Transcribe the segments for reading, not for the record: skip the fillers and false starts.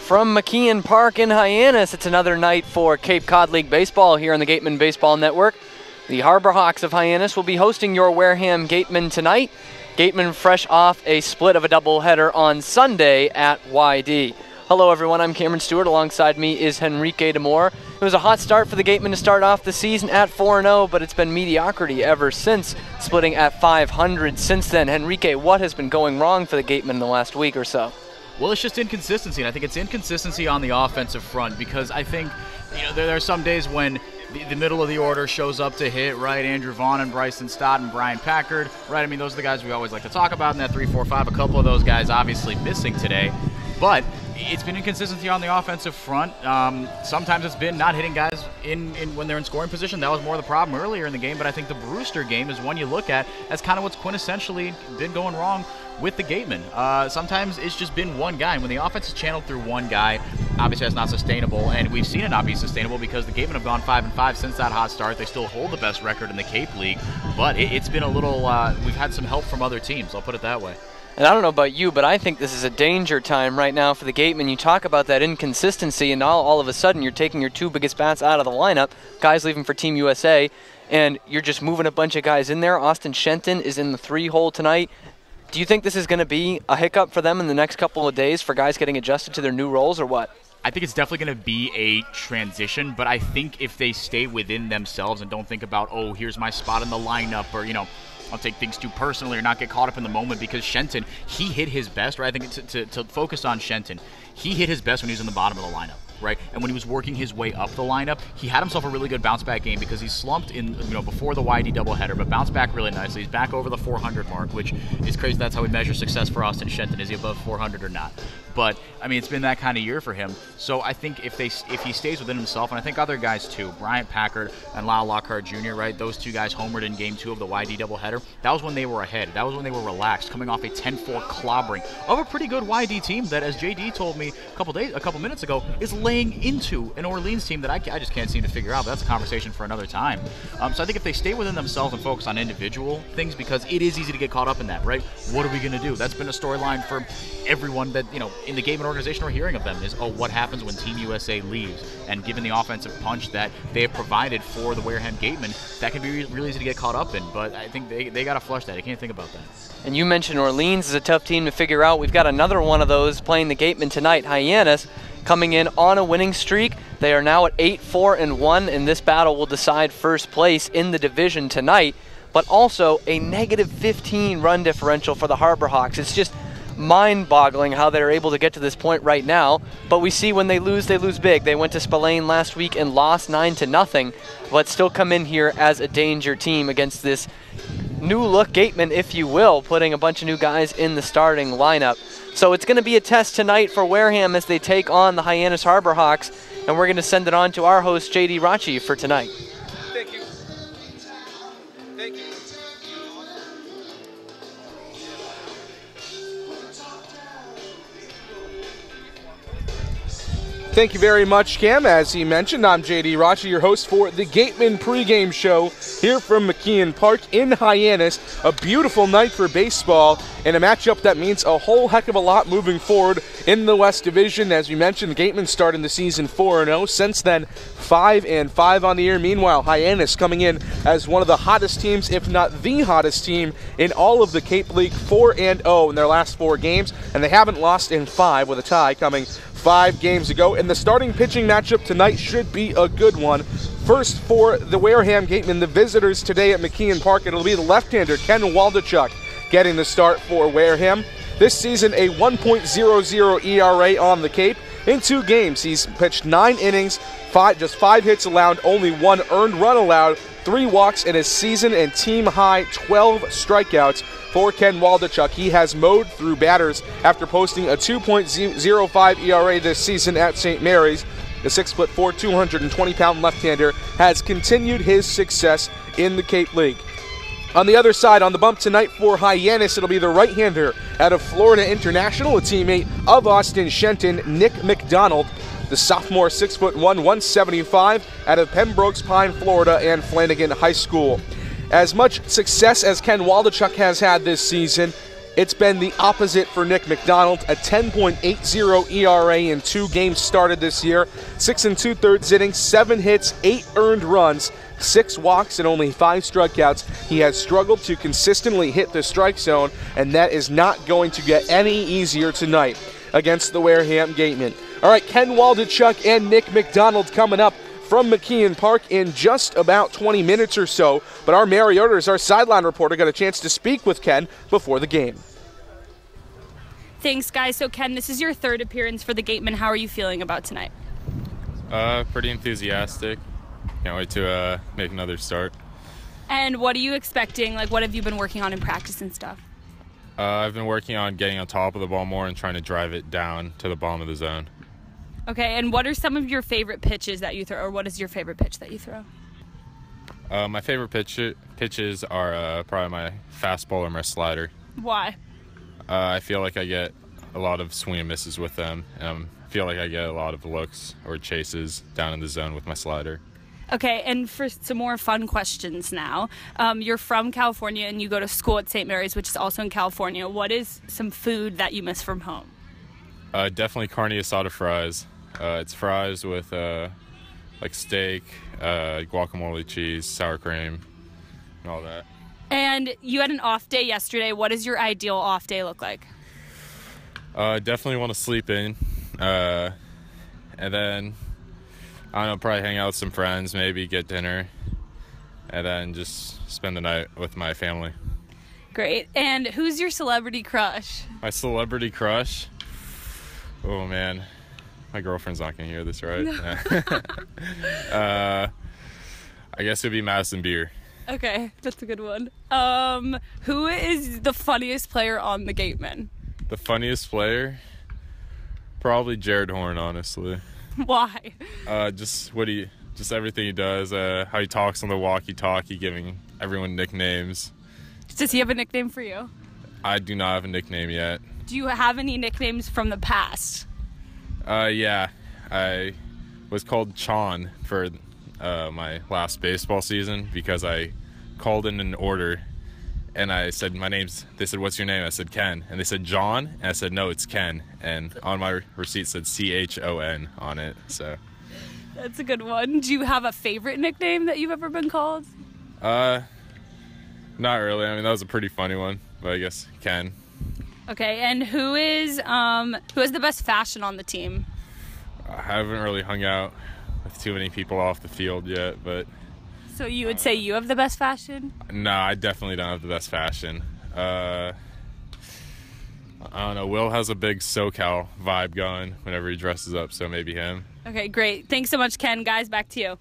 From McKeon Park in Hyannis, it's another night for Cape Cod League Baseball here on the Gatemen Baseball Network. The Harbor Hawks of Hyannis will be hosting your Wareham Gatemen tonight. Gatemen fresh off a split of a doubleheader on Sunday at YD. Hello everyone, I'm Cameron Stewart. Alongside me is Henrique Demore. It was a hot start for the Gatemen to start off the season at 4-0, but it's been mediocrity ever since, splitting at 500 since then. Henrique, what has been going wrong for the Gatemen in the last week or so? Well, it's just inconsistency, and I think it's inconsistency on the offensive front because I think there are some days when the middle of the order shows up to hit, right? Andrew Vaughn and Bryson Stott and Brian Packard, right? I mean, those are the guys we always like to talk about in that 3, 4, 5. A couple of those guys obviously missing today, but it's been inconsistency on the offensive front. Sometimes it's been not hitting guys in when they're in scoring position. That was more the problem earlier in the game, but I think the Brewster game is one you look at as kind of what's quintessentially been going wrong with the Gatemen. Sometimes it's just been one guy, and when the offense is channeled through one guy, obviously that's not sustainable, and we've seen it not be sustainable because the Gatemen have gone 5-5 since that hot start. They still hold the best record in the Cape League, but it's been a little, we've had some help from other teams, I'll put it that way. And I don't know about you, but I think this is a danger time right now for the Gatemen. You talk about that inconsistency, and all of a sudden you're taking your two biggest bats out of the lineup, guys leaving for Team USA, and you're just moving a bunch of guys in there. Austin Shenton is in the 3-hole tonight. Do you think this is going to be a hiccup for them in the next couple of days for guys getting adjusted to their new roles, or what? I think it's definitely going to be a transition, but I think if they stay within themselves and don't think about, oh, here's my spot in the lineup, or, I'll take things too personally or not get caught up in the moment, because Shenton, he hit his best, right? I think to focus on Shenton, he hit his best when he was in the bottom of the lineup, right? And when he was working his way up the lineup, he had himself a really good bounce back game because he slumped in, before the YD doubleheader, but bounced back really nicely. He's back over the 400 mark, which is crazy. That's how we measure success for Austin Shenton. Is he above 400 or not? But I mean, it's been that kind of year for him. So I think if he stays within himself, and I think other guys too, Bryant Packard and Lyle Lockhart Jr., right? Those two guys homered in Game 2 of the YD doubleheader. That was when they were ahead. That was when they were relaxed, coming off a 10-4 clobbering of a pretty good YD team that, as JD told me a couple minutes ago, is laying into an Orleans team that I just can't seem to figure out. But that's a conversation for another time. So I think if they stay within themselves and focus on individual things, because it is easy to get caught up in that, right? What are we going to do? That's been a storyline for everyone that, in the Gatemen organization we're hearing of them is, oh, what happens when Team USA leaves? And given the offensive punch that they have provided for the Wareham Gatemen, that can be really easy to get caught up in. But I think they got to flush that. I can't think about that. And you mentioned Orleans is a tough team to figure out. We've got another one of those playing the Gatemen tonight. Hyannis coming in on a winning streak. They are now at 8-4-1, and this battle will decide first place in the division tonight. But also a negative 15 run differential for the Harbor Hawks. It's just mind-boggling how they're able to get to this point right now, but we see when they lose big. They went to Spillane last week and lost 9-0, but still come in here as a danger team against this new-look Gatemen, if you will, putting a bunch of new guys in the starting lineup. So it's going to be a test tonight for Wareham as they take on the Hyannis Harbor Hawks, and we're going to send it on to our host, J.D. Rachi, for tonight. Thank you. Thank you. Thank you very much, Cam. As he mentioned, I'm J.D. Rachi, your host for the Gatemen Pregame Show here from McKeon Park in Hyannis. A beautiful night for baseball and a matchup that means a whole heck of a lot moving forward in the West Division. As we mentioned, the Gatemen starting the season 4-0. Since then, 5-5 on the year. Meanwhile, Hyannis coming in as one of the hottest teams, if not the hottest team, in all of the Cape League, 4-0 in their last 4 games, and they haven't lost in 5 with a tie coming 5 games ago. And the starting pitching matchup tonight should be a good one. First for the Wareham Gatemen, the visitors today at McKeon Park, it'll be the left-hander Ken Waldachuk getting the start for Wareham. This season, a 1.00 ERA on the Cape. In 2 games, he's pitched 9 innings, just 5 hits allowed, only 1 earned run allowed, 3 walks, and a season and team-high 12 strikeouts for Ken Waldachuk. He has mowed through batters after posting a 2.05 ERA this season at St. Mary's. The 6'4", 220-pound left-hander has continued his success in the Cape League. On the other side, on the bump tonight for Hyannis, it'll be the right-hander out of Florida International, a teammate of Austin Shenton, Nick McDonald. The sophomore 6'1", 175 out of Pembroke's Pine, Florida, and Flanagan High School. As much success as Ken Waldachuk has had this season, It's been the opposite for Nick McDonald, a 10.80 ERA in 2 games started this year, 6 2/3 innings, 7 hits, 8 earned runs, 6 walks, and only 5 strikeouts. He has struggled to consistently hit the strike zone, and that is not going to get any easier tonight against the Wareham Gatemen. All right, Ken Waldachuk and Nick McDonald coming up from McKeon Park in just about 20 minutes or so. But our Mary Oeters, our sideline reporter, got a chance to speak with Ken before the game. Thanks, guys. So, Ken, this is your 3rd appearance for the Gatemen. How are you feeling about tonight? Pretty enthusiastic. Can't wait to make another start. And what are you expecting? Like, what have you been working on in practice and stuff? I've been working on getting on top of the ball more and trying to drive it down to the bottom of the zone. Okay, and what are some of your favorite pitches that you throw, or what is your favorite pitch that you throw? My favorite pitches are probably my fastball or my slider. Why? I feel like I get a lot of swing and misses with them, and I feel like I get a lot of looks or chases down in the zone with my slider. Okay, and for some more fun questions now, you're from California and you go to school at St. Mary's, which is also in California. What is some food that you miss from home? Definitely carne asada fries. It's fries with like steak, guacamole, cheese, sour cream, and all that. And you had an off day yesterday. What does your ideal off day look like? Definitely want to sleep in, and then I don't know, probably hang out with some friends, maybe get dinner, and then just spend the night with my family. Great. And who's your celebrity crush? My celebrity crush? Oh man, my girlfriend's not gonna hear this, right? No. I guess it would be Madison Beer. Okay, that's a good one. Who is the funniest player on the Gatemen? The funniest player? Probably Jared Horn, honestly. Why? Just everything he does, how he talks on the walkie-talkie, giving everyone nicknames. Does he have a nickname for you? I do not have a nickname yet. Do you have any nicknames from the past? Yeah. I was called Chon for my last baseball season because I called in an order and I said, they said, what's your name? I said, Ken. And they said, John? And I said, no, it's Ken. And on my receipt said CHON on it, so. That's a good one. Do you have a favorite nickname that you've ever been called? Not really. I mean, that was a pretty funny one, but I guess Ken. Okay, and who has the best fashion on the team? I haven't really hung out with too many people off the field yet, but. So you would say you have the best fashion? No, I definitely don't have the best fashion. I don't know. Will has a big SoCal vibe going whenever he dresses up, so maybe him. Okay, great. Thanks so much, Ken. Guys, back to you.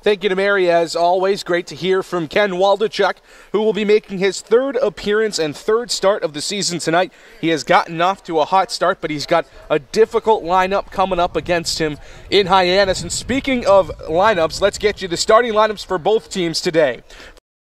Thank you to Mary, as always. Great to hear from Ken Waldachuk, who will be making his 3rd appearance and 3rd start of the season tonight. He has gotten off to a hot start, but he's got a difficult lineup coming up against him in Hyannis. And speaking of lineups, let's get you the starting lineups for both teams today.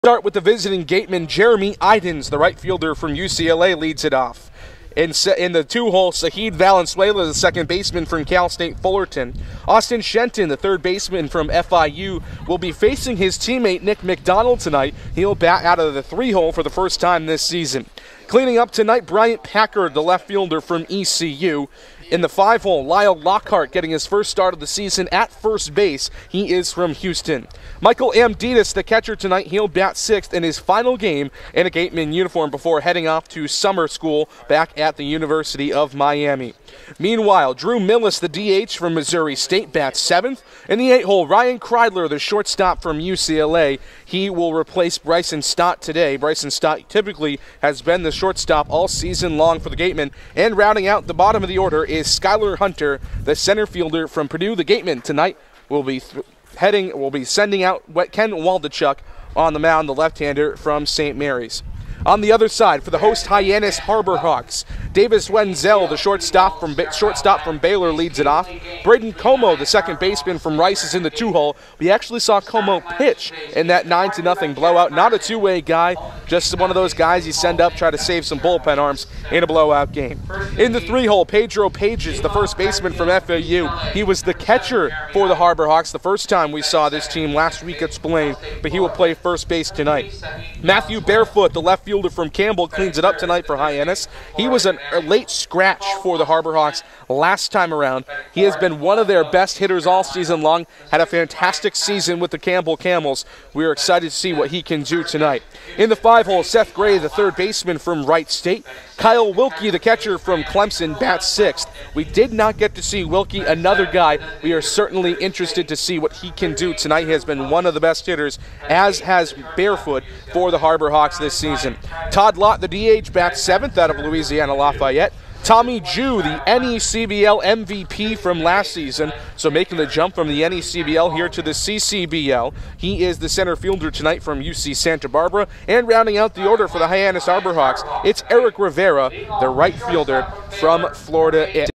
Start with the visiting Gateman, Jeremy Idens, the right fielder from UCLA, leads it off. In the 2-hole, Sahid Valenzuela, the second baseman from Cal State Fullerton. Austin Shenton, the third baseman from FIU, will be facing his teammate Nick McDonald tonight. He'll bat out of the 3-hole for the first time this season. Cleaning up tonight, Bryant Packard, the left fielder from ECU. In the 5-hole, Lyle Lockhart getting his first start of the season at first base. He is from Houston. Michael Amditas, the catcher tonight, he'll bat 6th in his final game in a Gatemen uniform before heading off to summer school back at the University of Miami. Meanwhile, Drew Millis, the DH from Missouri State, bats 7th. In the 8-hole, Ryan Kreidler, the shortstop from UCLA, he will replace Bryson Stott today. Bryson Stott typically has been the shortstop all season long for the Gatemen. And rounding out the bottom of the order is Skylar Hunter, the center fielder from Purdue. The Gatemen tonight will be sending out Ken Waldachuk on the mound, the left-hander from St. Mary's. On the other side, for the host Hyannis Harbor Hawks, Davis Wenzel, the shortstop from Baylor, leads it off. Braden Como, the second baseman from Rice, is in the 2-hole. We actually saw Como pitch in that 9-0 blowout. Not a two-way guy, just one of those guys you send up, try to save some bullpen arms in a blowout game. In the 3-hole, Pedro Pages, the first baseman from FAU. He was the catcher for the Harbor Hawks the first time we saw this team last week at Spillane, but he will play first base tonight. Matthew Barefoot, the left fielder from Campbell, cleans it up tonight for Hyannis. He was a late scratch for the Harbor Hawks last time around. He has been one of their best hitters all season long, had a fantastic season with the Campbell Camels. We are excited to see what he can do tonight. In the 5-hole, Seth Gray, the third baseman from Wright State. Kyle Wilkie, the catcher from Clemson, bats sixth. We did not get to see Wilkie, another guy we are certainly interested to see what he can do tonight. He has been one of the best hitters, as has Barefoot, for the Harbor Hawks this season. Todd Lott, the DH, bats seventh out of Louisiana Lafayette. Tommy Jew, the NECBL MVP from last season, so making the jump from the NECBL here to the CCBL. He is the center fielder tonight from UC Santa Barbara. And rounding out the order for the Hyannis Harbor Hawks, it's Eric Rivera, the right fielder from Florida.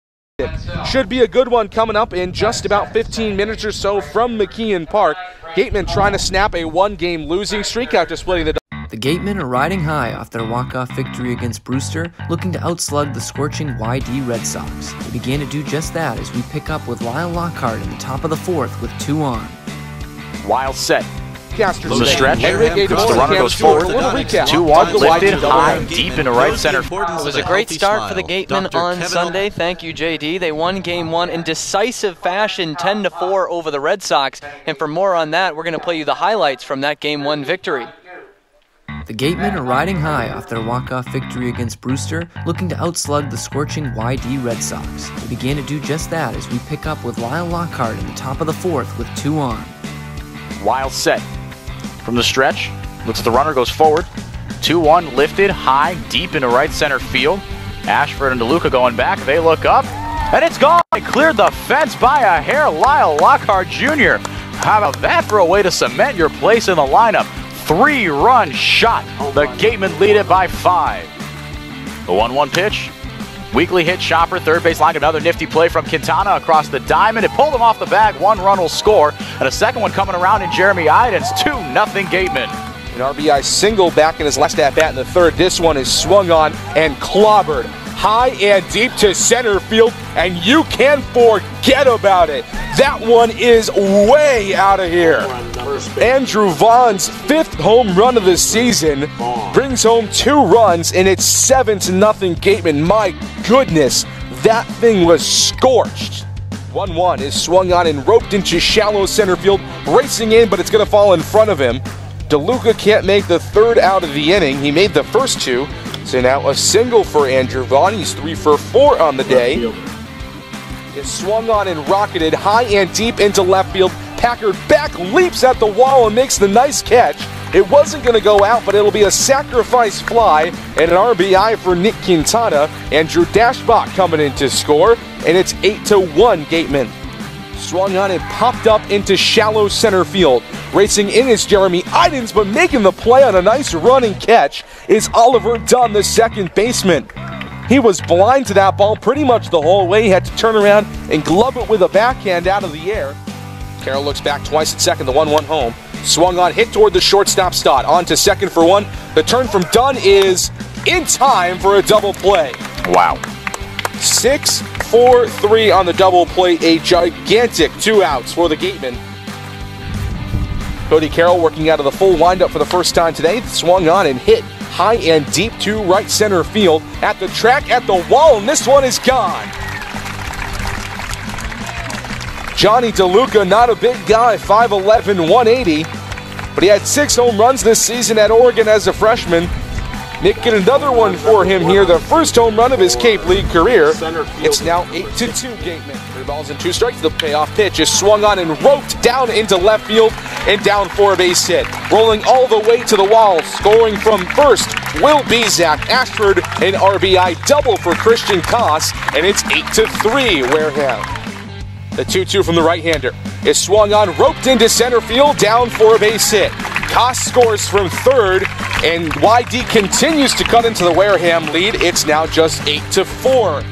Should be a good one coming up in just about 15 minutes or so from McKeon Park. Gatemen trying to snap a one-game losing streak after splitting the... The Gatemen are riding high off their walk-off victory against Brewster, looking to outslug the scorching YD Red Sox. They began to do just that as we pick up with Lyle Lockhart in the top of the fourth with 2 on. Wild set. From the stretch. The runner goes forward. 2-1, lifted high, deep into right center. It was a great start for the Gatemen on Sunday. Thank you, JD. They won Game 1 in decisive fashion, 10-4 over the Red Sox. And for more on that, we're going to play you the highlights from that Game 1 victory. The Gatemen are riding high off their walk-off victory against Brewster, looking to outslug the scorching YD Red Sox. They began to do just that as we pick up with Lyle Lockhart in the top of the fourth with 2 on. Wild set. From the stretch, looks at the runner, goes forward. 2-1, lifted high, deep into right center field. Ashford and DeLuca going back. They look up, and it's gone. Cleared the fence by a hair. Lyle Lockhart Jr. How about that for a way to cement your place in the lineup? 3-run shot. The Gatemen lead it by 5. The 1-1 pitch. Weekly hit chopper, third base line, another nifty play from Quintana across the diamond. It pulled him off the bag. 1 run will score. And a second one coming around in Jeremy Idens. 2-0 Gatemen. An RBI single back in his last at-bat in the third. This one is swung on and clobbered high and deep to center field, and you can forget about it. That one is way out of here. Andrew Vaughn's 5th home run of the season brings home 2 runs, and it's 7-0 Gatemen. My goodness, that thing was scorched. 1-1 is swung on and roped into shallow center field, racing in, but it's going to fall in front of him. DeLuca can't make the third out of the inning. He made the first 2. So now a single for Andrew Vaughn. He's 3 for 4 on the day. It's swung on and rocketed high and deep into left field. Packard back leaps at the wall and makes the nice catch. It wasn't going to go out, but it'll be a sacrifice fly and an RBI for Nick Quintana. Andrew Dashbach coming in to score, and it's 8-1 Gatemen. Swung on and popped up into shallow center field. Racing in is Jeremy Idens, but making the play on a nice running catch is Oliver Dunn, the second baseman. He was blind to that ball pretty much the whole way. He had to turn around and glove it with a backhand out of the air. Carroll looks back twice at second, the 1-1 home. Swung on, hit toward the shortstop Stott. On to second for 1. The turn from Dunn is in time for a double play. Wow. 6-4-3 on the double play. A gigantic 2 outs for the Gatemen. Cody Carroll working out of the full windup for the first time today. Swung on and hit high and deep to right center field. At the track, at the wall, and this one is gone. Johnny DeLuca, not a big guy, 5'11", 180. But he had 6 home runs this season at Oregon as a freshman. Nick get another one for him here, the first home run of his Cape League career. It's now 8-2 Gatemen. 3 balls and 2 strikes. The payoff pitch is swung on and roped down into left field and down for a base hit. Rolling all the way to the wall, scoring from first, Will Bezak. Ashford, an RBI double for Christian Koss, and it's 8-3 Wareham. The 2-2 from the right-hander is swung on, roped into center field, down for a base hit. Koss scores from third. And YD continues to cut into the Wareham lead. It's now just 8-4.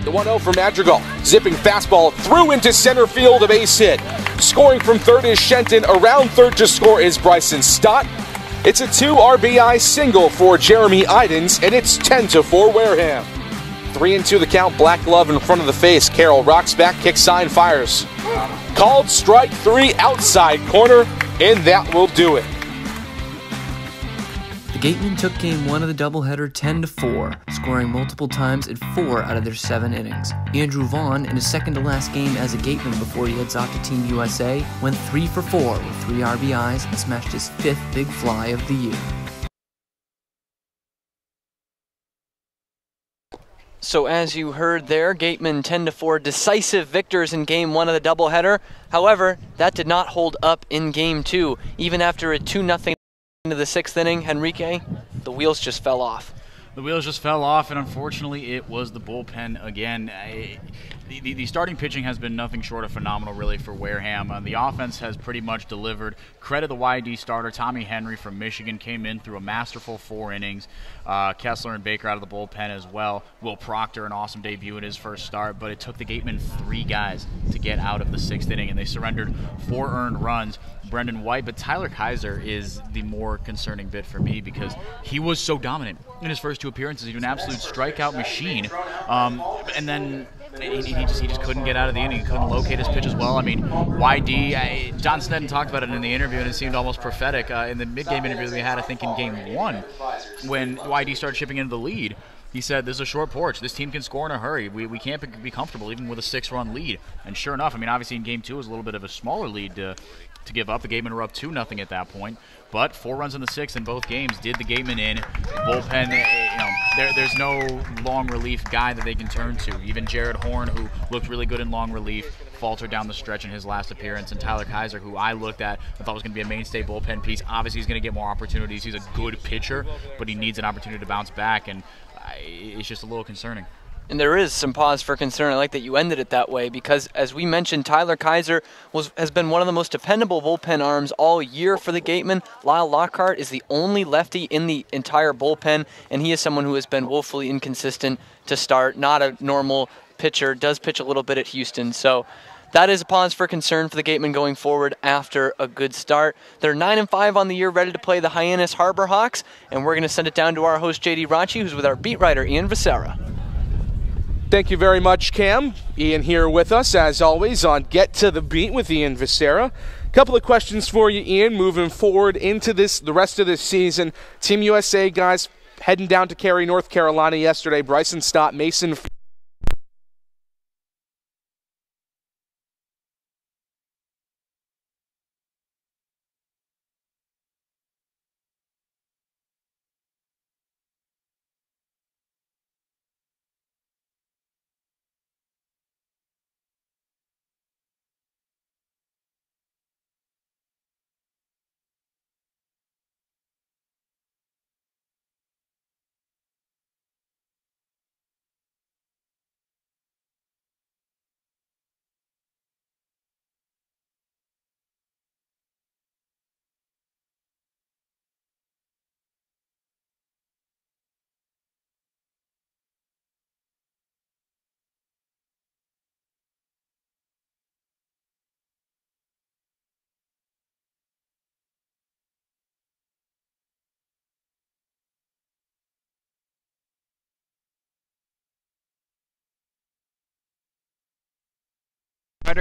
The 1-0 for Madrigal. Zipping fastball through into center field, a base hit. Scoring from third is Shenton. Around third to score is Bryson Stott. It's a 2 RBI single for Jeremy Idens, and it's 10-4 Wareham. 3-2 the count, black glove in front of the face. Carroll rocks back, kicks sign, fires. Called strike 3 outside corner, and that will do it. The Gatemen took Game 1 of the doubleheader 10-4, scoring multiple times in 4 out of their 7 innings. Andrew Vaughn, in his second-to-last game as a Gateman before he heads off to Team USA, went 3 for 4 with 3 RBIs and smashed his 5th big fly of the year. So as you heard there, Gatemen 10-4 decisive victors in Game 1 of the doubleheader. However, that did not hold up in Game 2. Even after a 2-0 into the 6th inning, Henrique, the wheels just fell off. The wheels just fell off, and unfortunately it was the bullpen again. The starting pitching has been nothing short of phenomenal, really, for Wareham. The offense has pretty much delivered. Credit the YD starter, Tommy Henry from Michigan, came in through a masterful 4 innings. Kessler and Baker out of the bullpen as well. Will Proctor, an awesome debut in his first start, but it took the Gatemen 3 guys to get out of the 6th inning, and they surrendered 4 earned runs. Brendan White, but Tyler Kaiser is the more concerning bit for me because he was so dominant in his first 2 appearances. He was an absolute strikeout machine, and then he just couldn't get out of the inning. He couldn't locate his pitch as well. I mean, YD, John Sneddon talked about it in the interview, and it seemed almost prophetic in the mid-game interview that we had, I think, in Game 1, when YD started chipping into the lead. He said, "This is a short porch. This team can score in a hurry. We can't be comfortable even with a 6-run lead." And sure enough, I mean, obviously in Game 2 it was a little bit of a smaller lead to give up. The Gatemen were up 2-0 at that point, but 4 runs in the 6th in both games did the Gatemen in. Bullpen, there's no long relief guy that they can turn to. Even Jared Horn, who looked really good in long relief, faltered down the stretch in his last appearance, and Tyler Kaiser, who I looked at and thought was going to be a mainstay bullpen piece. Obviously, he's going to get more opportunities. He's a good pitcher, but he needs an opportunity to bounce back, and it's just a little concerning. And there is some pause for concern. I like that you ended it that way because, as we mentioned, Tyler Kaiser has been one of the most dependable bullpen arms all year for the Gatemen. Lyle Lockhart is the only lefty in the entire bullpen, and he is someone who has been woefully inconsistent to start. Not a normal pitcher, does pitch a little bit at Houston. So that is a pause for concern for the Gatemen going forward after a good start. They're 9-5 on the year, ready to play the Hyannis Harbor Hawks, and we're going to send it down to our host, J.D. Rachi, who's with our beat writer, Ian Becerra. Thank you very much, Cam. Ian here with us, as always, on Get to the Beat with Ian Becerra. Couple of questions for you, Ian, moving forward into the rest of this season. Team USA guys heading down to Cary, North Carolina yesterday. Bryson Stott, Mason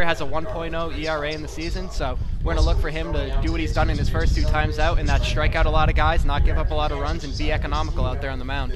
has a 1.0 ERA in the season, so we're going to look for him to do what he's done in his first 2 times out, and that strike out a lot of guys, not give up a lot of runs, and be economical out there on the mound.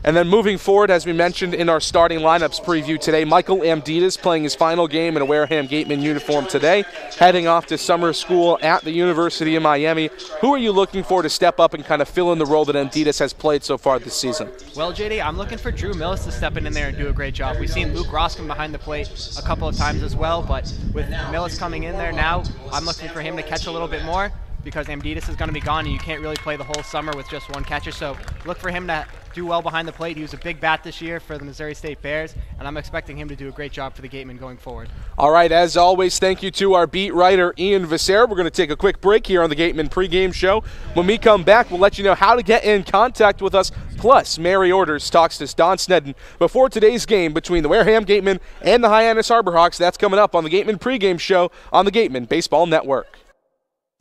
And then moving forward, as we mentioned in our starting lineups preview today, Michael Amditas playing his final game in a Wareham Gatemen uniform today, heading off to summer school at the University of Miami. Who are you looking for to step up and kind of fill in the role that Amditas has played so far this season? Well, JD, I'm looking for Drew Millis to step in there and do a great job. We've seen Luke Roskin behind the plate a couple of times as well, but with Millis coming in there now, I'm looking for him to catch a little bit more. because Amditis is going to be gone and you can't really play the whole summer with just one catcher. So look for him to do well behind the plate. He was a big bat this year for the Missouri State Bears, and I'm expecting him to do a great job for the Gatemen going forward. All right, as always, thank you to our beat writer, Ian Visser. We're going to take a quick break here on the Gatemen Pregame Show. When we come back, we'll let you know how to get in contact with us. Plus, Mary Orders talks to Don Snedden before today's game between the Wareham Gatemen and the Hyannis Harborhawks. That's coming up on the Gatemen Pregame Show on the Gatemen Baseball Network.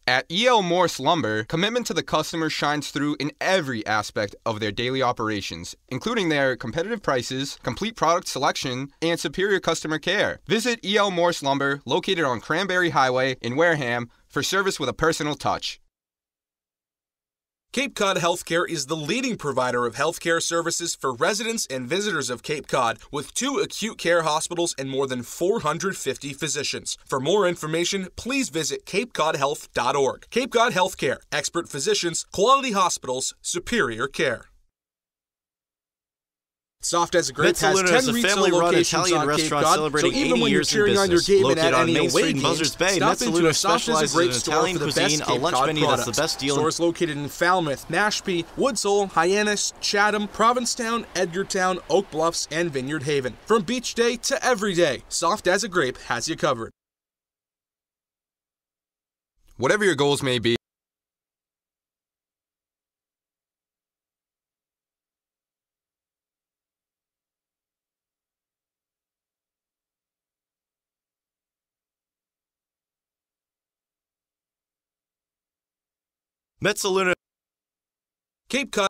At E.L. Morse Lumber, commitment to the customer shines through in every aspect of their daily operations, including their competitive prices, complete product selection, and superior customer care. Visit E.L. Morse Lumber, located on Cranberry Highway in Wareham, for service with a personal touch. Cape Cod Healthcare is the leading provider of healthcare services for residents and visitors of Cape Cod, with 2 acute care hospitals and more than 450 physicians. For more information, please visit capecodhealth.org. Cape Cod Healthcare, expert physicians, quality hospitals, superior care. Soft as a Grape has 10 retail locations on Cape Cod, so even when you're cheering on your Gatemen at any away games, stop into a Soft as a Grape store for the best Cape Cod products. Stores located in Falmouth, Mashpee, Woods Hole, Hyannis, Chatham, Provincetown, Edgartown, Oak Bluffs, and Vineyard Haven. From beach day to every day, Soft as a Grape has you covered. Whatever your goals may be, Metzaluna, Cape Cod.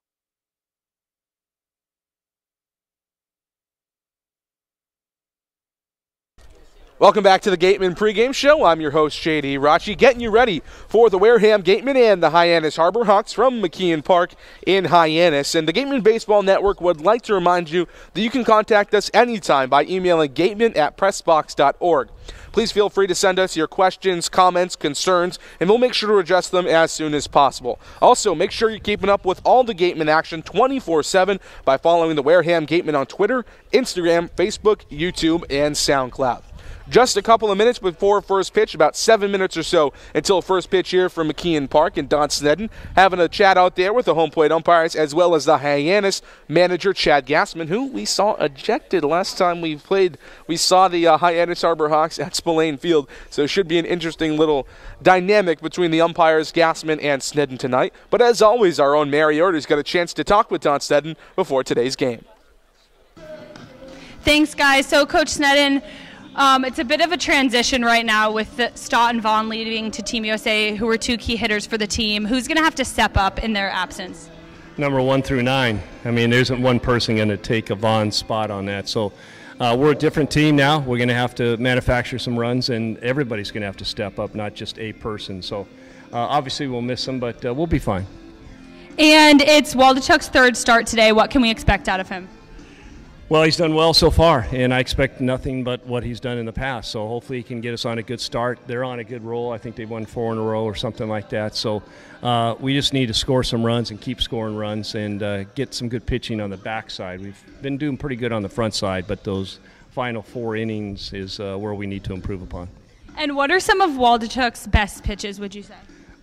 Welcome back to the Gatemen Pregame Show. I'm your host, J.D. Rachi, getting you ready for the Wareham Gatemen and the Hyannis Harborhawks from McKeon Park in Hyannis. And the Gatemen Baseball Network would like to remind you that you can contact us anytime by emailing gatemen@pressbox.org. Please feel free to send us your questions, comments, concerns, and we'll make sure to address them as soon as possible. Also, make sure you're keeping up with all the Gatemen action 24/7 by following the Wareham Gatemen on Twitter, Instagram, Facebook, YouTube, and SoundCloud. Just a couple of minutes before first pitch, about 7 minutes or so until first pitch here from McKeon Park, and Don Snedden having a chat out there with the home plate umpires as well as the Hyannis manager, Chad Gassman, who we saw ejected last time we played. We saw the Hyannis Harborhawks at Spillane Field, so it should be an interesting little dynamic between the umpires, Gassman and Snedden tonight. But as always, our own Mary Order's got a chance to talk with Don Snedden before today's game. Thanks, guys. So, Coach Snedden, it's a bit of a transition right now with Stott and Vaughn leading to Team USA, who were 2 key hitters for the team. Who's going to have to step up in their absence? Number 1 through 9. I mean, there isn't one person going to take a Vaughn spot on that. So we're a different team now. We're going to have to manufacture some runs, and everybody's going to have to step up, not just a person. So obviously we'll miss him, but we'll be fine. And it's Waldachuk's 3rd start today. What can we expect out of him? Well, he's done well so far, and I expect nothing but what he's done in the past. So hopefully he can get us on a good start. They're on a good roll. I think they've won 4 in a row or something like that. So we just need to score some runs and keep scoring runs and get some good pitching on the backside. We've been doing pretty good on the front side, but those final 4 innings is where we need to improve upon. And what are some of Waldachuk's best pitches, would you say?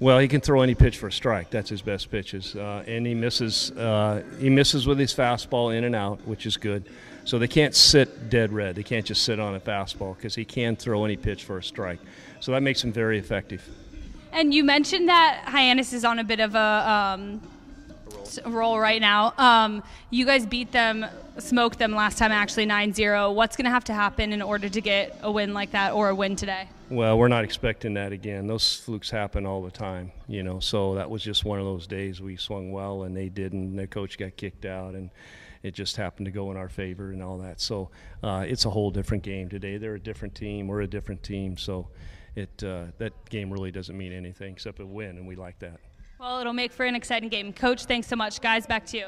Well, he can throw any pitch for a strike. That's his best pitches. And he misses with his fastball in and out, which is good. So they can't sit dead red. They can't just sit on a fastball because he can throw any pitch for a strike. So that makes him very effective. And you mentioned that Hyannis is on a bit of a roll right now. You guys beat them, smoked them last time, actually 9-0. What's going to have to happen in order to get a win like that or a win today? Well, we're not expecting that again. Those flukes happen all the time, so that was just one of those days we swung well and they didn't. Their coach got kicked out and it just happened to go in our favor and all that. So it's a whole different game today. They're a different team. We're a different team. So that game really doesn't mean anything except a win, and we like that. Well, it'll make for an exciting game. Coach, thanks so much. Guys, back to you.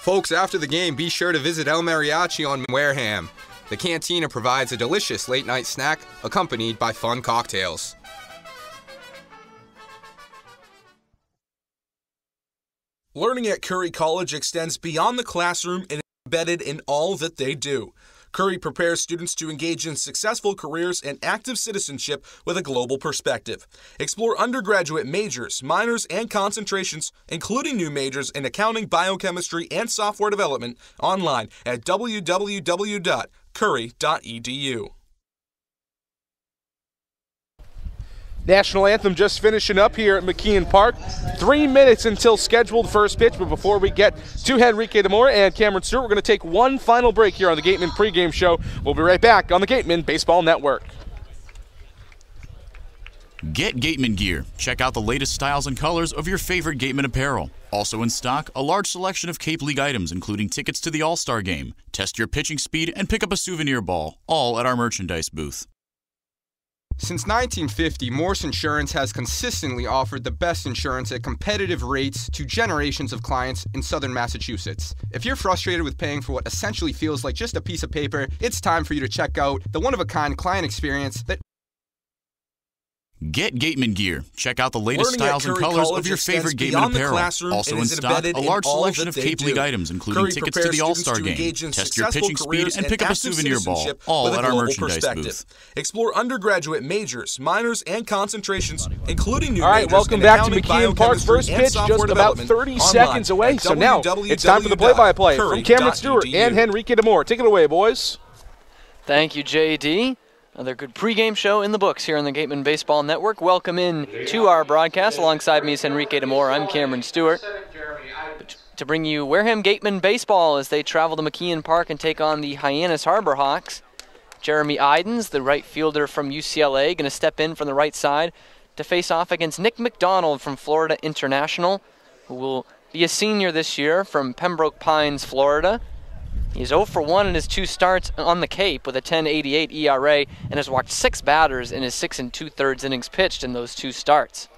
Folks, after the game, be sure to visit El Mariachi on Wareham. The cantina provides a delicious late-night snack accompanied by fun cocktails. Learning at Curry College extends beyond the classroom and embedded in all that they do. Curry prepares students to engage in successful careers and active citizenship with a global perspective. Explore undergraduate majors, minors, and concentrations, including new majors in accounting, biochemistry, and software development, online at www.curry.edu. National anthem just finishing up here at McKeon Park. 3 minutes until scheduled first pitch, but before we get to Henrique Demore and Cameron Stewart, we're going to take one final break here on the Gatemen Pregame Show. We'll be right back on the Gatemen Baseball Network. Get Gatemen gear. Check out the latest styles and colors of your favorite Gatemen apparel. Also in stock, a large selection of Cape League items, including tickets to the All-Star Game. Test your pitching speed and pick up a souvenir ball, all at our merchandise booth. Since 1950, Morse Insurance has consistently offered the best insurance at competitive rates to generations of clients in southern Massachusetts. If you're frustrated with paying for what essentially feels like just a piece of paper, it's time for you to check out the one-of-a-kind client experience that Get Gatemen gear. Check out the latest styles and colors of your favorite Gatemen apparel. Also in stock, a large selection of Cape League items, including tickets to the All-Star Game. Test your pitching speed and pick up a souvenir ball, all at our merchandise booth. Explore undergraduate majors, minors, and concentrations, including new majors. All right, welcome back to McKeon Park. First pitch just about 30 seconds away. So now it's time for the play-by-play from Cameron Stewart and Henrique Demore. Take it away, boys. Thank you, JD. Another good pregame show in the books here on the Gatemen Baseball Network. Welcome in to our broadcast. Alongside me is Henrique Demore. I'm Cameron Stewart. To bring you Wareham Gatemen Baseball as they travel to McKeon Park and take on the Hyannis Harbor Hawks. Jeremy Idens, the right fielder from UCLA, going to step in from the right side to face off against Nick McDonald from Florida International, who will be a senior this year from Pembroke Pines, Florida. He's 0 for 1 in his 2 starts on the Cape with a 10.88 ERA and has walked 6 batters in his 6 2/3 innings pitched in those 2 starts.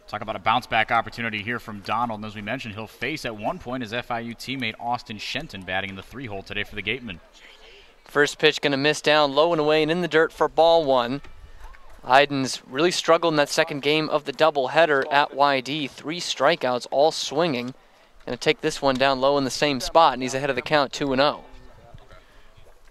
Talk about a bounce-back opportunity here from Donald. And as we mentioned, he'll face at one point his FIU teammate Austin Shenton batting in the 3-hole today for the Gatemen. First pitch going to miss down low and away and in the dirt for ball 1. Idens really struggled in that second game of the doubleheader at YD. 3 strikeouts, all swinging. Going to take this one down low in the same spot, and he's ahead of the count 2-0.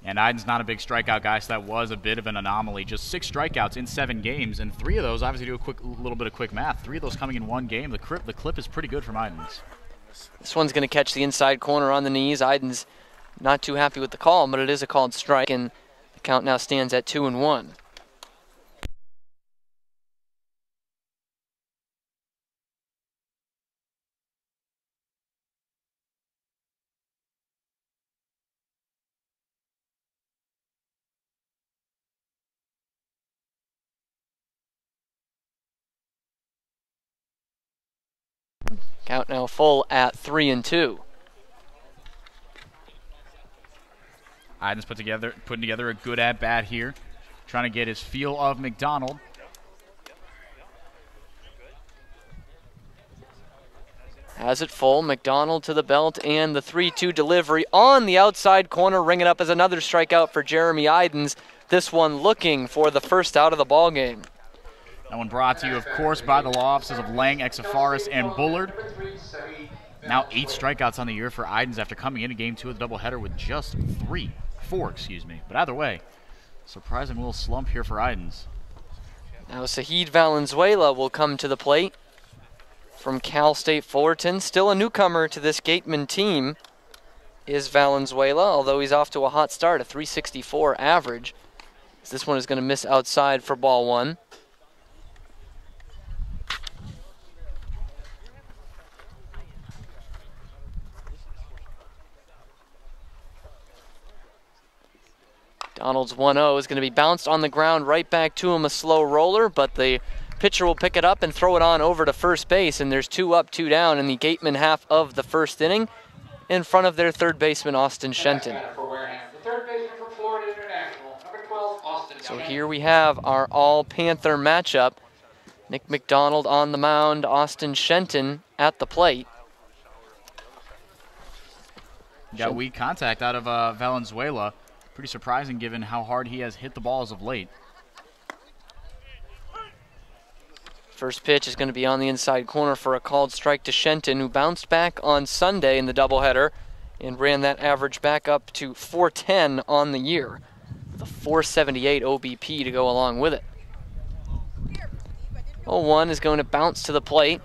And Idens not a big strikeout guy, so that was a bit of an anomaly. Just 6 strikeouts in 7 games, and 3 of those, obviously do a little bit of quick math, 3 of those coming in 1 game. The clip is pretty good from Idens. This one's going to catch the inside corner on the knees. Idens not too happy with the call, but it is a called strike, and the count now stands at 2-1. Count now full at 3-2. Idens putting together a good at-bat here, trying to get his feel of McDonald. Has it full, McDonald to the belt, and the 3-2 delivery on the outside corner, ringing up as another strikeout for Jeremy Idens. This one looking for the first out of the ball game. That one brought to you, of course, by the law offices of Lang, Exafaris, and Bullard. Now 8 strikeouts on the year for Idens after coming into Game 2 of the doubleheader with just 4. But either way, surprising little slump here for Idens. Now Sahid Valenzuela will come to the plate from Cal State Fullerton. Still a newcomer to this Gatemen team is Valenzuela, although he's off to a hot start, a 364 average. This one is going to miss outside for ball 1. Donald's 1-0 is going to be bounced on the ground right back to him, a slow roller, but the pitcher will pick it up and throw it on over to first base, and there's 2 up, 2 down in the Gatemen half of the first inning in front of their third baseman, Austin Shenton. So here we have our all-Panther matchup. Nick McDonald on the mound, Austin Shenton at the plate. Got weak contact out of Valenzuela. Pretty surprising given how hard he has hit the ball as of late. First pitch is going to be on the inside corner for a called strike to Shenton, who bounced back on Sunday in the doubleheader and ran that average back up to 410 on the year, with a 478 OBP to go along with it. 0-1 is going to bounce to the plate,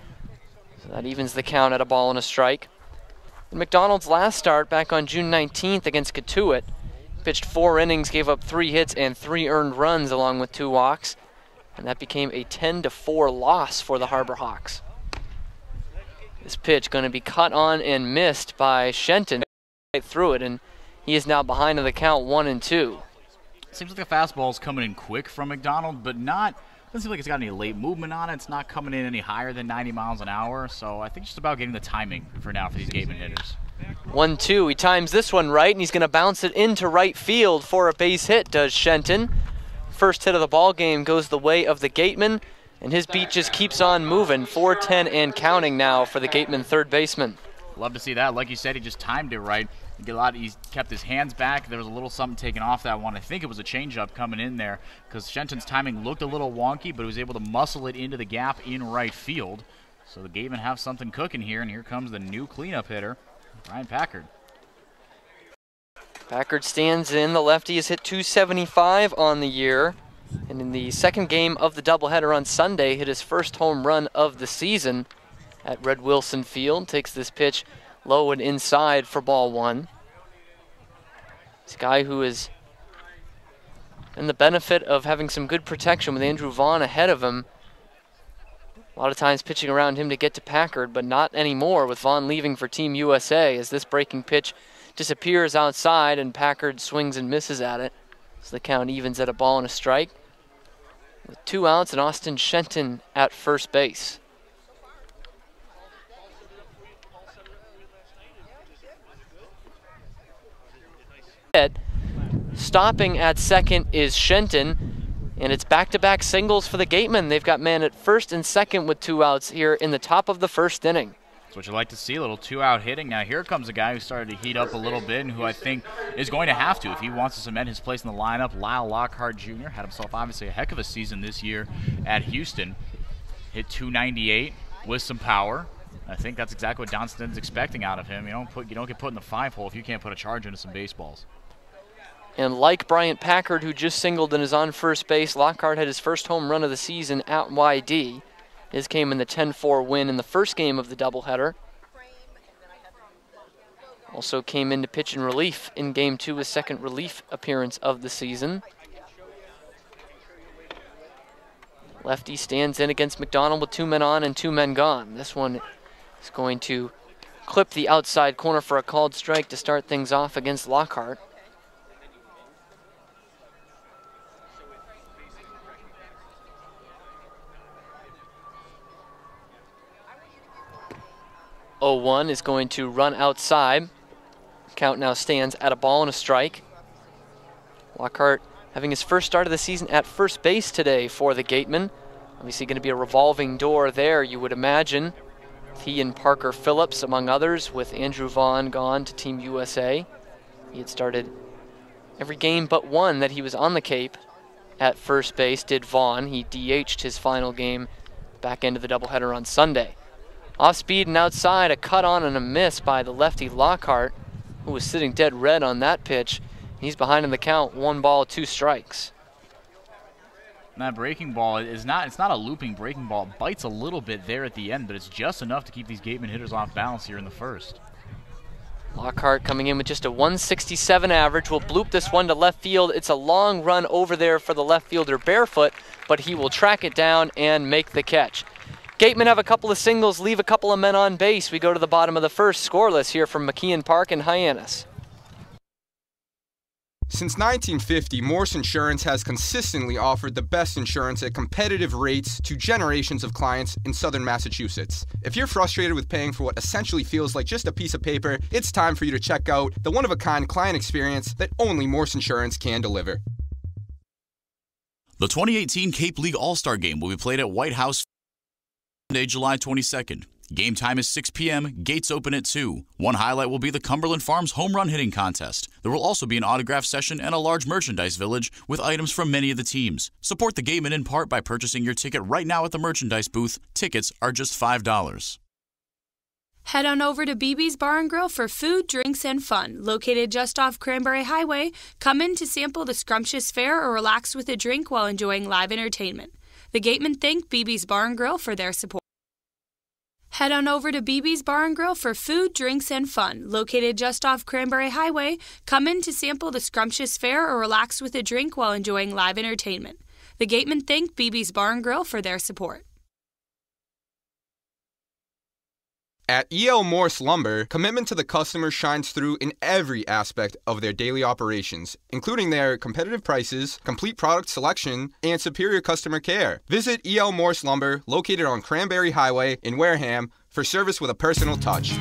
so that evens the count at a ball and a strike. In McDonald's last start back on June 19th against Cotuit, pitched 4 innings, gave up 3 hits and 3 earned runs along with 2 walks, and that became a 10-4 loss for the Harbor Hawks. This pitch going to be cut on and missed by Shenton right through it, and he is now behind in the count 1-2. Seems like the fastball's coming in quick from McDonald, but doesn't seem like it's got any late movement on it. It's not coming in any higher than 90 miles an hour, so I think it's just about getting the timing for now for these Gatemen hitters. 1-2, he times this one right, and he's going to bounce it into right field for a base hit, does Shenton. First hit of the ball game goes the way of the Gatemen, and his beat just keeps on moving. 4-10 and counting now for the Gatemen third baseman. Love to see that. Like you said, he just timed it right. He's kept his hands back. There was a little something taken off that one. I think it was a changeup coming in there because Shenton's timing looked a little wonky, but he was able to muscle it into the gap in right field. So the Gatemen have something cooking here, and here comes the new cleanup hitter, Ryan Packard. Packard stands in. The lefty has hit .275 on the year, and in the second game of the doubleheader on Sunday, hit his first home run of the season at Red Wilson Field. Takes this pitch low and inside for ball 1. This guy who is in the benefit of having some good protection with Andrew Vaughn ahead of him. A lot of times pitching around him to get to Packard, but not anymore with Vaughn leaving for Team USA as this breaking pitch disappears outside and Packard swings and misses at it. So the count evens at a ball and a strike, with 2 outs and Austin Shenton at first base. Stopping at second is Shenton, and it's back-to-back singles for the Gatemen. They've got man at first and second with 2 outs here in the top of the first inning. That's what you like to see, a little 2-out hitting. Now here comes a guy who started to heat up a little bit and who I think is going to have to if he wants to cement his place in the lineup. Lyle Lockhart Jr. had himself obviously a heck of a season this year at Houston. Hit .298 with some power. I think that's exactly what Johnston's expecting out of him. You don't get put in the 5-hole if you can't put a charge into some baseballs. And like Bryant Packard, who just singled and is on first base, Lockhart had his first home run of the season at YD. His came in the 10-4 win in the first game of the doubleheader. Also came in to pitch in relief in Game 2, his second relief appearance of the season. Lefty stands in against McDonald with 2 men on and 2 men gone. This one is going to clip the outside corner for a called strike to start things off against Lockhart. .01 is going to run outside. Count now stands at a ball and a strike. Lockhart having his first start of the season at first base today for the Gatemen. Obviously going to be a revolving door there, you would imagine. He and Parker Phillips, among others, with Andrew Vaughn gone to Team USA. He had started every game but one that he was on the Cape at first base, did Vaughn. He DH'd his final game back into the doubleheader on Sunday. Off speed and outside, a cut on and a miss by the lefty Lockhart, who was sitting dead red on that pitch. He's behind in the count, 1 ball, 2 strikes. And that breaking ball it's not a looping breaking ball. It bites a little bit there at the end, but it's just enough to keep these Gatemen hitters off balance here in the first. Lockhart coming in with just a 167 average. Will bloop this one to left field. It's a long run over there for the left fielder barefoot, but he will track it down and make the catch. Gatemen have a couple of singles, leave a couple of men on base. We go to the bottom of the first, scoreless here from McKeon Park and Hyannis. Since 1950, Morse Insurance has consistently offered the best insurance at competitive rates to generations of clients in southern Massachusetts. If you're frustrated with paying for what essentially feels like just a piece of paper, it's time for you to check out the one-of-a-kind client experience that only Morse Insurance can deliver. The 2018 Cape League All-Star Game will be played at White House Sunday, July 22nd. Game time is 6 p.m., gates open at 2. One highlight will be the Cumberland Farms home run hitting contest. There will also be an autograph session and a large merchandise village with items from many of the teams. Support the Gatemen in part by purchasing your ticket right now at the merchandise booth. Tickets are just $5. Head on over to BB's Bar and Grill for food, drinks, and fun. Located just off Cranberry Highway, come in to sample the scrumptious fare or relax with a drink while enjoying live entertainment. The Gatemen thank BB's Bar and Grill for their support. Head on over to BB's Bar and Grill for food, drinks, and fun. Located just off Cranberry Highway, come in to sample the scrumptious fare or relax with a drink while enjoying live entertainment. The Gatemen thank BB's Bar and Grill for their support. At E.L. Morse Lumber, commitment to the customer shines through in every aspect of their daily operations, including their competitive prices, complete product selection, and superior customer care. Visit E.L. Morse Lumber, located on Cranberry Highway in Wareham, for service with a personal touch.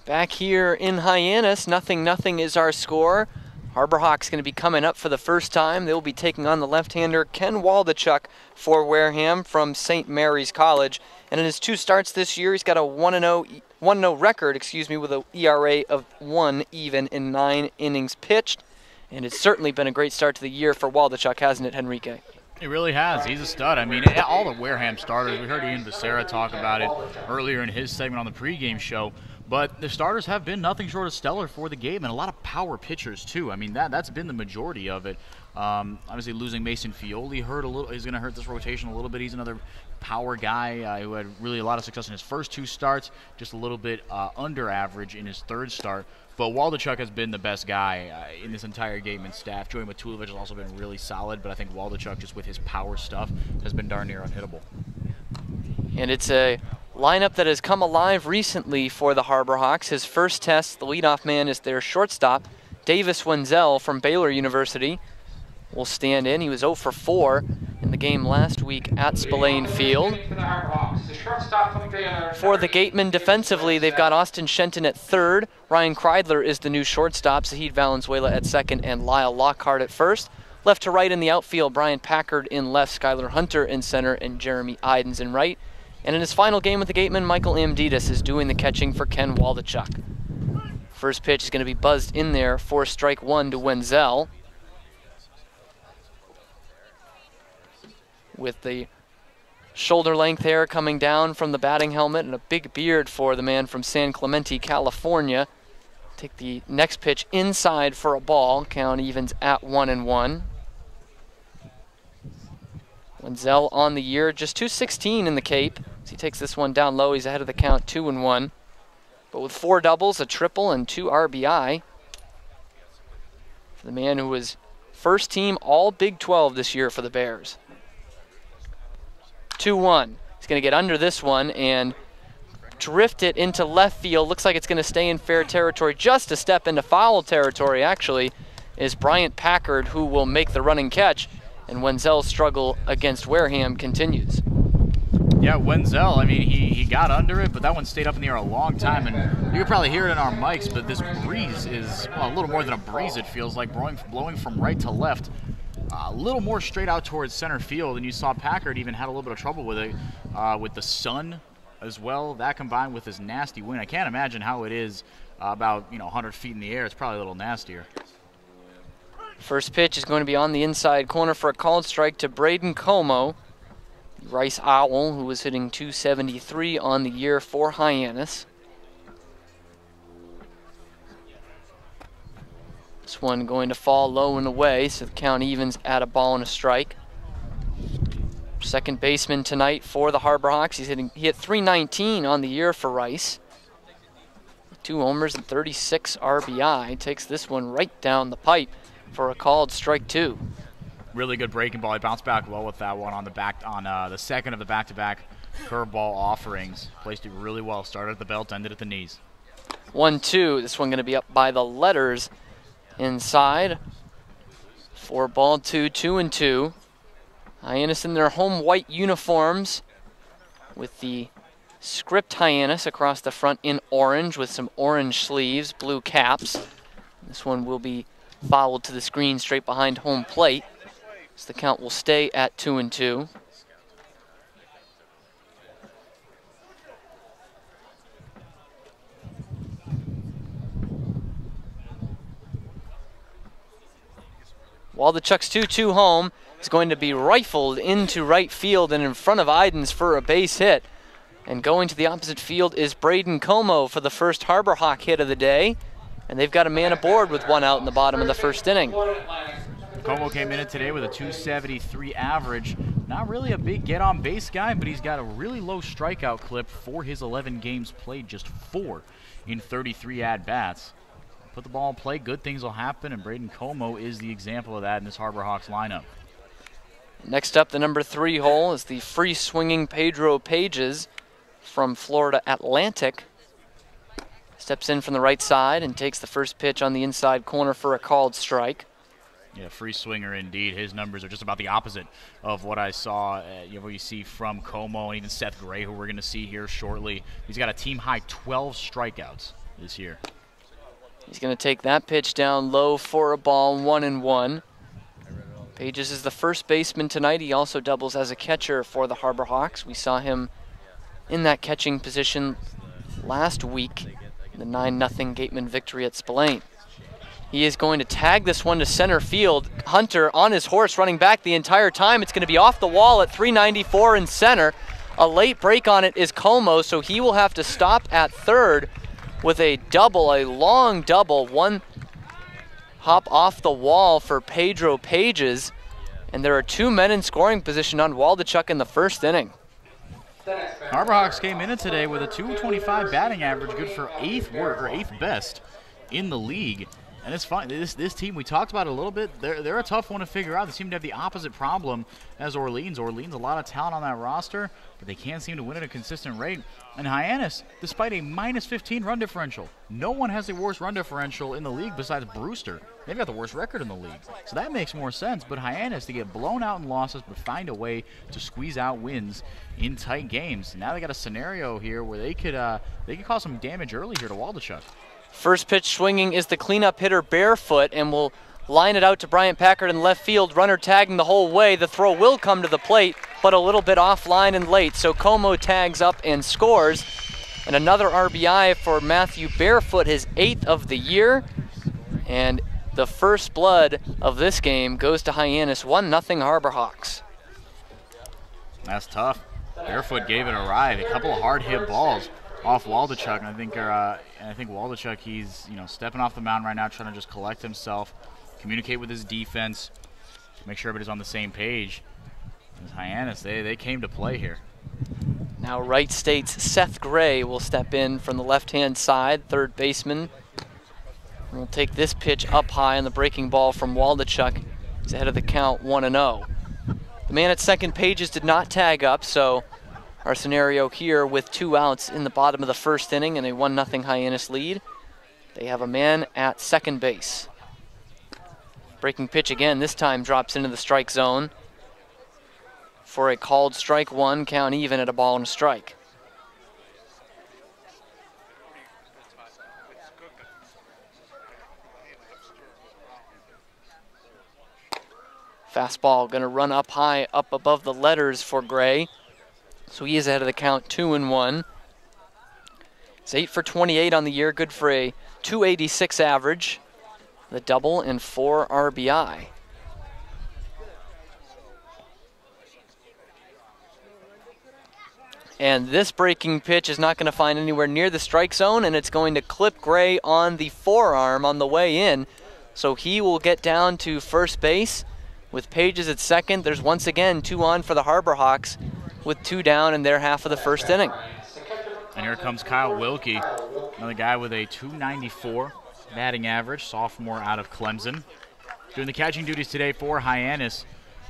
Back here in Hyannis, 0-0 is our score. Harbor Hawks going to be coming up for the first time. They will be taking on the left-hander Ken Waldachuk for Wareham from St. Mary's College. And in his 2 starts this year, he's got a 1-0 record, with an ERA of 1 even in 9 innings pitched. And it's certainly been a great start to the year for Waldachuk, hasn't it, Henrique? He really has. He's a stud. I mean, all the Wareham starters, we heard Ian Becerra talk about it earlier in his segment on the pregame show. But the starters have been nothing short of stellar for the game, and a lot of power pitchers too. I mean, that's been the majority of it. Obviously, losing Mason Fioli hurt a little. He's going to hurt this rotation a little bit. He's another power guy who had really a lot of success in his first 2 starts, just a little bit under average in his 3rd start. But Waldachuk has been the best guy in this entire Gatemen staff. Joey Matulovic has also been really solid, but I think Waldachuk, just with his power stuff, has been darn near unhittable. And it's a lineup that has come alive recently for the Harbor Hawks. His first test, the leadoff man is their shortstop, Davis Wenzel from Baylor University, will stand in. He was 0 for 4 in the game last week at Spillane Field. For the Gatemen defensively, they've got Austin Shenton at 3rd. Ryan Kreidler is the new shortstop, Zahid Valenzuela at 2nd, and Lyle Lockhart at 1st. Left to right in the outfield, Brian Packard in left, Skylar Hunter in center, and Jeremy Idens in right. And in his final game with the Gatemen, Michael Amditas is doing the catching for Ken Waldachuk. First pitch is going to be buzzed in there for strike 1 to Wenzel. With the shoulder length hair coming down from the batting helmet and a big beard for the man from San Clemente, California. Take the next pitch inside for a ball. Count evens at 1-1. Wenzel on the year, just 216 in the Cape. As he takes this one down low, he's ahead of the count 2-1. But with 4 doubles, a triple, and 2 RBI. For the man who was first team all Big 12 this year for the Bears. 2-1. He's going to get under this one and drift it into left field. Looks like it's going to stay in fair territory. Just a step into foul territory, actually, is Bryant Packard, who will make the running catch. And Wenzel's struggle against Wareham continues. Yeah, Wenzel, I mean, he got under it, but that one stayed up in the air a long time. And you could probably hear it in our mics, but this breeze is, well, a little more than a breeze, it feels like, blowing from right to left. A little more straight out towards center field, and you saw Packard even had a little bit of trouble with it, with the sun as well. That combined with this nasty wind, I can't imagine how it is about 100 feet in the air. It's probably a little nastier. First pitch is going to be on the inside corner for a called strike to Braden Como, Rice Owl, who was hitting .273 on the year for Hyannis. This one going to fall low and away, so the count evens at a ball and a strike. Second baseman tonight for the Harbor Hawks. He hit .319 on the year for Rice. 2 homers and 36 RBI. Takes this one right down the pipe for a called strike 2. Really good breaking ball. He bounced back well with that one on the second of the back-to-back curveball offerings. Placed it really well. Started at the belt, ended at the knees. 1-2. This one going to be up by the letters inside. 4-2, 2-2. Hyannis in their home white uniforms with the script Hyannis across the front in orange with some orange sleeves, blue caps. This one will be fouled to the screen straight behind home plate. So the count will stay at 2-2. Waldachuk's 2-2 home is going to be rifled into right field and in front of Idens for a base hit. And going to the opposite field is Braden Como for the first Harbor Hawk hit of the day. And they've got a man aboard with one out in the bottom of the first inning. Como came in today with a 273 average. Not really a big get-on-base guy, but he's got a really low strikeout clip for his 11 games played, just 4 in 33 at-bats. Put the ball in play, good things will happen, and Braden Como is the example of that in this Harbor Hawks lineup. Next up, the number 3 hole is the free-swinging Pedro Pages from Florida Atlantic. Steps in from the right side and takes the first pitch on the inside corner for a called strike. Yeah, free swinger indeed. His numbers are just about the opposite of what I saw, what you see from Como and even Seth Gray, who we're going to see here shortly. He's got a team-high 12 strikeouts this year. He's going to take that pitch down low for a ball, 1-1. Pages is the first baseman tonight. He also doubles as a catcher for the Harbor Hawks. We saw him in that catching position last week in the 9-0 Gatemen victory at Spillane. He is going to tag this one to center field. Hunter on his horse running back the entire time. It's going to be off the wall at 394 in center. A late break on it is Como, so he will have to stop at third with a double, a long double. One hop off the wall for Pedro Pages. And there are 2 men in scoring position on Waldachuk in the first inning. Harbor Hawks came in today with a 225 batting average, good for 8th best in the league. And it's fun. This team, we talked about it a little bit, they're a tough one to figure out. They seem to have the opposite problem as Orleans. Orleans, a lot of talent on that roster, but they can't seem to win at a consistent rate. And Hyannis, despite a -15 run differential, no one has the worst run differential in the league besides Brewster. They've got the worst record in the league. So that makes more sense. But Hyannis, to get blown out in losses, but find a way to squeeze out wins in tight games. Now they got a scenario here where they could cause some damage early here to Waldachuk. First pitch swinging is the cleanup hitter Barefoot, and will line it out to Bryant Packard in left field. Runner tagging the whole way. The throw will come to the plate, but a little bit offline and late. So Como tags up and scores. And another RBI for Matthew Barefoot, his 8th of the year. And the first blood of this game goes to Hyannis, 1-0 Harbor Hawks. That's tough. Barefoot gave it a ride. A couple of hard hit balls off Waldachuk, and I think Waldachuk, he's stepping off the mound right now, trying to just collect himself, communicate with his defense, make sure everybody's on the same page. As Hyannis, they came to play here. Now Wright State's Seth Gray will step in from the left-hand side, third baseman. And we'll take this pitch up high on the breaking ball from Waldachuk. He's ahead of the count, 1-0. The man at second, Pages, did not tag up, so our scenario here with 2 outs in the bottom of the first inning and a 1-0 Hyannis lead. They have a man at second base. Breaking pitch again, this time drops into the strike zone for a called strike 1, count even at a ball and a strike. Fastball gonna run up high, up above the letters for Gray. So he is ahead of the count, 2-1. It's 8 for 28 on the year, good for a 286 average, the double and 4 RBI. And this breaking pitch is not going to find anywhere near the strike zone, and it's going to clip Gray on the forearm on the way in. So he will get down to first base with Pages at second. There's once again 2 on for the Harbor Hawks, with 2 down in their half of the first inning. And here comes Kyle Wilkie, another guy with a 294 batting average, sophomore out of Clemson. Doing the catching duties today for Hyannis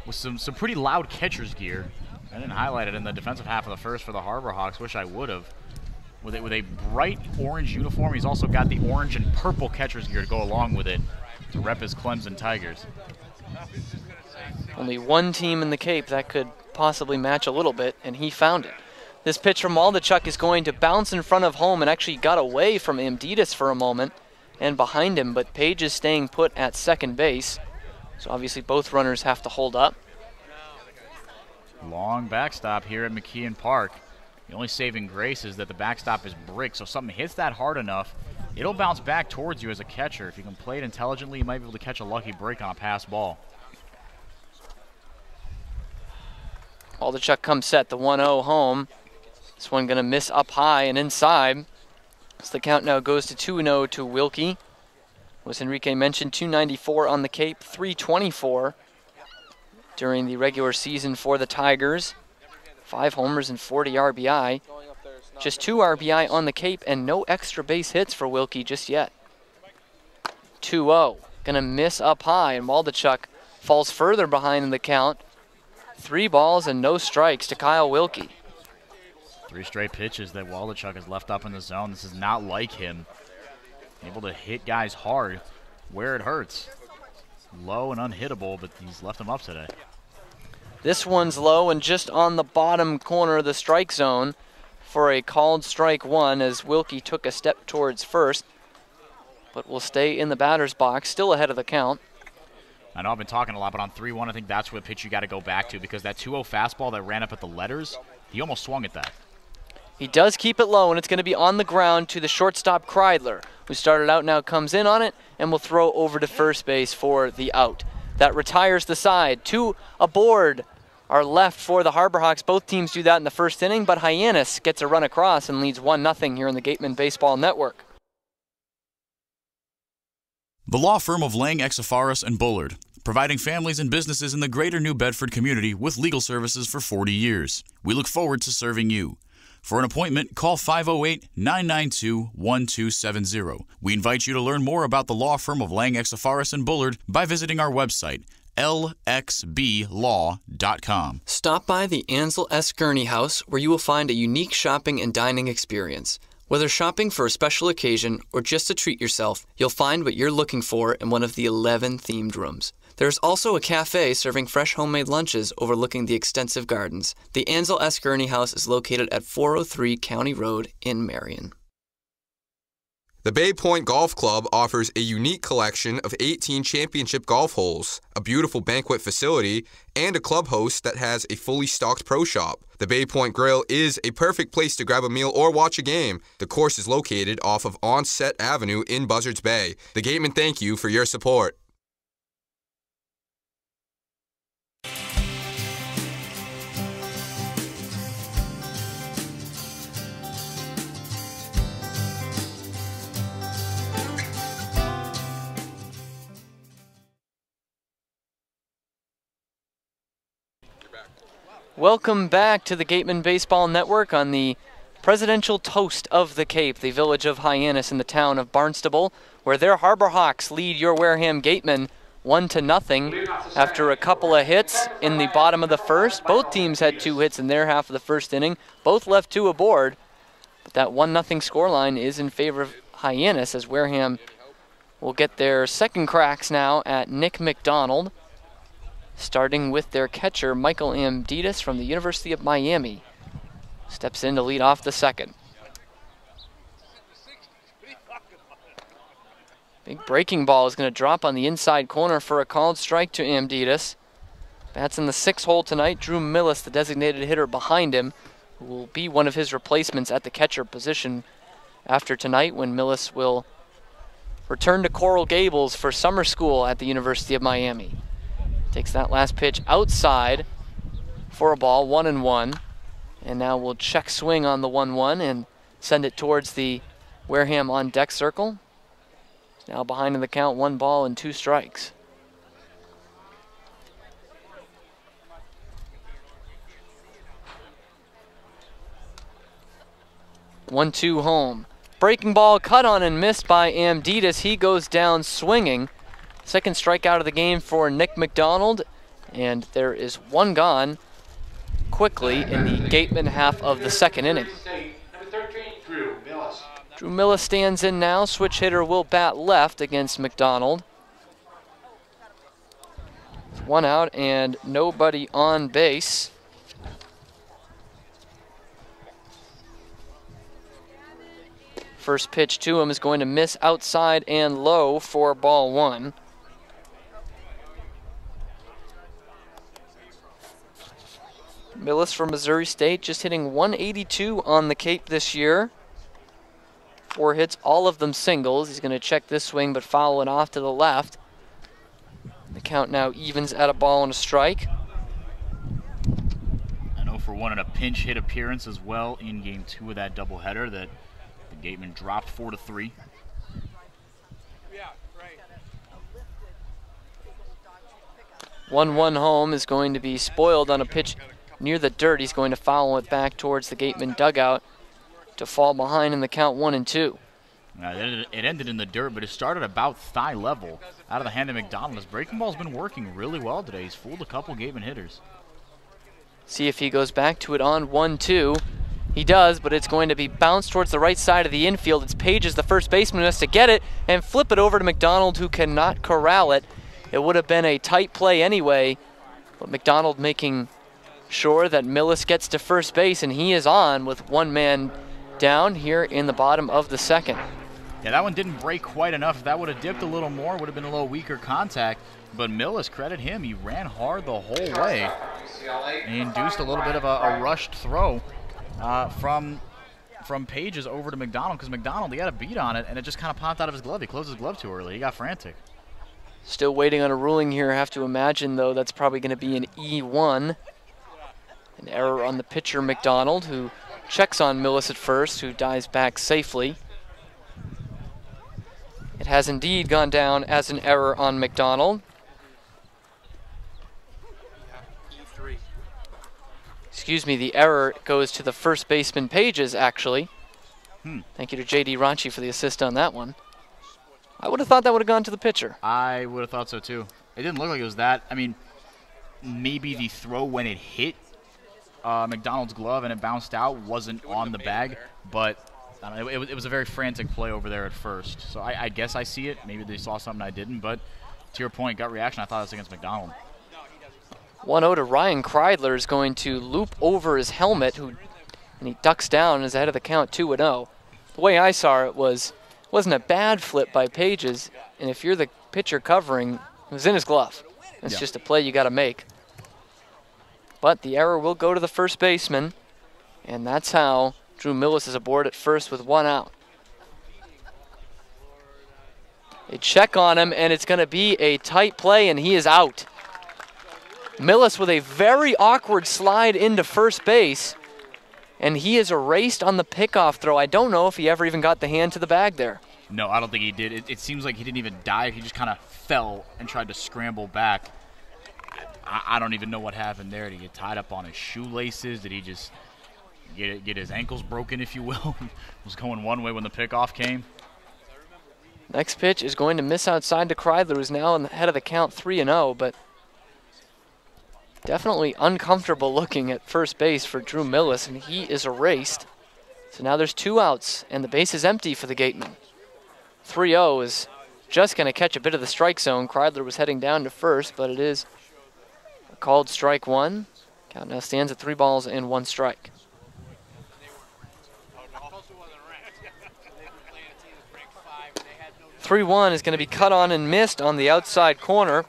with some pretty loud catcher's gear. I didn't highlight it in the defensive half of the first for the Harbor Hawks, wish I would have. With a bright orange uniform, he's also got the orange and purple catcher's gear to go along with it to rep his Clemson Tigers. Only one team in the Cape that could possibly match a little bit, and he found it. This pitch from Waldachuk is going to bounce in front of home and actually got away from Amditas for a moment and behind him, but Page is staying put at second base. So obviously both runners have to hold up. Long backstop here at McKeon Park. The only saving grace is that the backstop is brick, so if something hits that hard enough, it'll bounce back towards you as a catcher. If you can play it intelligently, you might be able to catch a lucky break on a pass ball. Waldachuk comes set, the 1-0 home. This one going to miss up high and inside. So the count now goes to 2-0 to Wilkie. Was Enrique mentioned, 294 on the Cape, 324 during the regular season for the Tigers. 5 homers and 40 RBI. Just 2 RBI on the Cape and no extra base hits for Wilkie just yet. 2-0, gonna miss up high, and Waldachuk falls further behind in the count. 3 balls and no strikes to Kyle Wilkie. 3 straight pitches that Waldachuk has left up in the zone. This is not like him. Able to hit guys hard where it hurts. Low and unhittable, but he's left them up today. This one's low and just on the bottom corner of the strike zone for a called strike 1 as Wilkie took a step towards first, but will stay in the batter's box, still ahead of the count. I know I've been talking a lot, but on 3-1, I think that's what pitch you got to go back to, because that 2-0 fastball that ran up at the letters, he almost swung at that. He does keep it low, and it's going to be on the ground to the shortstop Kreidler, who started out now, comes in on it, and will throw over to first base for the out. That retires the side. 2 aboard are left for the Harbor Hawks. Both teams do that in the first inning, but Hyannis gets a run across and leads 1-0 here in the Gatemen Baseball Network. The law firm of Lang, Exafaris & Bullard, providing families and businesses in the greater New Bedford community with legal services for 40 years. We look forward to serving you. For an appointment, call 508-992-1270. We invite you to learn more about the law firm of Lang, Exafaris & Bullard by visiting our website, lxblaw.com. Stop by the Ansel S. Gurney House, where you will find a unique shopping and dining experience. Whether shopping for a special occasion or just to treat yourself, you'll find what you're looking for in one of the 11 themed rooms. There's also a cafe serving fresh homemade lunches overlooking the extensive gardens. The Ansel S. Gurney House is located at 403 County Road in Marion. The Bay Point Golf Club offers a unique collection of 18 championship golf holes, a beautiful banquet facility, and a club host that has a fully stocked pro shop. The Bay Point Grill is a perfect place to grab a meal or watch a game. The course is located off of Onset Avenue in Buzzards Bay. The Gatemen thank you for your support. Welcome back to the Gatemen Baseball Network on the presidential toast of the Cape, the village of Hyannis in the town of Barnstable, where their Harbor Hawks lead your Wareham Gatemen 1-0 after a couple of hits in the bottom of the first. Both teams had 2 hits in their half of the first inning. Both left 2 aboard, but that 1-0 scoreline is in favor of Hyannis as Wareham will get their second cracks now at Nick McDonald, starting with their catcher, Michael Amditis from the University of Miami. Steps in to lead off the second. Big breaking ball is going to drop on the inside corner for a called strike to Amditis. Bats in the 6th hole tonight. Drew Millis, the designated hitter behind him, who will be one of his replacements at the catcher position after tonight, when Millis will return to Coral Gables for summer school at the University of Miami. Takes that last pitch outside for a ball, 1-1. And now we'll check swing on the 1-1 and send it towards the Wareham on deck circle. Now behind in the count, 1 ball and 2 strikes. One-two home. Breaking ball cut on and missed by Amditis. He goes down swinging. Second strikeout of the game for Nick McDonald, and there is 1 gone quickly in the Gatemen half of the second inning. Drew Millis stands in now. Switch hitter will bat left against McDonald. 1 out and nobody on base. First pitch to him is going to miss outside and low for ball 1. Millis from Missouri State, just hitting 182 on the Cape this year. 4 hits, all of them singles. He's going to check this swing, but foul it off to the left. The count now evens at a ball and a strike. I know for one in a pinch hit appearance as well in game 2 of that doubleheader that the Gatemen dropped 4-3. Yeah, right. 1-1 home is going to be spoiled on a pitch near the dirt. He's going to foul it back towards the Gatemen dugout to fall behind in the count 1-2. It ended in the dirt, but it started about thigh level out of the hand of McDonald. His breaking ball's been working really well today. He's fooled a couple Gatemen hitters. See if he goes back to it on 1-2. He does, but it's going to be bounced towards the right side of the infield. It's Pages, the first baseman, who has to get it and flip it over to McDonald, who cannot corral it. It would have been a tight play anyway, but McDonald making sure that Millis gets to first base, and he is on with one man down here in the bottom of the second. Yeah, that one didn't break quite enough. If that would have dipped a little more, would have been a little weaker contact. But Millis, credit him, he ran hard the whole way. And he induced a little bit of a rushed throw from Pages over to McDonald, because McDonald, he had a beat on it, and it just kind of popped out of his glove. He closed his glove too early. He got frantic. Still waiting on a ruling here. I have to imagine, though, that's probably going to be an E1. An error on the pitcher, McDonald, who checks on Millis at first, who dives back safely. It has indeed gone down as an error on McDonald. Excuse me, the error goes to the first baseman, Pages, actually. Thank you to J.D. Ranchi for the assist on that one. I would have thought that would have gone to the pitcher. I would have thought so, too. It didn't look like it was that. I mean, maybe the throw when it hit McDonald's glove and it bounced out wasn't on the bag, but I don't know, it was a very frantic play over there at first. So I guess I see it. Maybe they saw something I didn't, but to your point, gut reaction, I thought it was against McDonald. 1-0 to Ryan Kreidler is going to loop over his helmet, and he ducks down and is ahead of the count 2-0. The way I saw it wasn't a bad flip by Pages, and if you're the pitcher covering, it was in his glove. It's just a play you got to make. But the error will go to the first baseman, and that's how Drew Millis is aboard at first with 1 out. A check on him, and it's going to be a tight play, and he is out. Millis with a very awkward slide into first base, and he is erased on the pickoff throw. I don't know if he ever even got the hand to the bag there. No, I don't think he did. It seems like he didn't even dive. He just kind of fell and tried to scramble back. I don't even know what happened there. Did he get tied up on his shoelaces? Did he just get his ankles broken, if you will? Was going one way when the pickoff came. Next pitch is going to miss outside to Kreidler, who's now in the head of the count 3-0, but definitely uncomfortable looking at first base for Drew Millis, and he is erased. So now there's 2 outs, and the base is empty for the Gatemen. 3-0 is just going to catch a bit of the strike zone. Kreidler was heading down to first, but it is a called strike 1. Count now stands at 3 balls and 1 strike. 3-1 is going to be cut on and missed on the outside corner.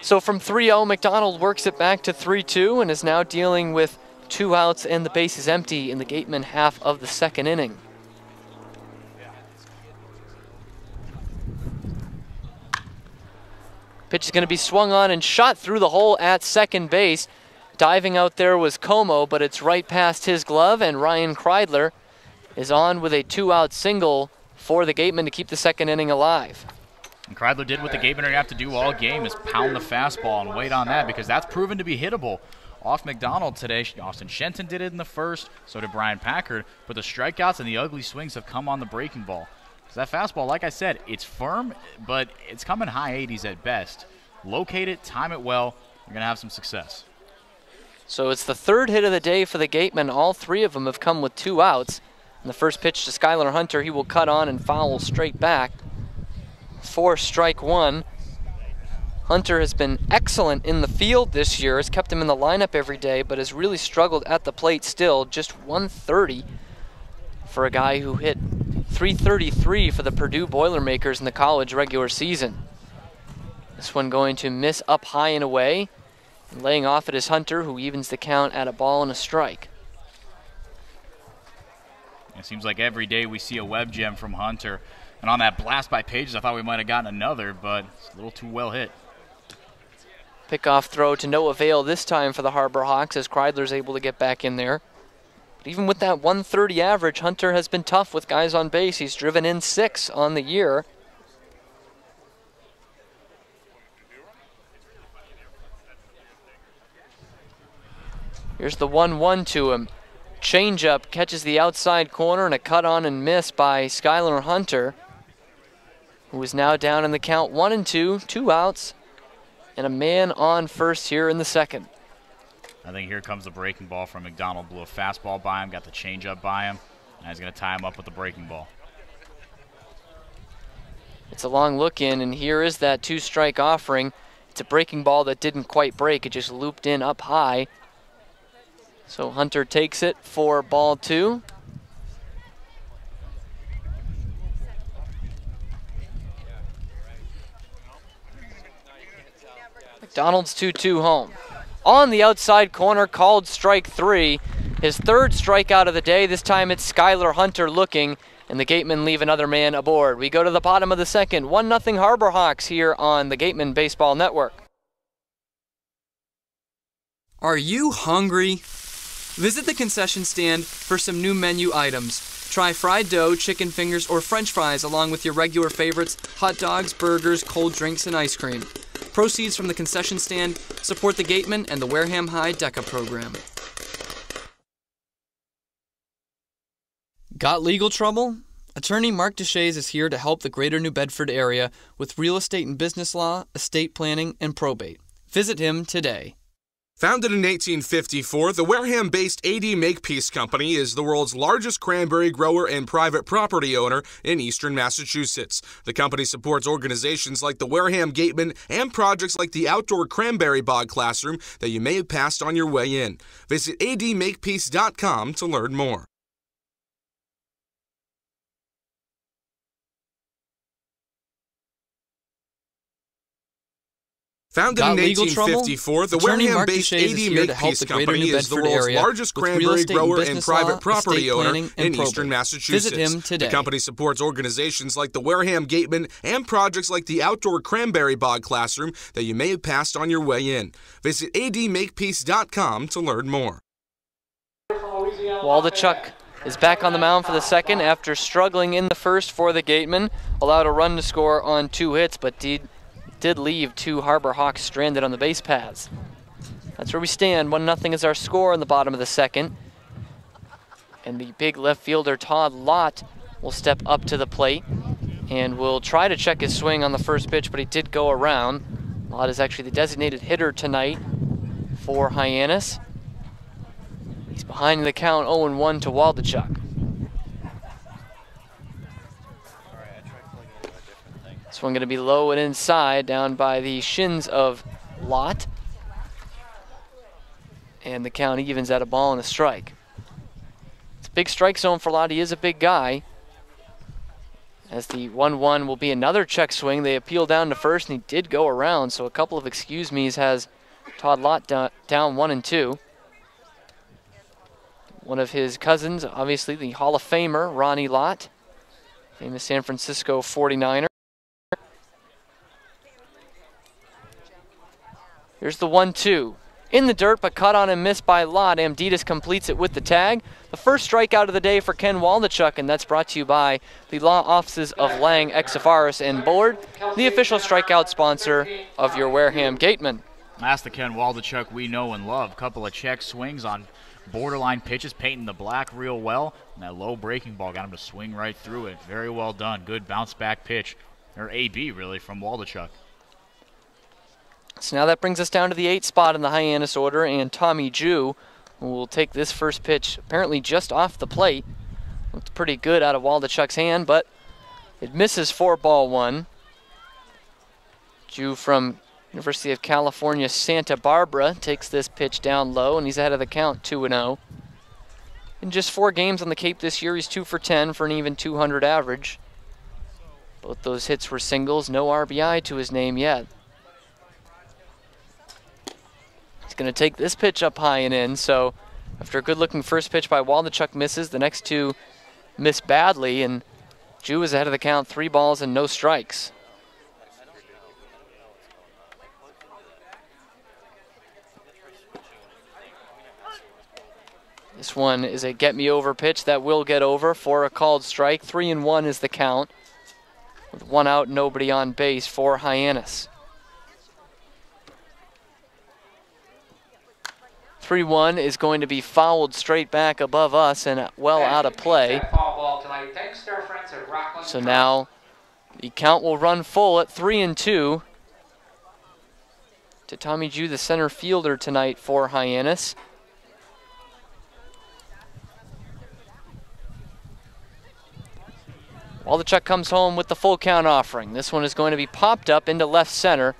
So from 3-0, McDonald works it back to 3-2 and is now dealing with 2 outs and the base is empty in the Gatemen half of the second inning. Pitch is going to be swung on and shot through the hole at second base. Diving out there was Como, but it's right past his glove, and Ryan Kreidler is on with a 2-out single for the Gatemen to keep the second inning alive. And Kreidler did what the Gatemen are going to have to do all game, is pound the fastball and wait on that, because that's proven to be hittable. Off McDonald today, Austin Shenton did it in the first, so did Brian Packard, but the strikeouts and the ugly swings have come on the breaking ball. So that fastball, like I said, it's firm, but it's coming high 80s at best. Locate it, time it well, you're going to have some success. So it's the 3rd hit of the day for the Gatemen. All 3 of them have come with 2 outs. And the first pitch to Skylar Hunter, he will cut on and foul straight back for strike 1. Hunter has been excellent in the field this year, has kept him in the lineup every day, but has really struggled at the plate still. Just 130 for a guy who hit .333 for the Purdue Boilermakers in the college regular season. This one going to miss up high and away. And laying off it is Hunter, who evens the count at a ball and a strike. And It seems like every day we see a web gem from Hunter. And on that blast by Pages, I thought we might have gotten another, but it's a little too well hit. Pickoff throw to no avail this time for the Harbor Hawks as Kreidler's able to get back in there. But even with that 130 average, Hunter has been tough with guys on base. He's driven in 6 on the year. Here's the 1-1 to him. Changeup catches the outside corner and a cut on and miss by Skylar Hunter, who is now down in the count 1-2, 2 outs, and a man on first here in the second. I think here comes the breaking ball from McDonald. Blew a fastball by him, got the changeup by him, and he's going to tie him up with the breaking ball. It's a long look in, and here is that 2-strike offering. It's a breaking ball that didn't quite break. It just looped in up high. So Hunter takes it for ball 2. McDonald's 2-2 home. On the outside corner, called strike 3. His 3rd strikeout of the day. This time it's Skylar Hunter looking, and the Gatemen leave another man aboard. We go to the bottom of the second. 1-0 Harbor Hawks here on the Gatemen Baseball Network. Are you hungry? Visit the concession stand for some new menu items. Try fried dough, chicken fingers, or french fries along with your regular favorites, hot dogs, burgers, cold drinks, and ice cream. Proceeds from the concession stand support the Gatemen and the Wareham High DECA program. Got legal trouble? Attorney Mark Deshays is here to help the greater New Bedford area with real estate and business law, estate planning, and probate. Visit him today. Founded in 1854, the Wareham-based AD Makepeace Company is the world's largest cranberry grower and private property owner in eastern Massachusetts. The company supports organizations like the Wareham Gatemen and projects like the outdoor cranberry bog classroom that you may have passed on your way in. Visit admakepeace.com to learn more. Founded in 1854, the Wareham-based AD Makepeace Company is the world's largest cranberry grower and private property owner in eastern Massachusetts. Visit him today. The company supports organizations like the Wareham Gatemen and projects like the outdoor cranberry bog classroom that you may have passed on your way in. Visit admakepeace.com to learn more. Waldachuk is back on the mound for the second after struggling in the first for the Gatemen. Allowed a run to score on 2 hits, but did leave 2 Harbor Hawks stranded on the base paths. That's where we stand. 1-0 is our score in the bottom of the second. And the big left fielder, Todd Lott, will step up to the plate and will try to check his swing on the first pitch, but he did go around. Lott is actually the designated hitter tonight for Hyannis. He's behind the count 0-1 to Waldachuk. This one going to be low and inside, down by the shins of Lott. And the count evens at a ball and a strike. It's a big strike zone for Lott. He is a big guy. As the 1-1 will be another check swing. They appeal down to first, and he did go around, so a couple of excuse me's has Todd Lott down 1-2. One of his cousins, obviously the Hall of Famer, Ronnie Lott, famous San Francisco 49er. Here's the 1-2. In the dirt, but cut on and missed by Lott. Amditas completes it with the tag. The first strikeout of the day for Ken Waldachuk, and that's brought to you by the law offices of Lang, Exifaris, and Bullard, the official strikeout sponsor of your Wareham Gatemen. That's the Ken Waldachuk we know and love. Couple of check swings on borderline pitches, painting the black real well. And that low breaking ball got him to swing right through it. Very well done. Good bounce back pitch, or AB really, from Waldachuk. So now that brings us down to the 8th spot in the Hyannis order, and Tommy Jew will take this first pitch apparently just off the plate. Looked pretty good out of Waldachuk's hand, but it misses for ball 1. Jew from University of California, Santa Barbara takes this pitch down low, and he's ahead of the count 2-0. In just 4 games on the Cape this year, he's 2 for 10 for an even 200 average. Both those hits were singles, no RBI to his name yet. Going to take this pitch up high and in, so after a good-looking first pitch by Waldachuk misses, the next 2 missed badly, and Jew is ahead of the count, 3 balls and no strikes. This one is a get-me-over pitch that will get over for a called strike. 3-1 is the count, with 1 out, nobody on base for Hyannis. 3-1 is going to be fouled straight back above us and well out of play. So now the count will run full at 3-2 to Tommy Jew, the center fielder tonight for Hyannis. Waldichuk comes home with the full count offering. This one is going to be popped up into left center.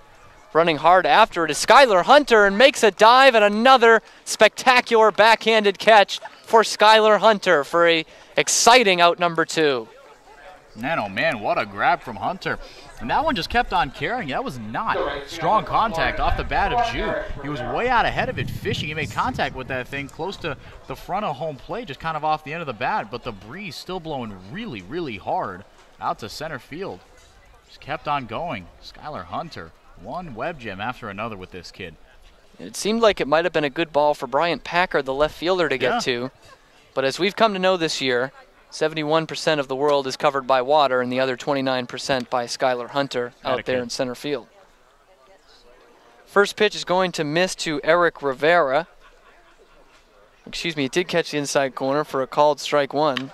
Running hard after it is Skylar Hunter and makes a dive, and another spectacular backhanded catch for Skylar Hunter for a exciting out number 2. Man, oh man, what a grab from Hunter. And that one just kept on carrying. That was not strong contact off the bat of Jew. He was way out ahead of it fishing. He made contact with that thing close to the front of home plate, just kind of off the end of the bat, but the breeze still blowing really, really hard out to center field. Just kept on going. Skylar Hunter, one web gem after another with this kid. It seemed like it might have been a good ball for Bryant Packard, the left fielder, to get to. But as we've come to know this year, 71% of the world is covered by water and the other 29% by Skylar Hunter out there in center field. First pitch is going to miss to Eric Rivera. Excuse me, it did catch the inside corner for a called strike 1.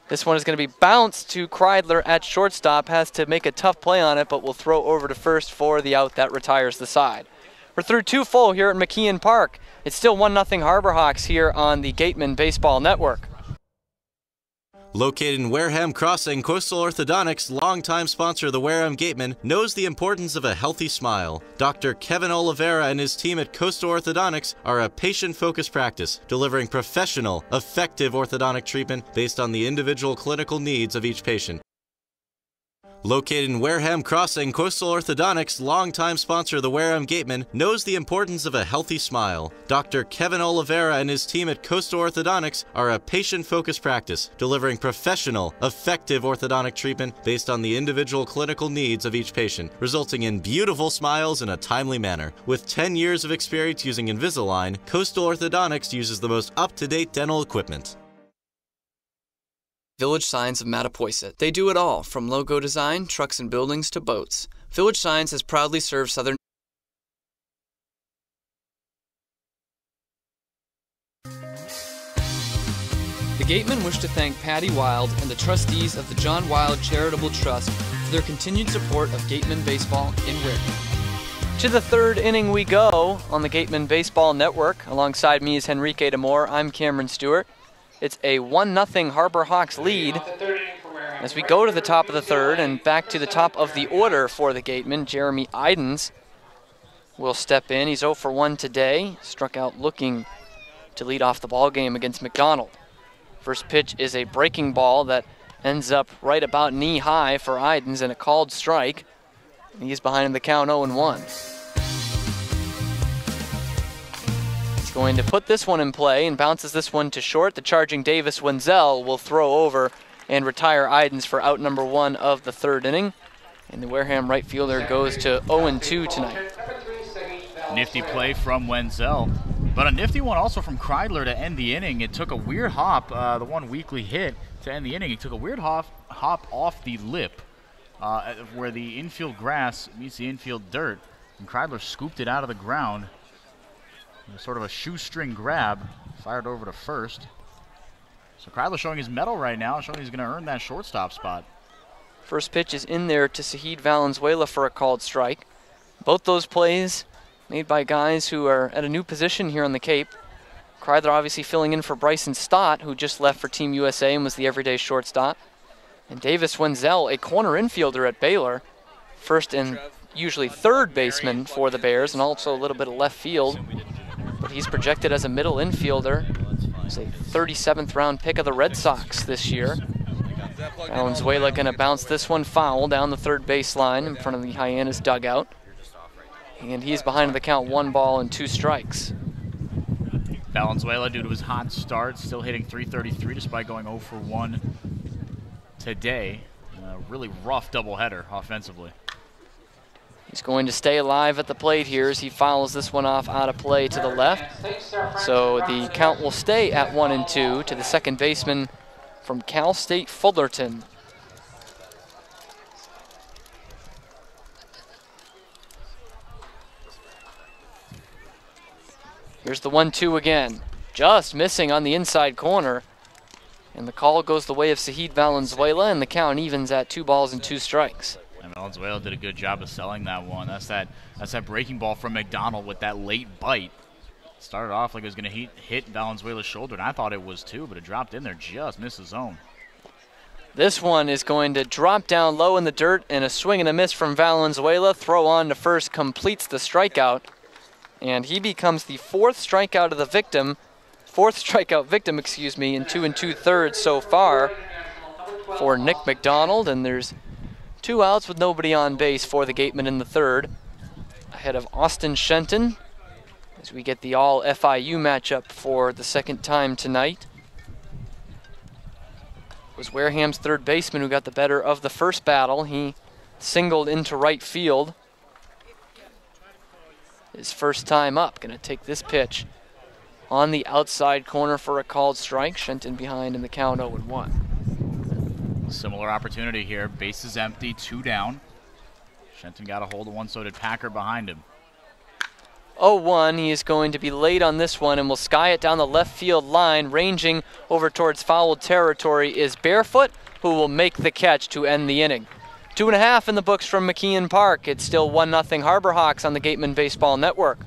This one is going to be bounced to Kreidler at shortstop. Has to make a tough play on it, but will throw over to first for the out that retires the side. We're through 2 full here at McKeon Park. It's still 1-0 Harbor Hawks here on the Gatemen Baseball Network. Located in Wareham Crossing, Coastal Orthodontics, longtime sponsor of the Wareham Gatemen, knows the importance of a healthy smile. Dr. Kevin Oliveira and his team at Coastal Orthodontics are a patient-focused practice, delivering professional, effective orthodontic treatment based on the individual clinical needs of each patient. Located in Wareham Crossing, Coastal Orthodontics, longtime sponsor of the Wareham Gatemen, knows the importance of a healthy smile. Dr. Kevin Oliveira and his team at Coastal Orthodontics are a patient-focused practice, delivering professional, effective orthodontic treatment based on the individual clinical needs of each patient, resulting in beautiful smiles in a timely manner. With 10 years of experience using Invisalign, Coastal Orthodontics uses the most up-to-date dental equipment. Village Signs of Mattapoisett. They do it all, from logo design, trucks and buildings, to boats. Village Signs has proudly served Southern. The Gatemen wish to thank Patty Wild and the trustees of the John Wild Charitable Trust for their continued support of Gatemen Baseball in Wareham. To the 3rd inning we go on the Gatemen Baseball Network. Alongside me is Henrique Demore. I'm Cameron Stewart. It's a 1-0 Harbor Hawks lead as we go to the top of the 3rd and back to the top of the order for the Gatemen. Jeremy Idens will step in. He's 0 for 1 today. Struck out looking to lead off the ball game against McDonald. First pitch is a breaking ball that ends up right about knee high for Idens and a called strike. He's behind the count 0-1. Going to put this one in play and bounces this one to short. The charging Davis Wenzel will throw over and retire Idens for out number 1 of the 3rd inning. And the Wareham right fielder goes to 0-2 tonight. Nifty play from Wenzel, but a nifty one also from Kreidler to end the inning. It took a weird hop, the one weekly hit to end the inning. It took a weird hop off the lip where the infield grass meets the infield dirt, and Kreidler scooped it out of the ground. Sort of a shoestring grab, fired over to first. So Kreidler showing his mettle right now, showing he's going to earn that shortstop spot. First pitch is in there to Sahid Valenzuela for a called strike. Both those plays made by guys who are at a new position here on the Cape. Kreidler obviously filling in for Bryson Stott, who just left for Team USA and was the everyday shortstop. And Davis Wenzel, a corner infielder at Baylor. First and usually 3rd baseman for the Bears, and also a little bit of left field. But he's projected as a middle infielder. He's a 37th round pick of the Red Sox this year. Valenzuela going to bounce this one foul down the 3rd baseline in front of the Hyannis dugout. And he's behind the count 1 ball and 2 strikes. Valenzuela, due to his hot start, still hitting .333 despite going 0 for 1 today. A really rough doubleheader offensively. He's going to stay alive at the plate here as he fouls this one off out of play to the left. So the count will stay at 1-2 to the second baseman from Cal State Fullerton. Here's the 1-2 again. Just missing on the inside corner. And the call goes the way of Sahid Valenzuela, and the count evens at 2 balls and 2 strikes. And Valenzuela did a good job of selling that one. That's that breaking ball from McDonald with that late bite. Started off like it was going to hit Valenzuela's shoulder, and I thought it was too, but it dropped in there, just missed the zone. This one is going to drop down low in the dirt, and a swing and a miss from Valenzuela. Throw on to first completes the strikeout, and he becomes the fourth strikeout victim, excuse me, in 2 2/3 so far for Nick McDonald, and there's 2 outs with nobody on base for the Gatemen in the third, ahead of Austin Shenton, as we get the all FIU matchup for the second time tonight. It was Wareham's third baseman who got the better of the first battle. He singled into right field. His first time up, gonna take this pitch on the outside corner for a called strike. Shenton behind in the count 0-1. Similar opportunity here. Base is empty, 2 down. Shenton got a hold of one, so did Packer behind him. 0-1, he is going to be late on this one and will sky it down the left field line. Ranging over towards foul territory is Barefoot, who will make the catch to end the inning. 2.5 in the books from McKeon Park. It's still 1-0 Harbor Hawks on the Gatemen Baseball Network.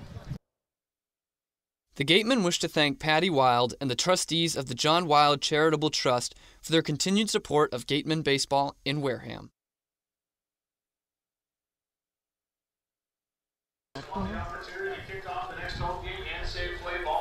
The Gatemen wish to thank Patty Wild and the trustees of the John Wild Charitable Trust for their continued support of Gatemen Baseball in Wareham.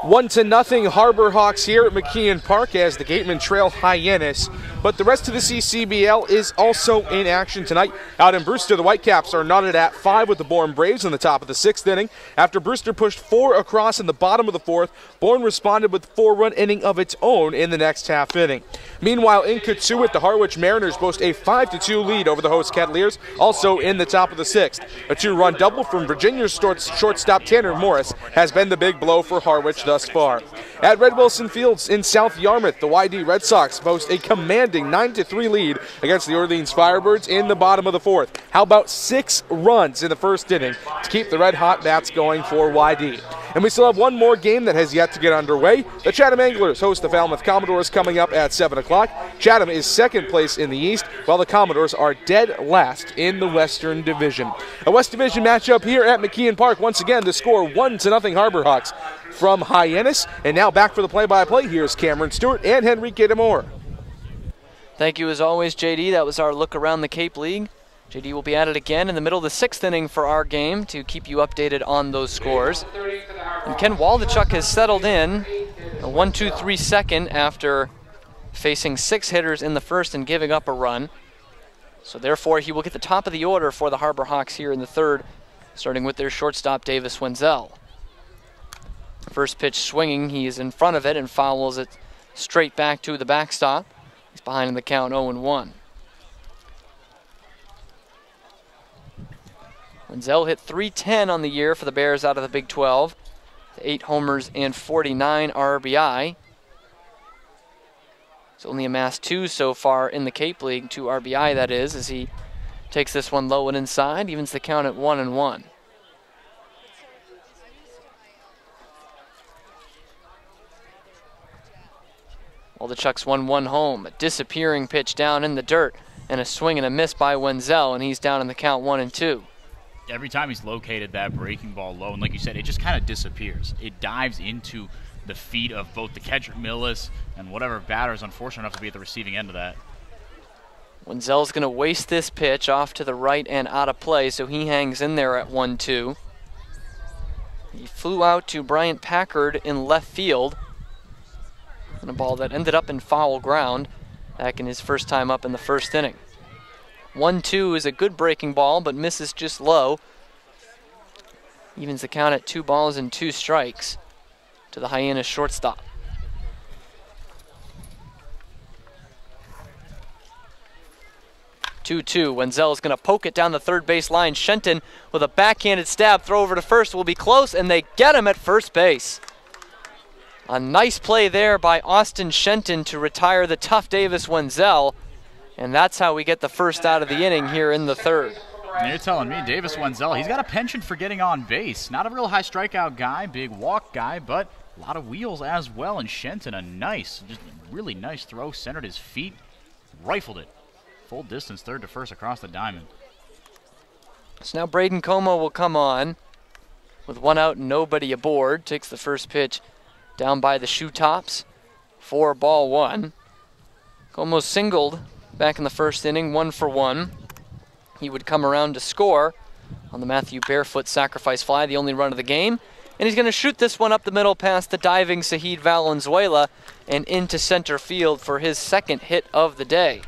1-0 Harbor Hawks here at McKeon Park as the Gatemen trail Hyannis. But the rest of the CCBL is also in action tonight. Out in Brewster, the Whitecaps are knotted at 5 with the Bourne Braves in the top of the 6th inning. After Brewster pushed 4 across in the bottom of the 4th, Bourne responded with a 4-run inning of its own in the next half inning. Meanwhile, in Kitsui, the Harwich Mariners boast a 5-2 lead over the host Cavaliers, also in the top of the 6th. A 2-run double from Virginia's shortstop Tanner Morris has been the big blow for Harwich thus far. At Red Wilson Fields in South Yarmouth, the YD Red Sox boast a commanding 9-3 lead against the Orleans Firebirds in the bottom of the 4th. How about 6 runs in the first inning to keep the red-hot bats going for YD? And we still have one more game that has yet to get underway. The Chatham Anglers host the Falmouth Commodores coming up at 7 o'clock. Chatham is second place in the East, while the Commodores are dead last in the Western Division. A West Division matchup here at McKeon Park. Once again, the score 1-0 Harbor Hawks from Hyannis. And now back for the play-by-play. Here's Cameron Stewart and Henrique Demore. Thank you as always, JD. That was our look around the Cape League. JD will be at it again in the middle of the 6th inning for our game to keep you updated on those scores. And Ken Waldachuk has settled in a 1-2-3 second after facing 6 hitters in the first and giving up a run. So therefore he will get the top of the order for the Harbor Hawks here in the third, starting with their shortstop Davis Wenzel. First pitch swinging, he is in front of it and fouls it straight back to the backstop. He's behind in the count 0-1. Wenzel hit .310 on the year for the Bears out of the Big 12. 8 homers and 49 RBI. He's only amassed 2 so far in the Cape League, 2 RBI that is, as he takes this one low and inside, evens the count at 1-1. Waldachuk's 1-1 home, a disappearing pitch down in the dirt, and a swing and a miss by Wenzel, and he's down in the count 1-2. Every time he's located that breaking ball low, and like you said, it just kind of disappears. It dives into the feet of both the catcher Millis and whatever batter is unfortunate enough to be at the receiving end of that. Wenzel's going to waste this pitch off to the right and out of play, so he hangs in there at 1-2. He flew out to Bryant Packard in left field, and a ball that ended up in foul ground back in his first time up in the first inning. 1-2 is a good breaking ball, but misses just low. Evens the count at 2 balls and 2 strikes. to the Hyannis shortstop. 2-2. Wenzel's going to poke it down the third base line. Shenton with a backhanded stab. Throw over to first will be close, and they get him at first base. A nice play there by Austin Shenton to retire the tough Davis Wenzel, and that's how we get the first out of the inning here in the third. And you're telling me Davis Wenzel, he's got a penchant for getting on base. Not a real high strikeout guy, big walk guy, but a lot of wheels as well. And Shenton, a nice, just really nice throw, centered his feet, rifled it. Full distance, third to first across the diamond. So now Braden Como will come on with one out and nobody aboard. Takes the first pitch down by the shoe tops. 4-1. Como singled back in the first inning, 1 for 1. He would come around to score on the Matthew Barefoot sacrifice fly, the only run of the game. And he's going to shoot this one up the middle past the diving Sahid Valenzuela and into center field for his second hit of the day.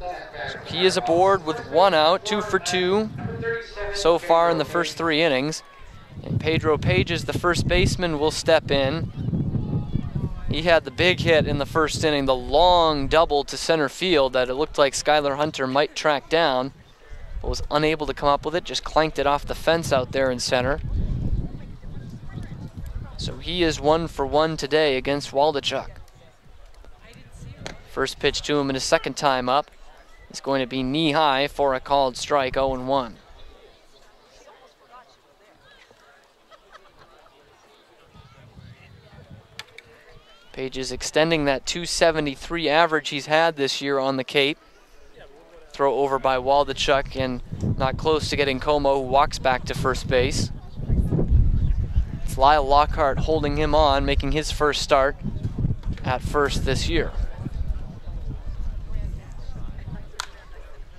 So he is aboard with 1 out, 2 for 2 so far in the first 3 innings. And Pedro Pages, the first baseman, will step in. He had the big hit in the first inning, the long double to center field that it looked like Skylar Hunter might track down, but was unable to come up with it, just clanked it off the fence out there in center. So he is 1 for 1 today against Waldachuk. First pitch to him in his second time up is going to be knee high for a called strike, 0-1. Page is extending that 273 average he's had this year on the Cape. Throw over by Waldachuk and not close to getting Como, who walks back to first base. It's Lyle Lockhart holding him on, making his first start at first this year.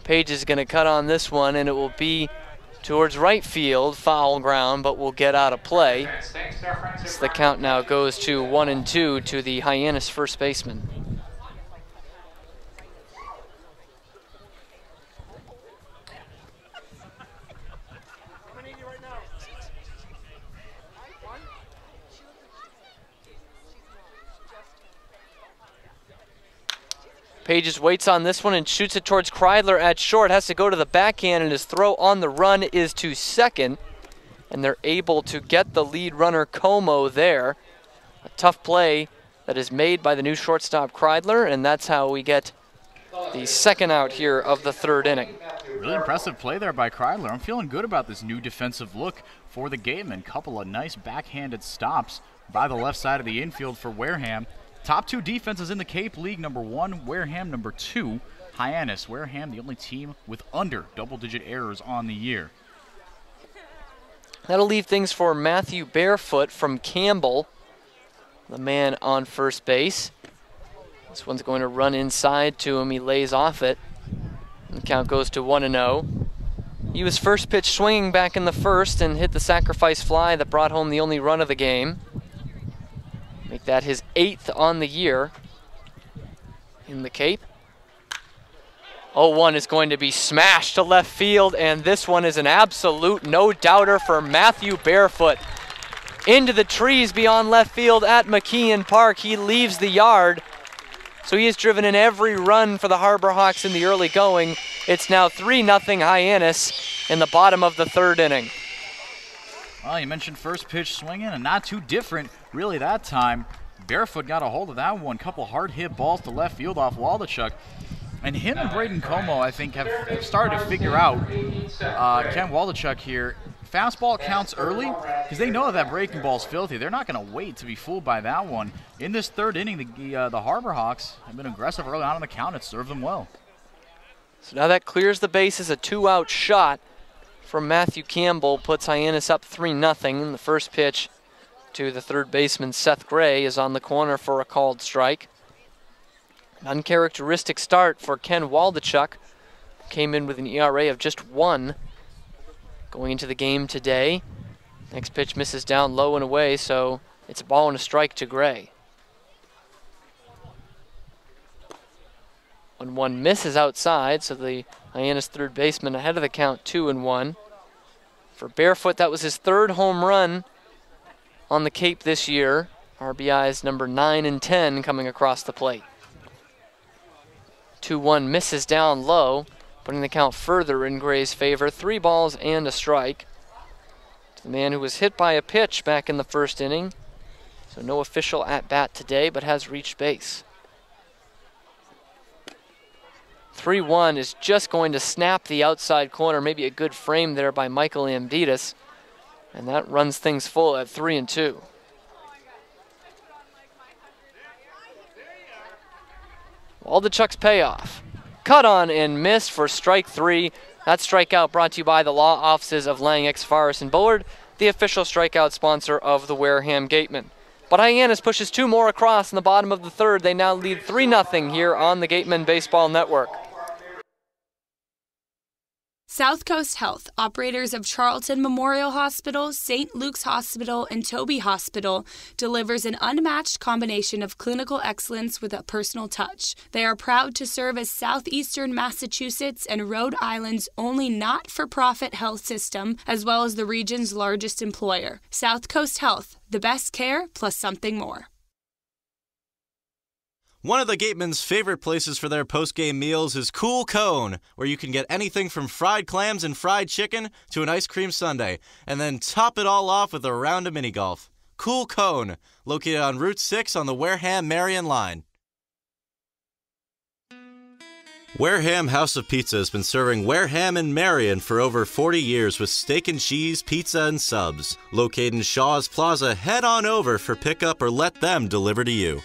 Page is going to cut on this one, and it will be towards right field, foul ground, but will get out of play. So the count now goes to 1-2 to the Hyannis first baseman. Pages waits on this one and shoots it towards Kreidler at short. Has to go to the backhand, and his throw on the run is to second. And they're able to get the lead runner Como there. A tough play that is made by the new shortstop Kreidler, and that's how we get the second out here of the third inning. Really impressive play there by Kreidler. I'm feeling good about this new defensive look for the Gatemen. Couple of nice backhanded stops by the left side of the infield for Wareham. Top 2 defenses in the Cape League, number 1, Wareham, number 2, Hyannis. Wareham, the only team with under double-digit errors on the year. That'll leave things for Matthew Barefoot from Campbell, the man on first base. This one's going to run inside to him. He lays off it. And the count goes to 1-0. He was first pitch swinging back in the first and hit the sacrifice fly that brought home the only run of the game. Make that his 8th on the year in the Cape. 0-1 is going to be smashed to left field, and this one is an absolute no-doubter for Matthew Barefoot. Into the trees beyond left field at McKeon Park. He leaves the yard, so he has driven in every run for the Harbor Hawks in the early going. It's now 3-0 Hyannis in the bottom of the third inning. Well, you mentioned first pitch swinging, and not too different really that time. Barefoot got a hold of that one. Couple hard hit balls to left field off Waldachuk. And him and Braden Como, I think, have started to figure out Ken Waldachuk here. Fastball counts early because they know that breaking ball's filthy. They're not going to wait to be fooled by that one. In this third inning, the Harbor Hawks have been aggressive early on in the count. It served them well. So now that clears the bases. A 2-out shot from Matthew Campbell puts Hyannis up 3-0. And the first pitch to the third baseman, Seth Gray, is on the corner for a called strike. An uncharacteristic start for Ken Waldachuk. Came in with an ERA of just 1 going into the game today. Next pitch misses down low and away, so it's a ball and a strike to Gray. 1-1 misses outside, so the Hyannis third baseman ahead of the count, 2-1. For Barefoot, that was his 3rd home run on the Cape this year. RBIs number 9 and 10 coming across the plate. 2-1 misses down low, putting the count further in Gray's favor. 3 balls and a strike. The man who was hit by a pitch back in the first inning. So no official at bat today, but has reached base. 3-1 is just going to snap the outside corner. Maybe a good frame there by Michael Amditis. And that runs things full at 3-2. Waldichuk's payoff. Cut on and missed for strike 3. That strikeout brought to you by the law offices of Lang, Faris and Bullard, the official strikeout sponsor of the Wareham Gatemen. But Hyannis pushes 2 more across in the bottom of the 3rd. They now lead 3-0 here on the Gatemen Baseball Network. South Coast Health, operators of Charlton Memorial Hospital, St. Luke's Hospital, and Toby Hospital, delivers an unmatched combination of clinical excellence with a personal touch. They are proud to serve as southeastern Massachusetts and Rhode Island's only not-for-profit health system, as well as the region's largest employer. South Coast Health, the best care plus something more. One of the Gatemen's favorite places for their post-game meals is Cool Cone, where you can get anything from fried clams and fried chicken to an ice cream sundae, and then top it all off with a round of mini golf. Cool Cone, located on Route 6 on the Wareham-Marion line. Wareham House of Pizza has been serving Wareham and Marion for over 40 years with steak and cheese, pizza, and subs. Located in Shaw's Plaza, head on over for pickup or let them deliver to you.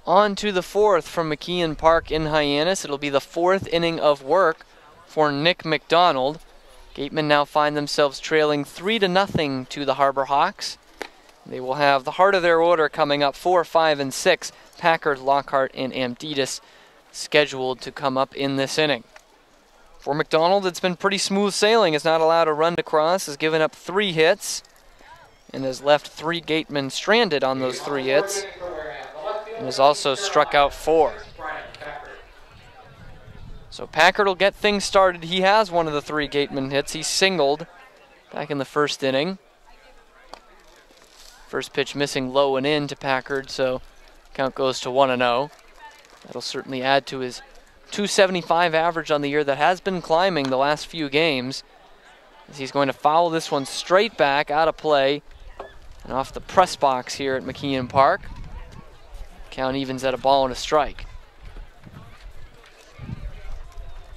On to the 4th from McKeon Park in Hyannis. It'll be the 4th inning of work for Nick McDonald. Gatemen now find themselves trailing 3-0 to the Harbor Hawks. They will have the heart of their order coming up, 4, 5, and 6. Packard, Lockhart, and Amditis scheduled to come up in this inning. For McDonald, it's been pretty smooth sailing. Has not allowed a run to cross, has given up 3 hits, and has left 3 Gatemen stranded on those 3 hits. And has also struck out 4. So Packard will get things started. He has one of the 3 Gatemen hits. He singled back in the first inning. First pitch missing low and in to Packard, so count goes to 1-0. That'll certainly add to his .275 average on the year that has been climbing the last few games, as he's going to foul this one straight back out of play and off the press box here at McKeon Park. Count evens at a ball and a strike.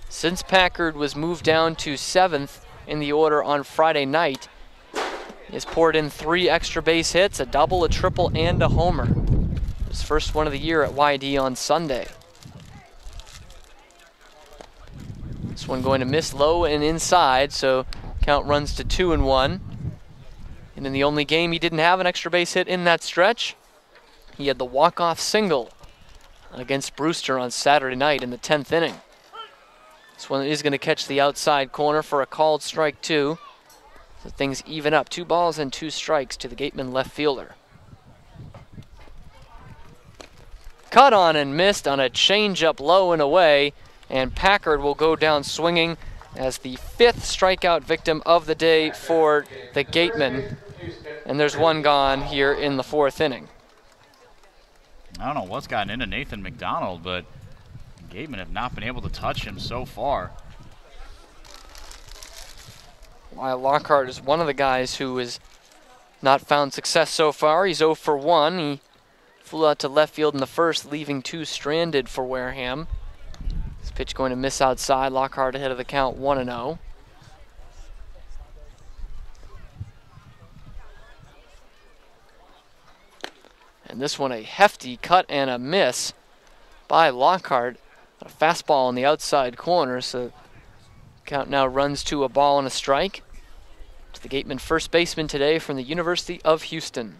Since Packard was moved down to 7th in the order on Friday night, he has poured in 3 extra base hits, a double, a triple, and a homer. His first one of the year at YD on Sunday. This one going to miss low and inside, so count runs to 2-1. And in the only game he didn't have an extra base hit in that stretch, he had the walk-off single against Brewster on Saturday night in the 10th inning. This one is going to catch the outside corner for a called strike 2. So things even up. 2 balls and 2 strikes to the Gatemen left fielder. Cut on and missed on a changeup low and away, and Packard will go down swinging as the 5th strikeout victim of the day for the Gatemen. And there's one gone here in the 4th inning. I don't know what's gotten into Nathan McDonald, but Gatemen have not been able to touch him so far. While Lockhart is one of the guys who has not found success so far. He's 0 for 1. He flew out to left field in the first, leaving 2 stranded for Wareham. This pitch going to miss outside. Lockhart ahead of the count, 1-0. And this one a hefty cut and a miss by Lockhart. A fastball on the outside corner, so count now runs to a ball and a strike. To the Gatemen first baseman today from the University of Houston.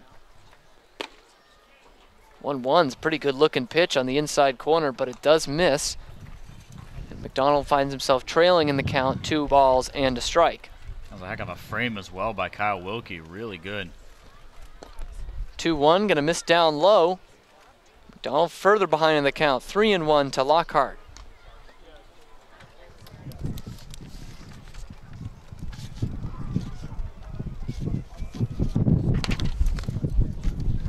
1-1's a pretty good looking pitch on the inside corner, but it does miss. McDonald finds himself trailing in the count, 2 balls and a strike. That was a heck of a frame as well by Kyle Wilkie. Really good. 2-1, gonna miss down low. McDonald further behind in the count, 3-1 to Lockhart.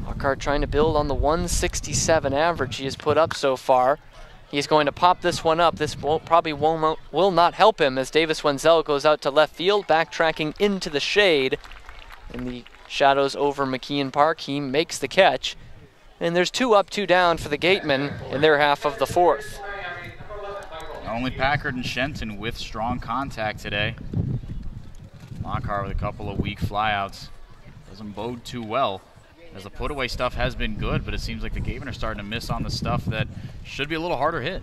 Lockhart trying to build on the 167 average he has put up so far. He's going to pop this one up. This will not help him as Davis Wenzel goes out to left field, backtracking into the shade. In the shadows over McKeon Park, he makes the catch. And there's 2 up, 2 down for the Gatemen in their half of the 4th. Only Packard and Shenton with strong contact today. Lockhart with a couple of weak flyouts. Doesn't bode too well, as the put-away stuff has been good, but it seems like the Gatemen are starting to miss on the stuff that should be a little harder hit.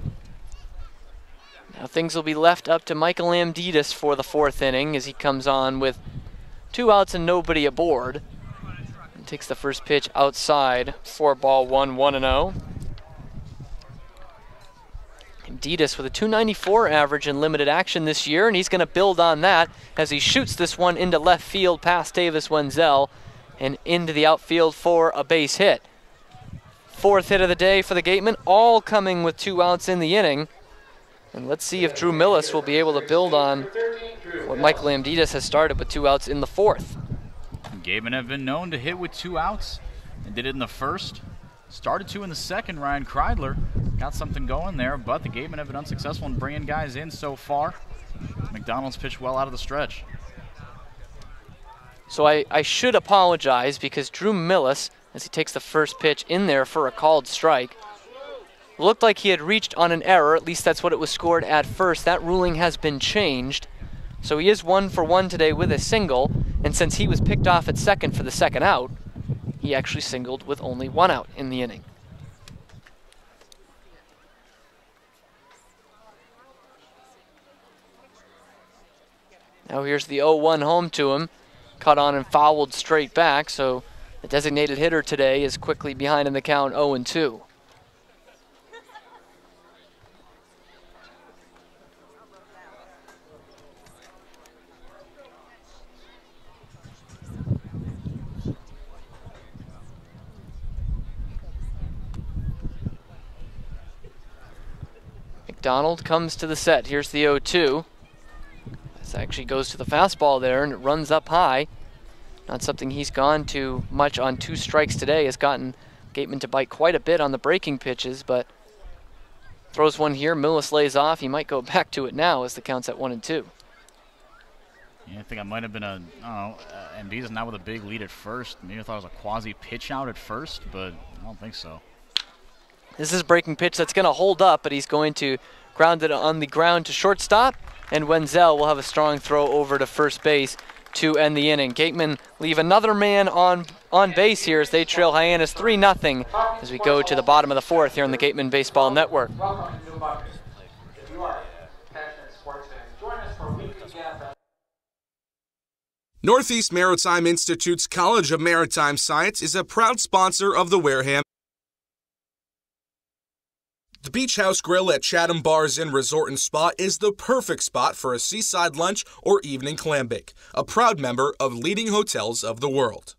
Now things will be left up to Michael Amditis for the 4th inning as he comes on with 2 outs and nobody aboard. And takes the first pitch outside, 4-1, 1-0. Amditis with a 294 average in limited action this year, and he's going to build on that as he shoots this one into left field past Davis Wenzel and into the outfield for a base hit. 4th hit of the day for the Gatemen, all coming with 2 outs in the inning. And let's see if Drew Millis will be able to build on what Michael Amditis has started with 2 outs in the 4th. Gatemen have been known to hit with 2 outs and did it in the 1st. Started 2 in the 2nd. Ryan Kreidler got something going there, but the Gatemen have been unsuccessful in bringing guys in so far. McDonald's pitched well out of the stretch. So I should apologize because Drew Millis, as he takes the first pitch in there for a called strike, looked like he had reached on an error. At least that's what it was scored at first. That ruling has been changed. So he is 1 for 1 today with a single, and since he was picked off at second for the 2nd out, he actually singled with only 1 out in the inning. Now here's the 0-1 home to him. Cut on and fouled straight back, so the designated hitter today is quickly behind in the count, 0-2. McDonald comes to the set. Here's the 0-2. This actually goes to the fastball there, and it runs up high. Not something he's gone to much on 2 strikes today. Has gotten Gatemen to bite quite a bit on the breaking pitches, but throws one here. Millis lays off. He might go back to it now as the count's at 1-2. Yeah, I think I might have been Amditis now with a big lead at first. Maybe I thought it was a quasi pitch out at first, but I don't think so. This is a breaking pitch that's going to hold up, but he's going to ground it on the ground to shortstop, and Wenzel will have a strong throw over to first base to end the inning. Gatemen leave another man on base here as they trail Hyannis 3-0 as we go to the bottom of the 4th here on the Gatemen Baseball Network. Northeast Maritime Institute's College of Maritime Science is a proud sponsor of the Wareham. The Beach House Grill at Chatham Bars Inn Resort and Spa is the perfect spot for a seaside lunch or evening clam bake. A proud member of leading hotels of the world.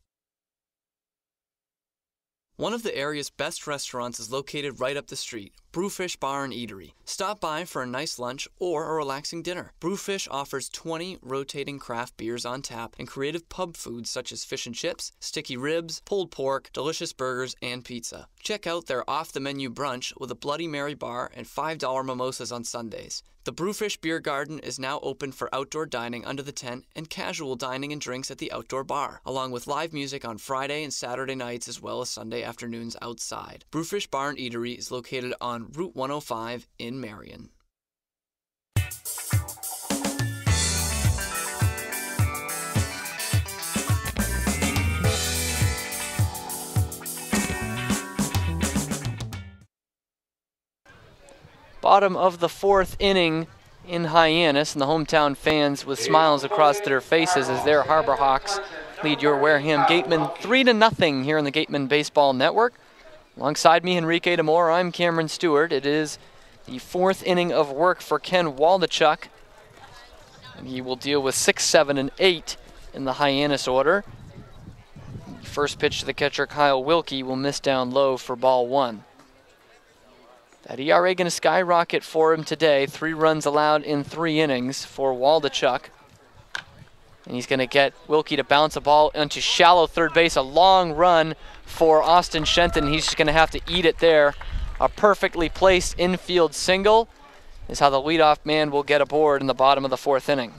One of the area's best restaurants is located right up the street, Brewfish Bar and Eatery. Stop by for a nice lunch or a relaxing dinner. Brewfish offers 20 rotating craft beers on tap and creative pub foods such as fish and chips, sticky ribs, pulled pork, delicious burgers, and pizza. Check out their off-the-menu brunch with a Bloody Mary bar and $5 mimosas on Sundays. The Brewfish Beer Garden is now open for outdoor dining under the tent and casual dining and drinks at the outdoor bar, along with live music on Friday and Saturday nights as well as Sunday afternoons outside. Brewfish Bar and Eatery is located on Route 105 in Marion. Bottom of the 4th inning in Hyannis, and the hometown fans with smiles across their faces as their Harbor Hawks lead your Wareham Gatemen 3-0 here on the Gatemen Baseball Network. Alongside me, Enrique Demore, I'm Cameron Stewart. It is the 4th inning of work for Ken Waldachuk. And he will deal with 6, 7, and 8 in the Hyannis order. First pitch to the catcher, Kyle Wilkie, will miss down low for ball 1. That ERA going to skyrocket for him today. 3 runs allowed in 3 innings for Waldachuk. And he's going to get Wilkie to bounce a ball into shallow third base. A long run for Austin Shenton. He's just going to have to eat it there. A perfectly placed infield single is how the leadoff man will get aboard in the bottom of the 4th inning.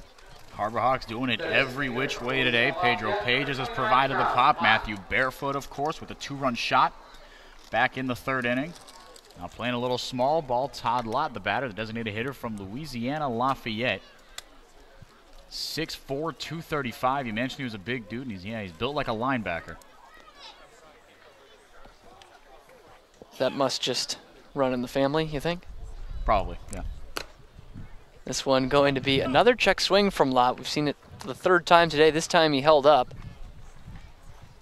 Harbor Hawks doing it every which way today. Pedro Pages has provided the pop. Matthew Barefoot, of course, with a 2-run shot back in the 3rd inning. Now playing a little small ball, Todd Lott, the batter, the designated hitter from Louisiana Lafayette. 6'4", 235. You mentioned he was a big dude, and he's built like a linebacker. That must just run in the family, you think? Probably, yeah. This one going to be another check swing from Lott. We've seen it for the 3rd time today. This time he held up.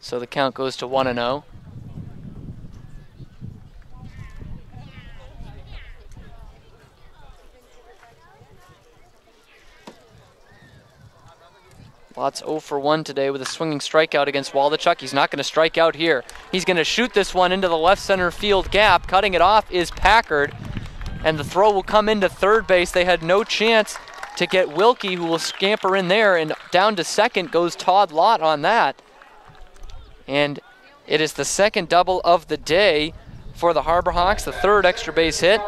So the count goes to 1-0. Lott's 0 for 1 today with a swinging strikeout against Waldachuk. He's not going to strike out here. He's going to shoot this one into the left center field gap. Cutting it off is Packard, and the throw will come into third base. They had no chance to get Wilkie, who will scamper in there, and down to second goes Todd Lott on that. And it is the 2nd double of the day for the Harbor Hawks, the 3rd extra base hit.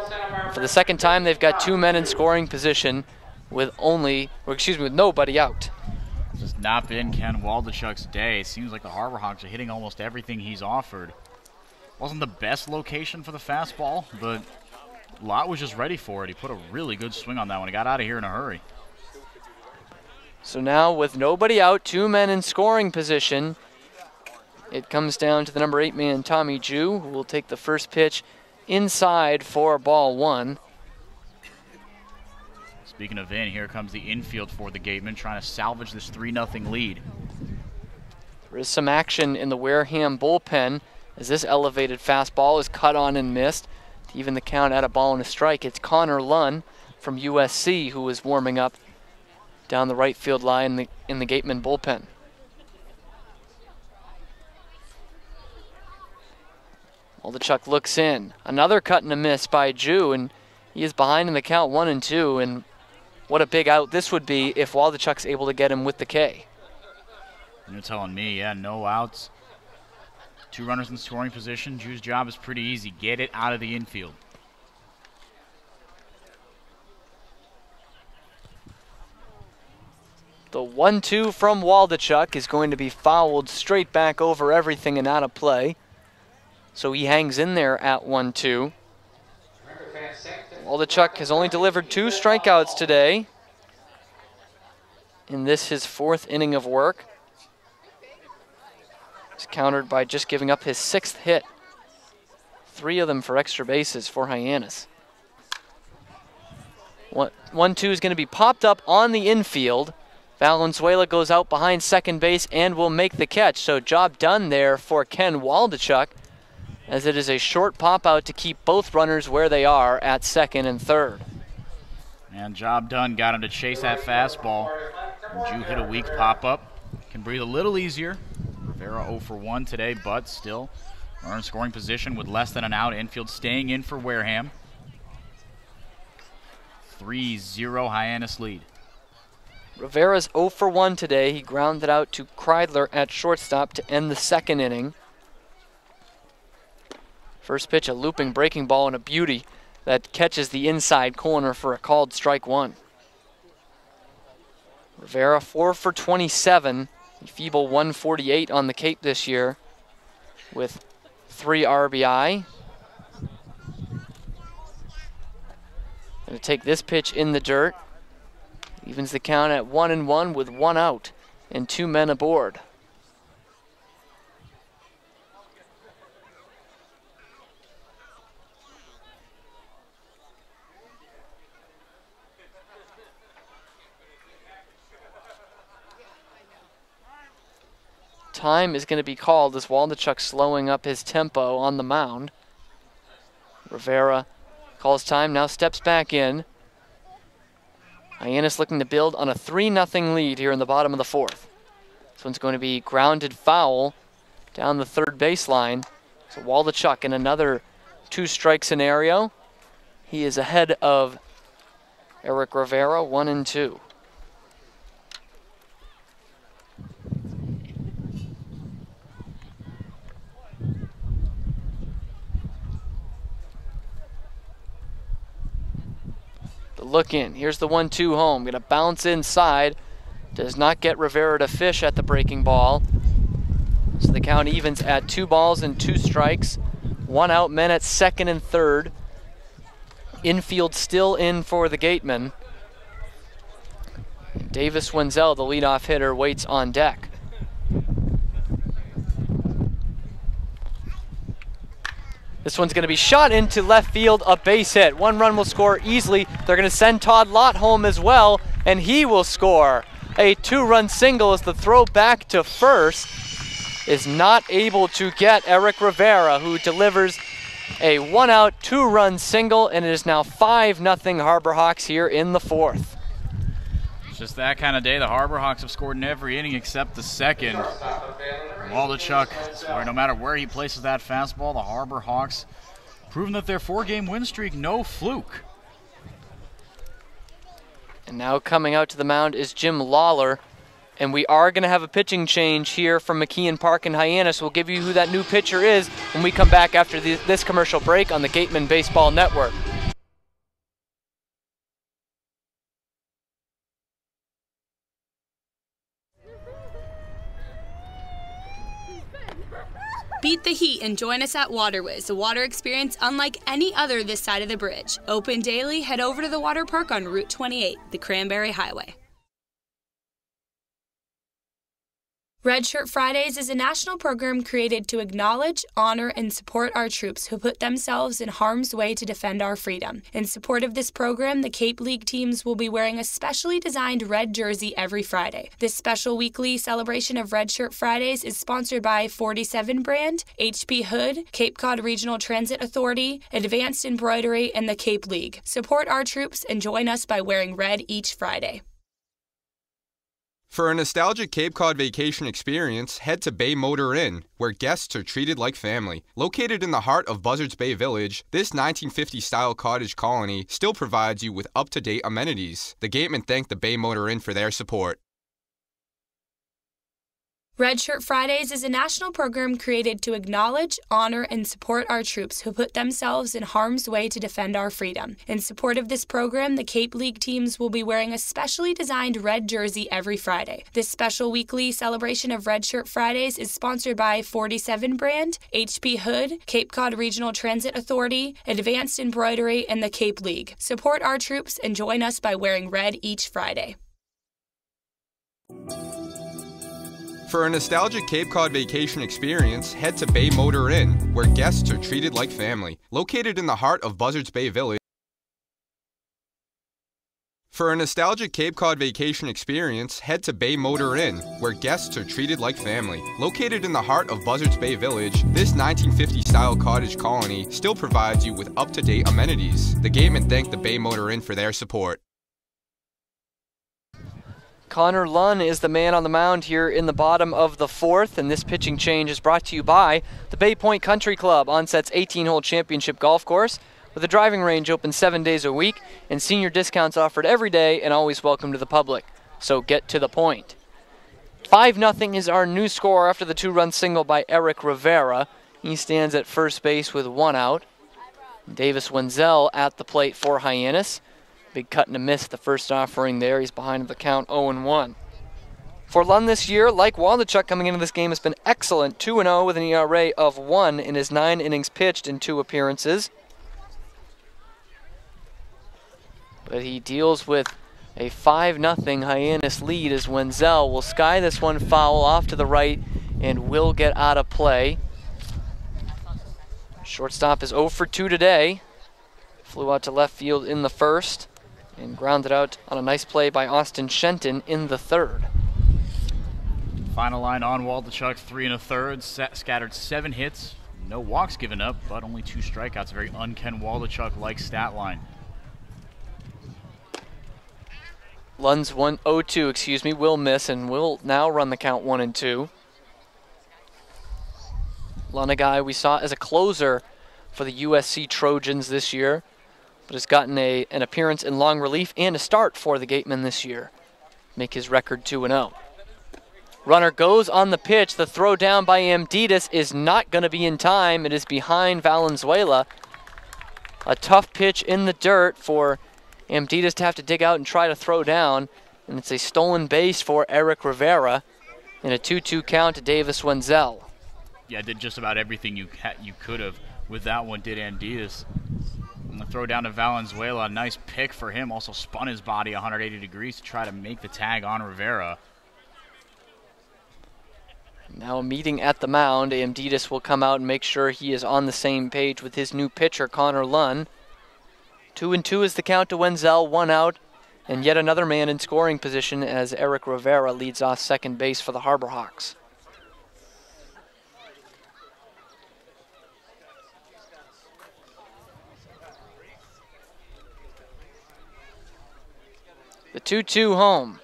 For the 2nd time, they've got 2 men in scoring position with nobody out. This has not been Ken Waldachuk's day. It seems like the Harbor Hawks are hitting almost everything he's offered. Wasn't the best location for the fastball, but Lott was just ready for it. He put a really good swing on that one. He got out of here in a hurry. So now with nobody out, 2 men in scoring position, it comes down to the number 8 man, Tommy Jew, who will take the first pitch inside for ball 1. Speaking of in, here comes the infield for the Gatemen, trying to salvage this 3-0 lead. There is some action in the Wareham bullpen as this elevated fastball is cut on and missed to even the count at a ball and a strike. It's Connor Lunn from USC who is warming up down the right field line in the Gatemen bullpen. Waldachuk looks in. Another cut and a miss by Jew, and he is behind in the count 1-2, and what a big out this would be if Waldachuk's able to get him with the K. You're telling me, yeah, no outs. 2 runners in scoring position. Jew's job is pretty easy. Get it out of the infield. The 1-2 from Waldachuk is going to be fouled straight back over everything and out of play. So he hangs in there at 1-2. Waldachuk has only delivered 2 strikeouts today in this his 4th inning of work. He's countered by just giving up his 6th hit. 3 of them for extra bases for Hyannis. 1-2 is going to be popped up on the infield. Valenzuela goes out behind second base and will make the catch. So job done there for Ken Waldachuk, as it is a short pop out to keep both runners where they are at 2nd and 3rd. And job done, got him to chase that fastball. Jew hit a weak pop up. Can breathe a little easier. Rivera 0 for 1 today, but still runner in scoring position with less than an out. Infield staying in for Wareham. 3-0 Hyannis lead. Rivera's 0 for 1 today. He grounded out to Kreidler at shortstop to end the 2nd inning. First pitch, a looping breaking ball and a beauty that catches the inside corner for a called strike 1. Rivera 4 for 27, a feeble 148 on the Cape this year with 3 RBI. Going to take this pitch in the dirt. Evens the count at 1-1 with 1 out and 2 men aboard. Time is going to be called as Waldachuk slowing up his tempo on the mound. Rivera calls time, now steps back in. Hyannis looking to build on a 3-0 lead here in the bottom of the fourth. This one's going to be grounded foul down the third baseline. So Waldachuk in another 2-strike scenario. He is ahead of Eric Rivera, 1-2. The look in. Here's the 1-2 home. Going to bounce inside. Does not get Rivera to fish at the breaking ball. So the count evens at 2 balls and 2 strikes. 1 out, men at second and third. Infield still in for the Gatemen. Davis Wenzel, the leadoff hitter, waits on deck. This one's going to be shot into left field, a base hit. 1 run will score easily. They're going to send Todd Lott home as well, and he will score. A 2-run single as the throw back to first is not able to get Eric Rivera, who delivers a 1-out, 2-run single, and it is now 5-0 Harbor Hawks here in the fourth. It's just that kind of day. The Harbor Hawks have scored in every inning except the second. Waldachuk, where no matter where he places that fastball, the Harbor Hawks proving that their 4-game win streak, no fluke. And now coming out to the mound is Jim Lawler. And we are going to have a pitching change here from McKeon Park and Hyannis. We'll give you who that new pitcher is when we come back after this commercial break on the Gatemen Baseball Network. Beat the heat and join us at Waterways, a water experience unlike any other this side of the bridge. Open daily, head over to the water park on Route 28, the Cranberry Highway. Red Shirt Fridays is a national program created to acknowledge, honor, and support our troops who put themselves in harm's way to defend our freedom. In support of this program, the Cape League teams will be wearing a specially designed red jersey every Friday. This special weekly celebration of Red Shirt Fridays is sponsored by 47 Brand, HP Hood, Cape Cod Regional Transit Authority, Advanced Embroidery, and the Cape League. Support our troops and join us by wearing red each Friday. For a nostalgic Cape Cod vacation experience, head to Bay Motor Inn, where guests are treated like family. Located in the heart of Buzzards Bay Village, this 1950-style cottage colony still provides you with up-to-date amenities. The Gatemen thank the Bay Motor Inn for their support. Red Shirt Fridays is a national program created to acknowledge, honor, and support our troops who put themselves in harm's way to defend our freedom. In support of this program, the Cape League teams will be wearing a specially designed red jersey every Friday. This special weekly celebration of Red Shirt Fridays is sponsored by 47 Brand, HP Hood, Cape Cod Regional Transit Authority, Advanced Embroidery, and the Cape League. Support our troops and join us by wearing red each Friday. For a nostalgic Cape Cod vacation experience, head to Bay Motor Inn, where guests are treated like family. Located in the heart of Buzzards Bay Village. For a nostalgic Cape Cod vacation experience, head to Bay Motor Inn, where guests are treated like family. Located in the heart of Buzzards Bay Village, this 1950-style cottage colony still provides you with up-to-date amenities. The Gatemen thank the Bay Motor Inn for their support. Connor Lunn is the man on the mound here in the bottom of the fourth, and this pitching change is brought to you by the Bay Point Country Club, Onset's 18-hole championship golf course, with a driving range open 7 days a week and senior discounts offered every day and always welcome to the public. So get to the point. 5-0 is our new score after the 2-run single by Eric Rivera. He stands at first base with 1 out. Davis Wenzel at the plate for Hyannis. Big cut and a miss the first offering there. He's behind the count 0-1. For Lund this year, like Waldachuk coming into this game, has been excellent. 2-0 with an ERA of 1 in his 9 innings pitched in 2 appearances. But he deals with a 5-0 Hyannis lead as Wenzel will sky this one foul off to the right and will get out of play. Shortstop is 0 for 2 today. Flew out to left field in the first and grounded out on a nice play by Austin Shenton in the third. Final line on Waldachuk, 3 1/3, scattered 7 hits, No walks given up, but only 2 strikeouts. A very un-Ken Waldachuk-like stat line. Lund's 1-0-2, excuse me, will miss and will now run the count 1-2. Lund, a guy we saw as a closer for the USC Trojans this year, but has gotten an appearance in long relief and a start for the Gatemen this year. Make his record 2-0. Runner goes on the pitch. The throw down by Amditas is not going to be in time. It is behind Valenzuela. A tough pitch in the dirt for Amditas to have to dig out and try to throw down. And it's a stolen base for Eric Rivera in a 2-2 count to Davis Wenzel. Yeah, did just about everything you could have with that one, did Amditas. And the throw down to Valenzuela, a nice pick for him. Also spun his body 180 degrees to try to make the tag on Rivera. Now a meeting at the mound. Amditas will come out and make sure he is on the same page with his new pitcher, Connor Lunn. 2-2 is the count to Wenzel, 1 out, and yet another man in scoring position as Eric Rivera leads off second base for the Harbor Hawks. The 2-2 home.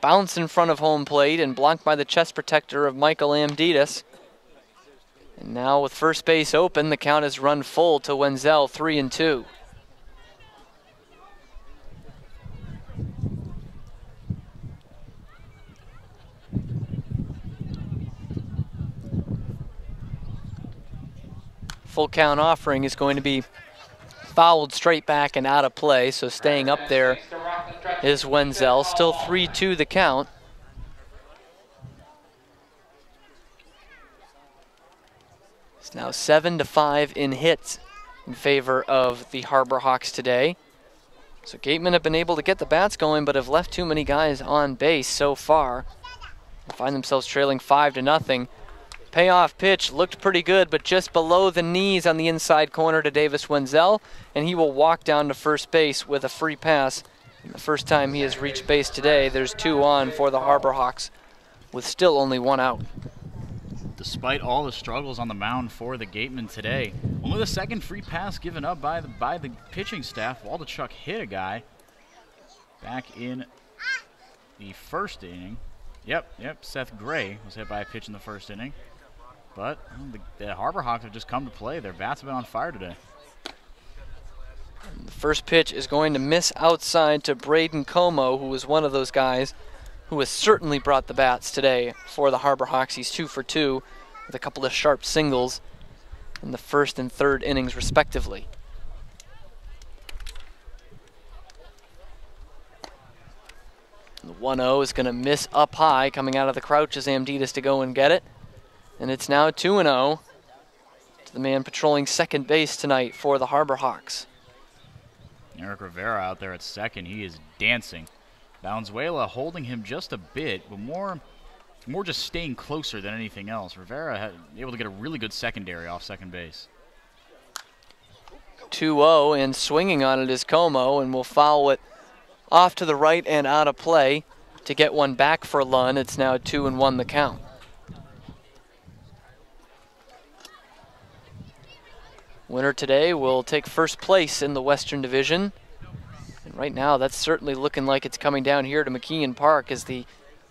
Bounce in front of home plate and blocked by the chest protector of Michael Amditas. And now with first base open, the count is run full to Wenzel, 3-2. Full count offering is going to be fouled straight back and out of play, so staying up there is Wenzel. Still 3-2 the count. It's now 7-5 in hits in favor of the Harbor Hawks today. So Gatemen have been able to get the bats going, but have left too many guys on base so far. They find themselves trailing 5-0. Payoff pitch looked pretty good, but just below the knees on the inside corner to Davis Wenzel, and he will walk down to first base with a free pass. And the first time he has reached base today, there's 2 on for the Harbor Hawks, with still only 1 out. Despite all the struggles on the mound for the Gatemen today, only the second free pass given up by the pitching staff. Waldachuk hit a guy back in the first inning. Yep, Seth Gray was hit by a pitch in the first inning. But the Harbor Hawks have just come to play. Their bats have been on fire today. The first pitch is going to miss outside to Braden Como, who was one of those guys who has certainly brought the bats today for the Harbor Hawks. He's 2 for 2 with a couple of sharp singles in the first and third innings respectively. The 1-0 is going to miss up high, coming out of the crouch as Amditas to go and get it. And it's now 2-0 to the man patrolling second base tonight for the Harbor Hawks. Eric Rivera out there at second. He is dancing. Valenzuela holding him just a bit, but more just staying closer than anything else. Rivera able to get a really good secondary off second base. 2-0, and swinging on it is Como, and will foul it off to the right and out of play to get one back for Lunn. It's now 2-1 the count. Winner today will take first place in the Western Division. And right now, that's certainly looking like it's coming down here to McKeon Park as the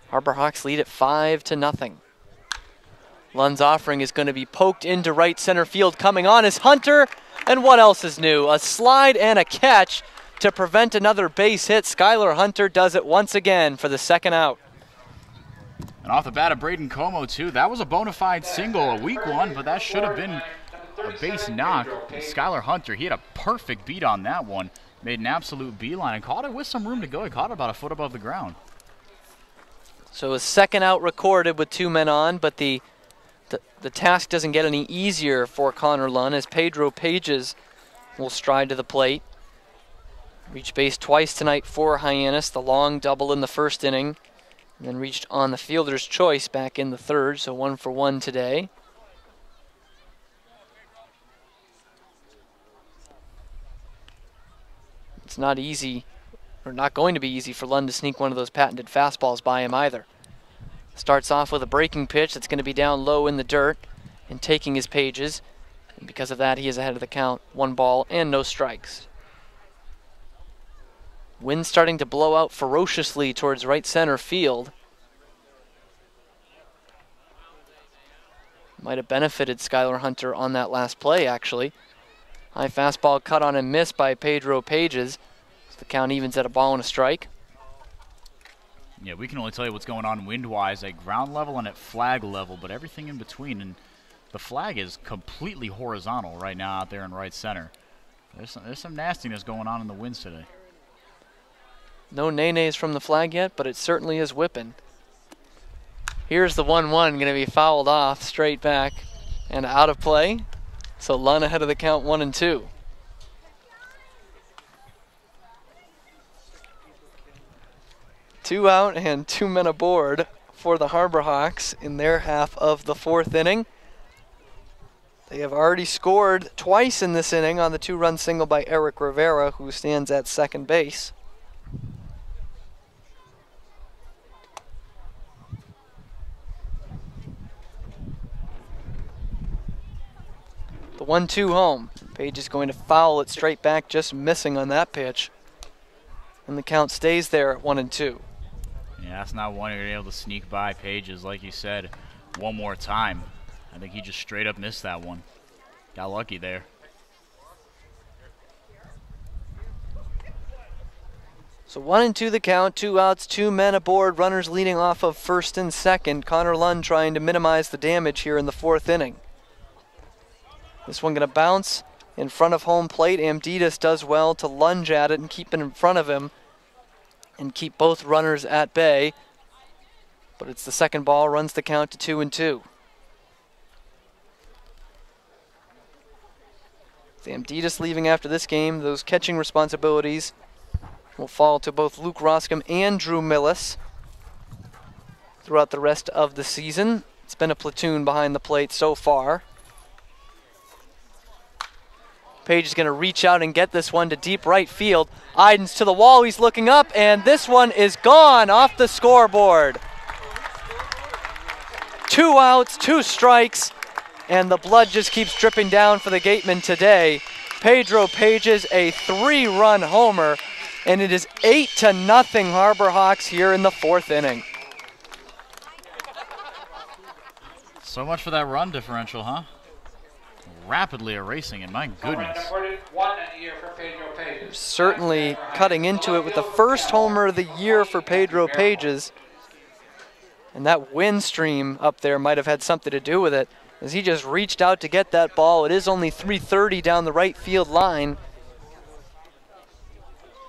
Harbor Hawks lead at 5-0. Lunn's offering is going to be poked into right center field. Coming on is Hunter. And what else is new? A slide and a catch to prevent another base hit. Skylar Hunter does it once again for the second out. And off the bat of Braden Como, too. That was a bona fide single, a weak one, but that should have been a base knock. Skylar Hunter, he had a perfect beat on that one. Made an absolute beeline and caught it with some room to go. He caught it about a foot above the ground. So a second out recorded with 2 men on, but the task doesn't get any easier for Connor Lunn as Pedro Pages will stride to the plate. Reached base twice tonight for Hyannis, the long double in the first inning, and then reached on the fielder's choice back in the third, so 1 for 1 today. It's not easy, or not going to be easy for Lund to sneak one of those patented fastballs by him either. Starts off with a breaking pitch that's going to be down low in the dirt and taking his Pages. And because of that, he is ahead of the count. 1 ball and no strikes. Wind starting to blow out ferociously towards right center field. Might have benefited Skylar Hunter on that last play, actually. High fastball cut on and missed by Pedro Pages. So the count evens at a ball and a strike. Yeah, we can only tell you what's going on wind-wise at ground level and at flag level, but everything in between. And the flag is completely horizontal right now out there in right center. There's some nastiness going on in the winds today. No nays from the flag yet, but it certainly is whipping. Here's the 1-1, going to be fouled off straight back and out of play. So Lund ahead of the count, 1-2. Two out and 2 men aboard for the Harbor Hawks in their half of the 4th inning. They have already scored twice in this inning on the 2-run single by Eric Rivera, who stands at second base. The 1-2 home. Page is going to foul it straight back, just missing on that pitch. And the count stays there at 1-2. Yeah, that's not one you're able to sneak by Pages, like you said, one more time. I think he just straight up missed that one. Got lucky there. So 1-2 the count, 2 outs, 2 men aboard, runners leading off of first and second. Connor Lund trying to minimize the damage here in the 4th inning. This one going to bounce in front of home plate. Amditas does well to lunge at it and keep it in front of him and keep both runners at bay. But it's the second ball, runs the count to 2-2. Amditas leaving after this game. Those catching responsibilities will fall to both Luke Roscom and Drew Millis throughout the rest of the season. It's been a platoon behind the plate so far. Page is going to reach out and get this one to deep right field. Idens to the wall, he's looking up, and this one is gone off the scoreboard. 2 outs, 2 strikes, and the blood just keeps dripping down for the Gatemen today. Pedro Pages, a 3-run homer, and it is 8-0 Harbor Hawks here in the 4th inning. So much for that run differential, huh? Rapidly erasing it, my goodness. Certainly cutting into it with the first homer of the year for Pedro Pages. And that wind stream up there might have had something to do with it, as he just reached out to get that ball. It is only 330 down the right field line.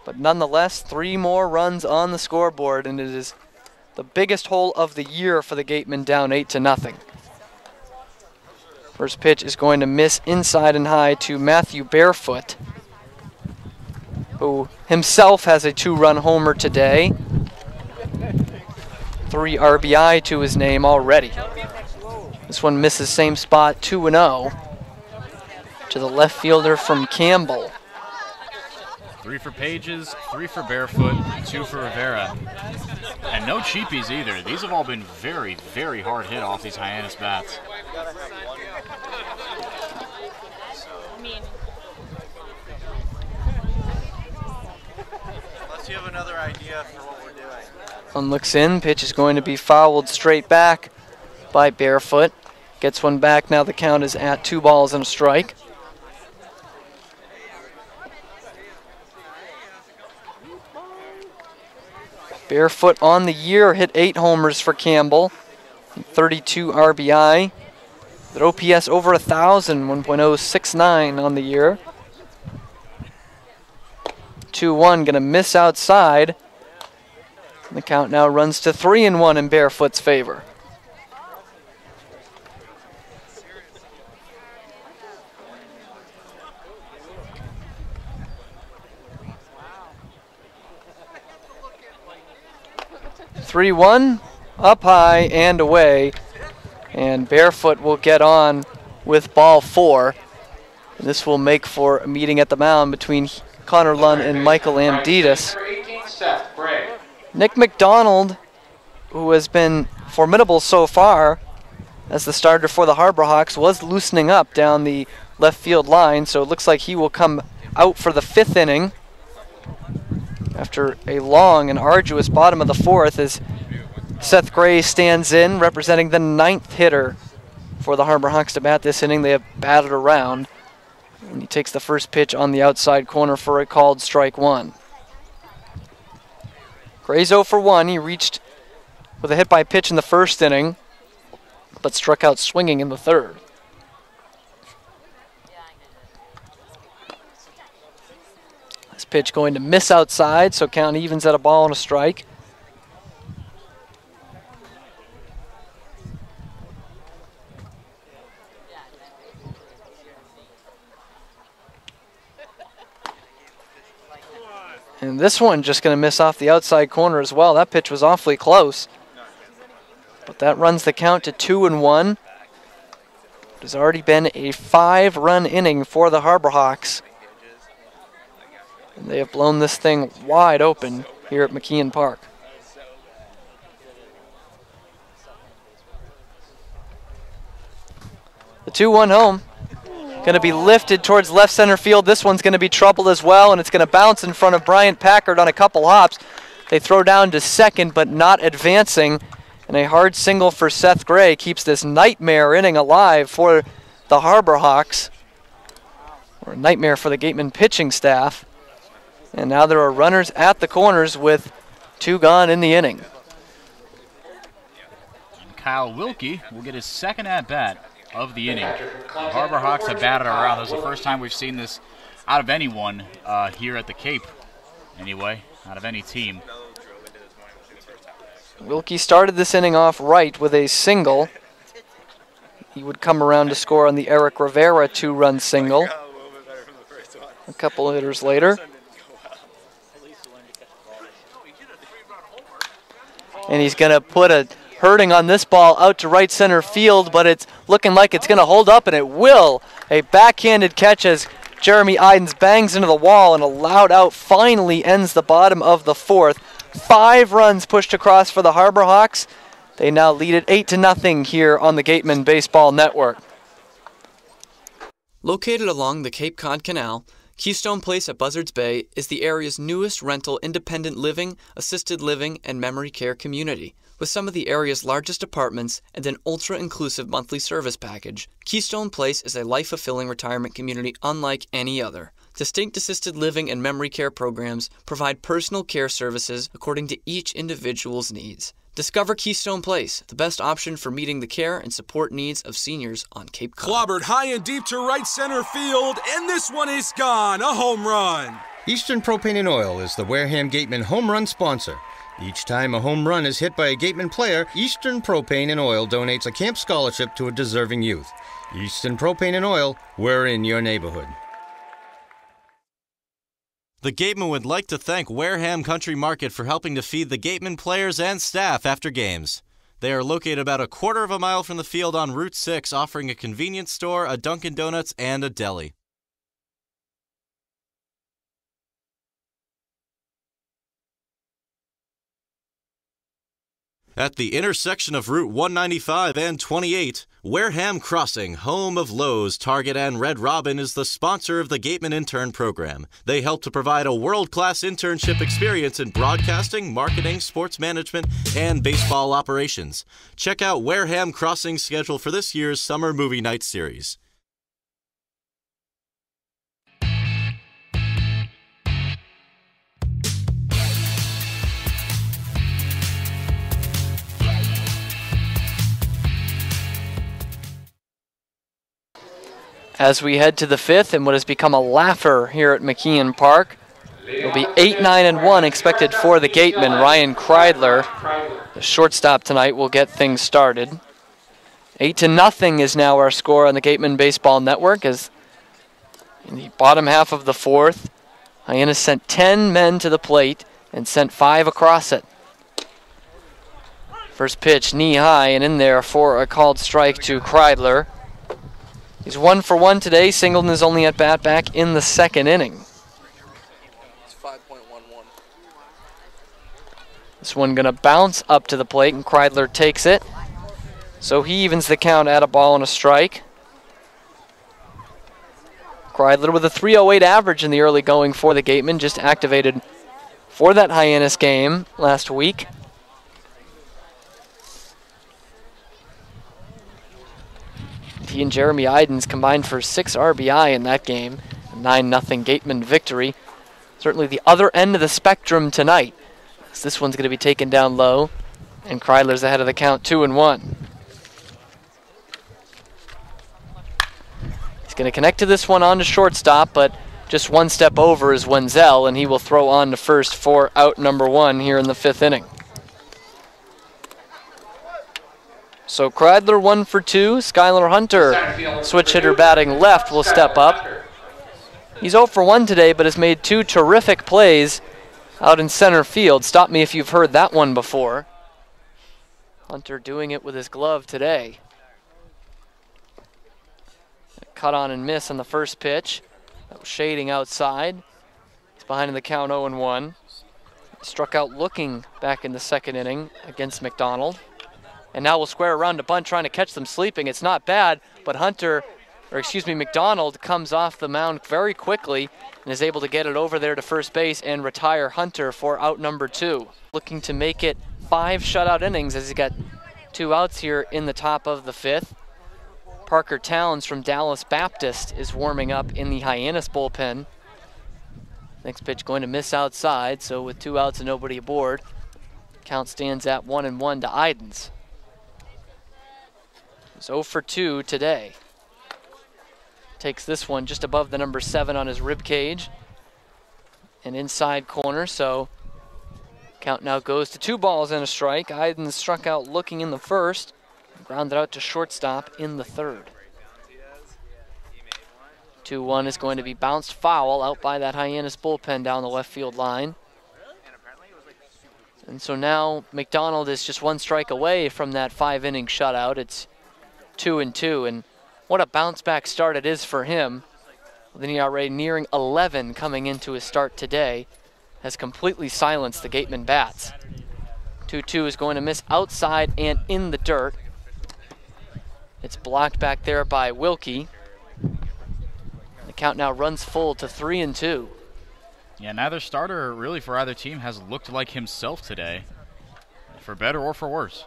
But nonetheless, 3 more runs on the scoreboard, and it is the biggest hole of the year for the Gatemen, down 8-0. First pitch is going to miss inside and high to Matthew Barefoot, who himself has a 2-run homer today. 3 RBI to his name already. This one misses same spot, 2-0 to the left fielder from Campbell. 3 for Pages, 3 for Barefoot, 2 for Rivera. And no cheapies either. These have all been very, very hard hit off these Hyannis bats. Unless you have another idea for what we're doing. One looks in, pitch is going to be fouled straight back by Barefoot. Gets one back, now the count is at 2 balls and a strike. Barefoot on the year hit 8 homers for Campbell, 32 RBI. With OPS over 1,000, 1.069 on the year. 2-1, gonna miss outside. And the count now runs to 3-1 in Barefoot's favor. Three 3-1, up high and away. And Barefoot will get on with ball 4. And this will make for a meeting at the mound between Connor Lund and Michael Amditas. Nick McDonald, who has been formidable so far as the starter for the Harbor Hawks, was loosening up down the left field line, so it looks like he will come out for the 5th inning after a long and arduous bottom of the 4th as Seth Gray stands in, representing the 9th hitter for the Harbor Hawks to bat this inning. They have batted around, and he takes the first pitch on the outside corner for a called strike 1. Gray's 0 for 1. He reached with a hit by pitch in the 1st inning, but struck out swinging in the 3rd. This pitch going to miss outside, so count evens at a ball and a strike. And this one just going to miss off the outside corner as well. That pitch was awfully close. But that runs the count to 2-1. It has already been a 5-run inning for the Harbor Hawks. And they have blown this thing wide open here at McKeon Park. The 2-1 home. Going to be lifted towards left center field. This one's going to be troubled as well, and it's going to bounce in front of Bryant Packard on a couple hops. They throw down to second, but not advancing. And a hard single for Seth Gray keeps this nightmare inning alive for the Harbor Hawks. Or a nightmare for the Gatemen pitching staff. And now there are runners at the corners with 2 gone in the inning. Kyle Wilkie will get his 2nd at-bat of the inning. The Harbor Hawks have batted around. This is the first time we've seen this out of anyone here at the Cape, anyway, out of any team. Wilkie started this inning off right with a single. He would come around to score on the Eric Rivera 2-run single. A couple hitters later. And he's going to put a hurting on this ball out to right center field, but it's looking like it's going to hold up, and it will. A backhanded catch as Jeremy Idens bangs into the wall, and a loud out finally ends the bottom of the 4th. 5 runs pushed across for the Harbor Hawks. They now lead it 8-0 here on the Gatemen Baseball Network. Located along the Cape Cod Canal, Keystone Place at Buzzards Bay is the area's newest rental independent living, assisted living, and memory care community. With some of the area's largest apartments and an ultra-inclusive monthly service package, Keystone Place is a life-fulfilling retirement community unlike any other. Distinct assisted living and memory care programs provide personal care services according to each individual's needs. Discover Keystone Place, the best option for meeting the care and support needs of seniors on Cape Cod. Clobbered high and deep to right center field, and this one is gone, a home run. Eastern Propane and Oil is the Wareham Gatemen home run sponsor. Each time a home run is hit by a Gatemen player, Eastern Propane and Oil donates a camp scholarship to a deserving youth. Eastern Propane and Oil, we're in your neighborhood. The Gatemen would like to thank Wareham Country Market for helping to feed the Gatemen players and staff after games. They are located about a quarter of a mile from the field on Route 6, offering a convenience store, a Dunkin' Donuts, and a deli. At the intersection of Route 195 and 28, Wareham Crossing, home of Lowe's, Target, and Red Robin, is the sponsor of the Gatemen Intern Program. They help to provide a world-class internship experience in broadcasting, marketing, sports management, and baseball operations. Check out Wareham Crossing's schedule for this year's Summer Movie Night Series. As we head to the 5th and what has become a laugher here at McKeon Park, it'll be 8-9-1 expected for the Gatemen. Ryan Kreidler, the shortstop tonight, will get things started. 8-0 is now our score on the Gatemen Baseball Network, as in the bottom half of the 4th, Hyannis sent 10 men to the plate and sent 5 across it. First pitch knee high and in there for a called strike to Kreidler. He's 1 for 1 today. Singled in his only at bat back in the 2nd inning. This one going to bounce up to the plate, and Kreidler takes it. So he evens the count at a ball and a strike. Kreidler with a 308 average in the early going for the Gatemen, just activated for that Hyannis game last week. He and Jeremy Idens combined for 6 RBI in that game. A 9-0 Gatemen victory. Certainly the other end of the spectrum tonight, as this one's going to be taken down low, and Kreidler's ahead of the count 2-1. He's going to connect to this one on to shortstop, but just one step over is Wenzel, and he will throw on to first for out number 1 here in the 5th inning. So Kreidler 1 for 2. Skylar Hunter, switch hitter batting left, will step up. He's 0 for 1 today, but has made 2 terrific plays out in center field. Stop me if you've heard that one before. Hunter doing it with his glove today. Cut on and miss on the first pitch. That was shading outside. He's behind in the count 0-1. Struck out looking back in the 2nd inning against McDonald. And now we'll square around to bunt, trying to catch them sleeping. It's not bad, but McDonald comes off the mound very quickly and is able to get it over there to first base and retire Hunter for out number 2. Looking to make it 5 shutout innings as he's got 2 outs here in the top of the 5th. Parker Towns from Dallas Baptist is warming up in the Hyannis bullpen. Next pitch going to miss outside, so with 2 outs and nobody aboard, count stands at 1-1 to Idens. He's 0 for 2 today. Takes this one just above the number 7 on his rib cage. An inside corner, so count now goes to 2 balls and a strike. Idens struck out looking in the 1st, grounded out to shortstop in the 3rd. 2-1 is going to be bounced foul out by that Hyannis bullpen down the left field line. And so now McDonald is just 1 strike away from that 5-inning shutout. It's 2-2, and what a bounce back start it is for him. With an ERA nearing 11 coming into his start today, has completely silenced the Gatemen bats. 2-2 is going to miss outside and in the dirt. It's blocked back there by Wilkie. The count now runs full to 3-2. Yeah, neither starter really for either team has looked like himself today, for better or for worse.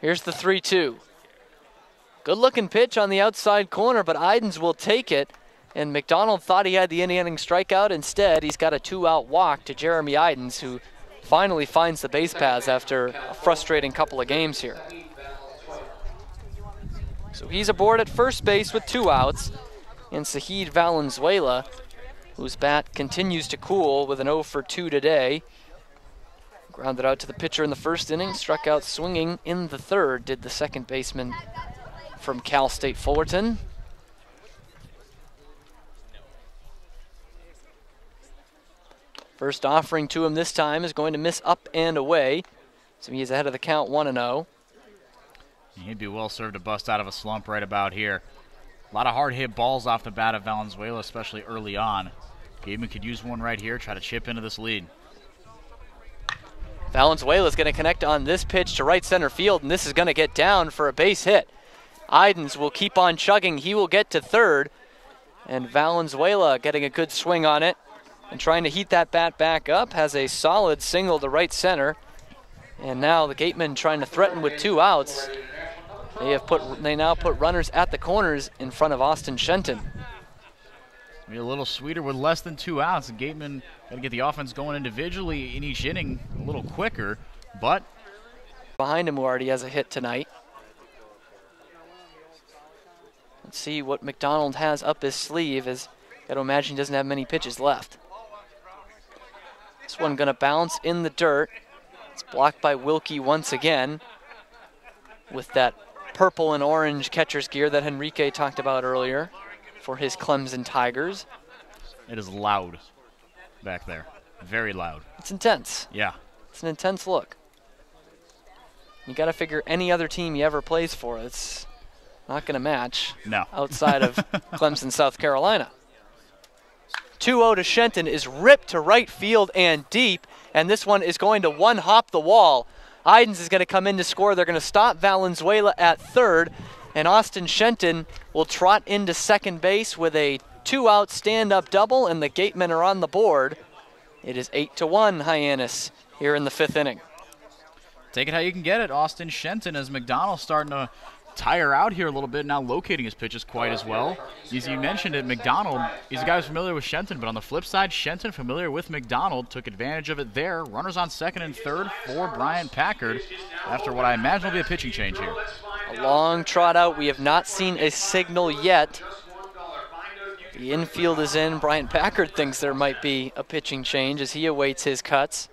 Here's the 3-2. Good looking pitch on the outside corner, but Idens will take it. And McDonald thought he had the inning strikeout. Instead, he's got a 2-out walk to Jeremy Idens, who finally finds the base paths after a frustrating couple of games here. So he's aboard at first base with 2 outs. And Sahid Valenzuela, whose bat continues to cool with an 0 for 2 today. Grounded out to the pitcher in the 1st inning, struck out swinging in the 3rd, did the 2nd baseman from Cal State Fullerton. First offering to him this time is going to miss up and away, so he is ahead of the count 1-0. He'd be well served to bust out of a slump right about here. A lot of hard hit balls off the bat of Valenzuela, especially early on. Gatemen could use one right here, try to chip into this lead. Valenzuela is going to connect on this pitch to right center field, and this is going to get down for a base hit. Idens will keep on chugging. He will get to 3rd, and Valenzuela getting a good swing on it and trying to heat that bat back up, has a solid single to right center. And now the Gatemen trying to threaten with 2 outs. They now put runners at the corners in front of Austin Shenton. Be a little sweeter with less than 2 outs. And Gatemen got to get the offense going individually in each inning a little quicker, but behind him who already has a hit tonight. Let's see what McDonald has up his sleeve, as got to imagine he doesn't have many pitches left. This one going to bounce in the dirt. It's blocked by Wilkie once again with that purple and orange catcher's gear that Henrique talked about earlier for his Clemson Tigers. It is loud back there. Very loud. It's intense. Yeah. It's an intense look. You got to figure any other team he ever plays for, it's not going to match. No. Outside of Clemson, South Carolina. 2-0 to Shenton is ripped to right field and deep, and this one is going to one-hop the wall. Hyannis is going to come in to score. They're going to stop Valenzuela at third, and Austin Shenton will trot into second base with a 2-out stand-up double, and the Gatemen are on the board. It is 8-1 Hyannis here in the 5th inning. Take it how you can get it. Austin Shenton, as McDonald's starting to tire out here a little bit, now locating his pitches quite as well. As you mentioned it, McDonald, he's a guy who's familiar with Shenton, but on the flip side, Shenton familiar with McDonald, took advantage of it there. Runners on second and third for Bryant Packard after what I imagine will be a pitching change here. A long trot out. We have not seen a signal yet. The infield is in. Bryant Packard thinks there might be a pitching change as he awaits his cuts.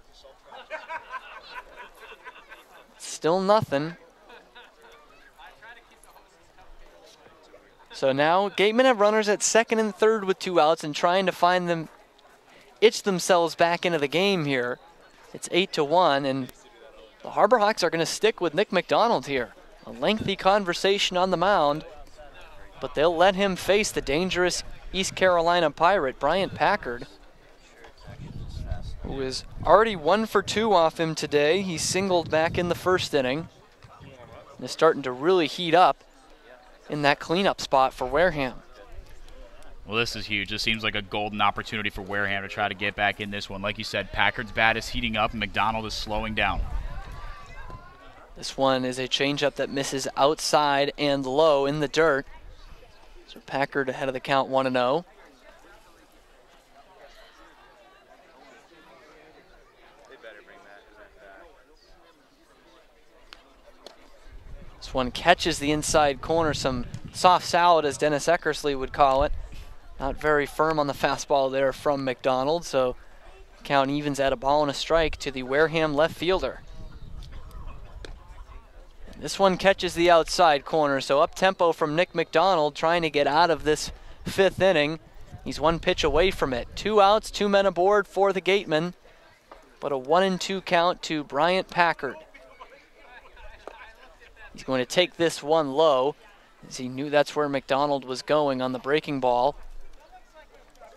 Still nothing. So now Gatemen have runners at second and third with 2 outs and trying to find them, itch themselves back into the game here. It's 8-1, and the Harbor Hawks are going to stick with Nick McDonald here. A lengthy conversation on the mound, but they'll let him face the dangerous East Carolina Pirate, Bryant Packard, who is already 1 for 2 off him today. He singled back in the 1st inning and is starting to really heat up in that cleanup spot for Wareham. Well, this is huge. This seems like a golden opportunity for Wareham to try to get back in this one. Like you said, Packard's bat is heating up and McDonald is slowing down. This one is a changeup that misses outside and low in the dirt. So Packard ahead of the count 1-0. This one catches the inside corner, some soft salad as Dennis Eckersley would call it. Not very firm on the fastball there from McDonald, so count evens at a ball and a strike to the Wareham left fielder. This one catches the outside corner, so up-tempo from Nick McDonald trying to get out of this 5th inning. He's 1 pitch away from it. 2 outs, 2 men aboard for the Gatemen, but a 1-2 count to Bryant Packard. He's going to take this one low, as he knew that's where McDonald was going on the breaking ball.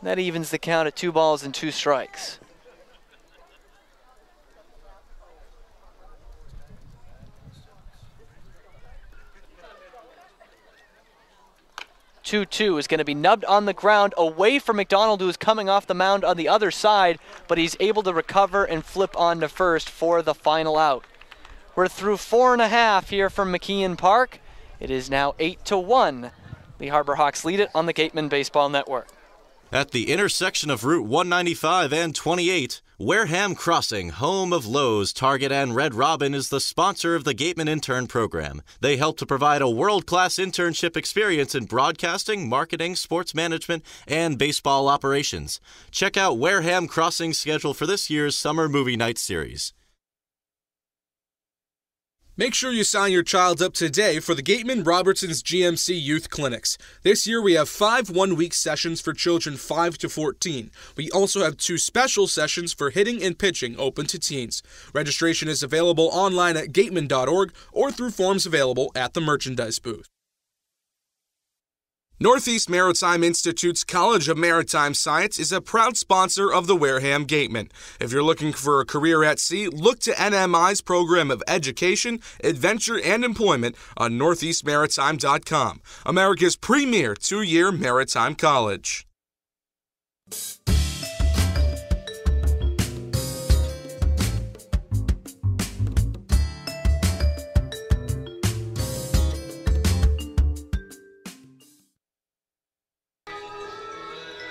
That evens the count at 2 balls and 2 strikes. 2-2 is going to be nubbed on the ground away from McDonald, who is coming off the mound on the other side, but he's able to recover and flip on to first for the final out. We're through 4.5 here from McKeon Park. It is now 8-1. The Harbor Hawks lead it on the Gatemen Baseball Network. At the intersection of Route 195 and 28, Wareham Crossing, home of Lowe's, Target, and Red Robin, is the sponsor of the Gatemen Intern Program. They help to provide a world-class internship experience in broadcasting, marketing, sports management, and baseball operations. Check out Wareham Crossing's schedule for this year's Summer Movie Night Series. Make sure you sign your child up today for the Gatemen Robertson's GMC Youth Clinics. This year we have 5 one-week sessions for children 5 to 14. We also have 2 special sessions for hitting and pitching open to teens. Registration is available online at gatemen.org or through forms available at the merchandise booth. Northeast Maritime Institute's College of Maritime Science is a proud sponsor of the Wareham Gatemen. If you're looking for a career at sea, look to NMI's program of education, adventure, and employment on northeastmaritime.com, America's premier 2-year maritime college.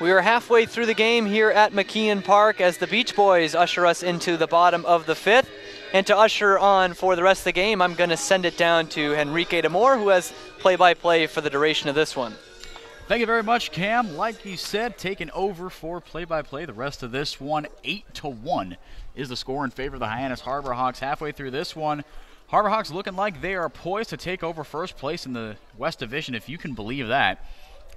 We are halfway through the game here at McKeon Park as the Beach Boys usher us into the bottom of the 5th. And to usher on for the rest of the game, I'm going to send it down to Henrique de Moore, who has play-by-play for the duration of this one. Thank you very much, Cam. Like you said, taking over for play-by-play the rest of this one. 8-1 is the score in favor of the Hyannis Harbor Hawks. Halfway through this one, Harbor Hawks looking like they are poised to take over first place in the West Division, if you can believe that.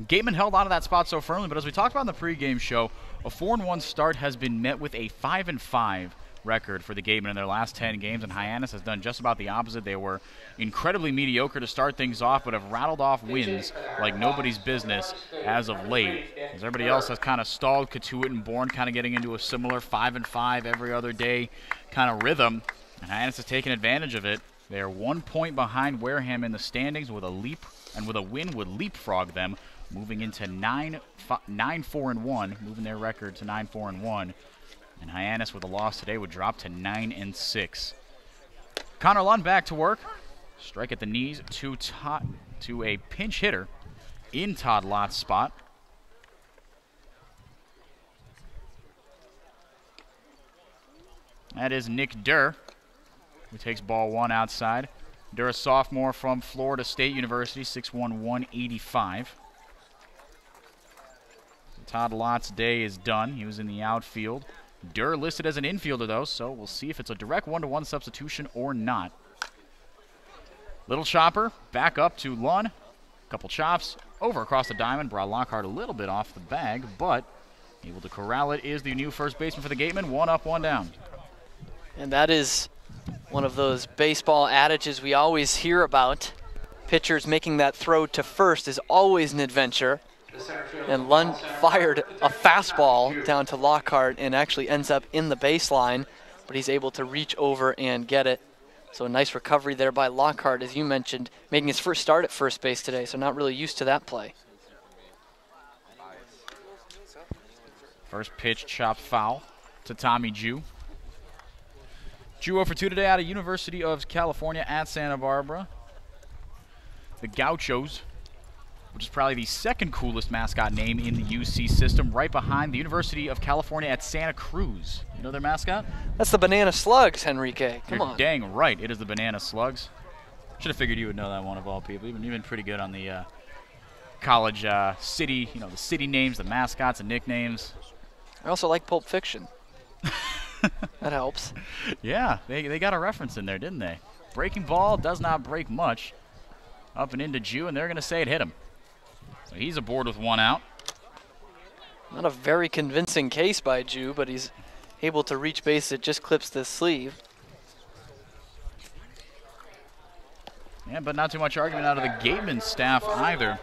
Gatemen held on to that spot so firmly, but as we talked about in the pregame show, a 4-1 start has been met with a 5-5 record for the Gatemen in their last 10 games, and Hyannis has done just about the opposite. They were incredibly mediocre to start things off, but have rattled off wins like nobody's business as of late. As everybody else has kind of stalled, Katuitt and Bourne kind of getting into a similar 5-5 every other day kind of rhythm. And Hyannis has taken advantage of it. They are 1 point behind Wareham in the standings with a win would leapfrog them, moving into 9-4-1, moving their record to 9-4-1. And Hyannis with a loss today would drop to 9-6. Connor Lund back to work. Strike at the knees to a pinch hitter in Todd Lott's spot. That is Nick Durr, who takes ball 1 outside. Durr, a sophomore from Florida State University, 6'1", 185. Todd Lott's day is done. He was in the outfield. Durr listed as an infielder, though, so we'll see if it's a direct 1-to-1 substitution or not. Little chopper, back up to Lund. Couple chops, over across the diamond. Brought Lockhart a little bit off the bag, but able to corral it is the new first baseman for the Gatemen. 1 up, 1 down. And that is one of those baseball adages we always hear about. Pitchers making that throw to first is always an adventure. And Lund fired a fastball down to Lockhart and actually ends up in the baseline, but he's able to reach over and get it. So a nice recovery there by Lockhart, as you mentioned, making his first start at first base today, so not really used to that play. First pitch, chop foul to Tommy Jew. Jew 0 for 2 today out of University of California at Santa Barbara. The Gauchos, which is probably the second coolest mascot name in the UC system, right behind the University of California at Santa Cruz. You know their mascot? That's the Banana Slugs, Henrique. Come on. You're dang right. It is the Banana Slugs. Should have figured you would know that one of all people. You've been pretty good on the college city, the city names, the mascots and nicknames. I also like Pulp Fiction. That helps. Yeah, they got a reference in there, didn't they? Breaking ball does not break much. Up and into Jew, and they're going to say it hit him. So he's aboard with 1 out. Not a very convincing case by Jew, but he's able to reach base. It just clips the sleeve. Yeah, but not too much argument out of the Gatemen staff either.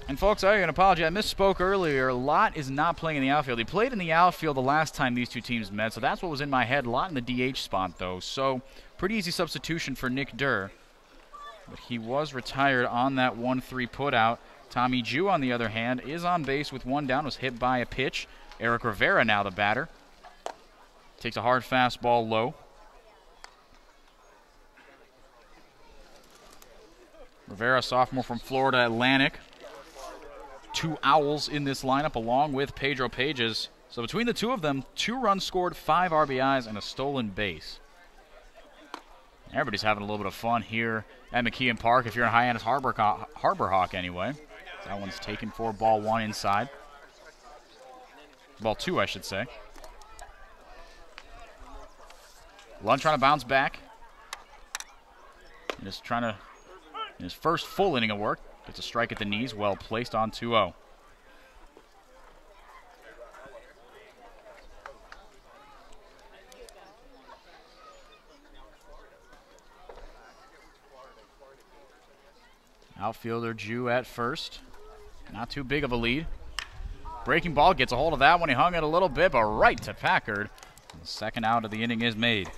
And folks, I can apologize. I misspoke earlier. Lott is not playing in the outfield. He played in the outfield the last time these two teams met, so that's what was in my head. Lott in the DH spot, though. So pretty easy substitution for Nick Durr. But he was retired on that 1-3 putout. Tommy Jew, on the other hand, is on base with 1 down, was hit by a pitch. Eric Rivera now the batter. Takes a hard fastball low. Rivera, sophomore from Florida Atlantic. 2 Owls in this lineup along with Pedro Pages. So between the two of them, 2 runs scored, 5 RBIs, and a stolen base. Everybody's having a little bit of fun here at McKeon Park if you're in Hyannis Harbor Hawk anyway. That one's taken for ball 1 inside. Ball 2, I should say. Lund trying to bounce back. And just trying to, in his first full inning of work, gets a strike at the knees, well placed on 2-0. Outfielder Jew at first. Not too big of a lead. Breaking ball gets a hold of that one. He hung it a little bit, but right to Packard. The second out of the inning is made.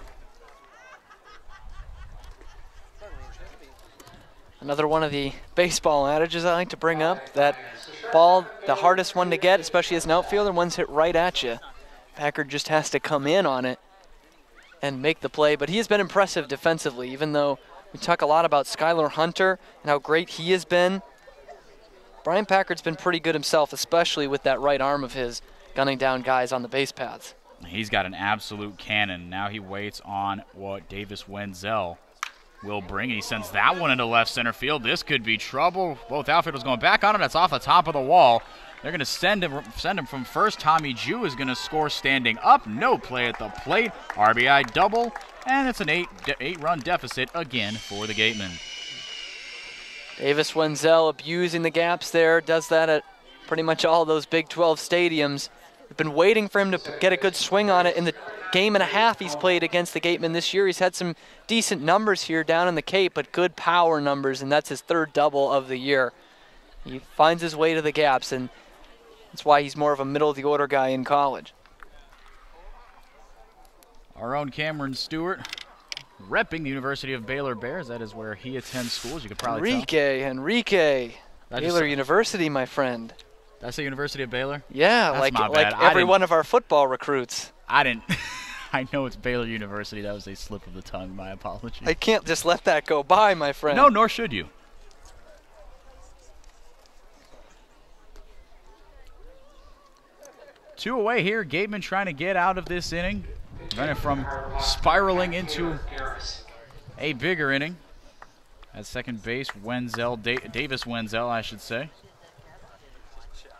Another one of the baseball adages I like to bring up. That ball, the hardest one to get, especially as an outfielder, one's hit right at you. Packard just has to come in on it and make the play. But he has been impressive defensively, even though we talk a lot about Skylar Hunter and how great he has been. Brian Packard's been pretty good himself, especially with that right arm of his, gunning down guys on the base paths. He's got an absolute cannon. Now he waits on what Davis Wenzel will bring, and he sends that one into left center field. This could be trouble. Both outfielders going back on him. That's off the top of the wall. They're going to send him from first. Tommy Jew is going to score standing up. No play at the plate. RBI double, and it's an 8-run deficit again for the Gatemen. Davis Wenzel abusing the gaps there. Does that at pretty much all those Big 12 stadiums. We've been waiting for him to get a good swing on it in the game and a half he's played against the Gatemen this year. He's had some decent numbers here down in the Cape, but good power numbers, and that's his 3rd double of the year. He finds his way to the gaps, and that's why he's more of a middle-of-the-order guy in college. Our own Cameron Stewart, repping the University of Baylor Bears. That is where he attends school, as you could probably tell. Enrique. Baylor University, my friend. Did I say University of Baylor? Yeah, That's like every one of our football recruits. I didn't. I know it's Baylor University. That was a slip of the tongue. My apologies. I can't just let that go by, my friend. No, nor should you. Two away here. Gatemen trying to get out of this inning. Prevented from spiraling into a bigger inning. At second base, Davis Wenzel, I should say.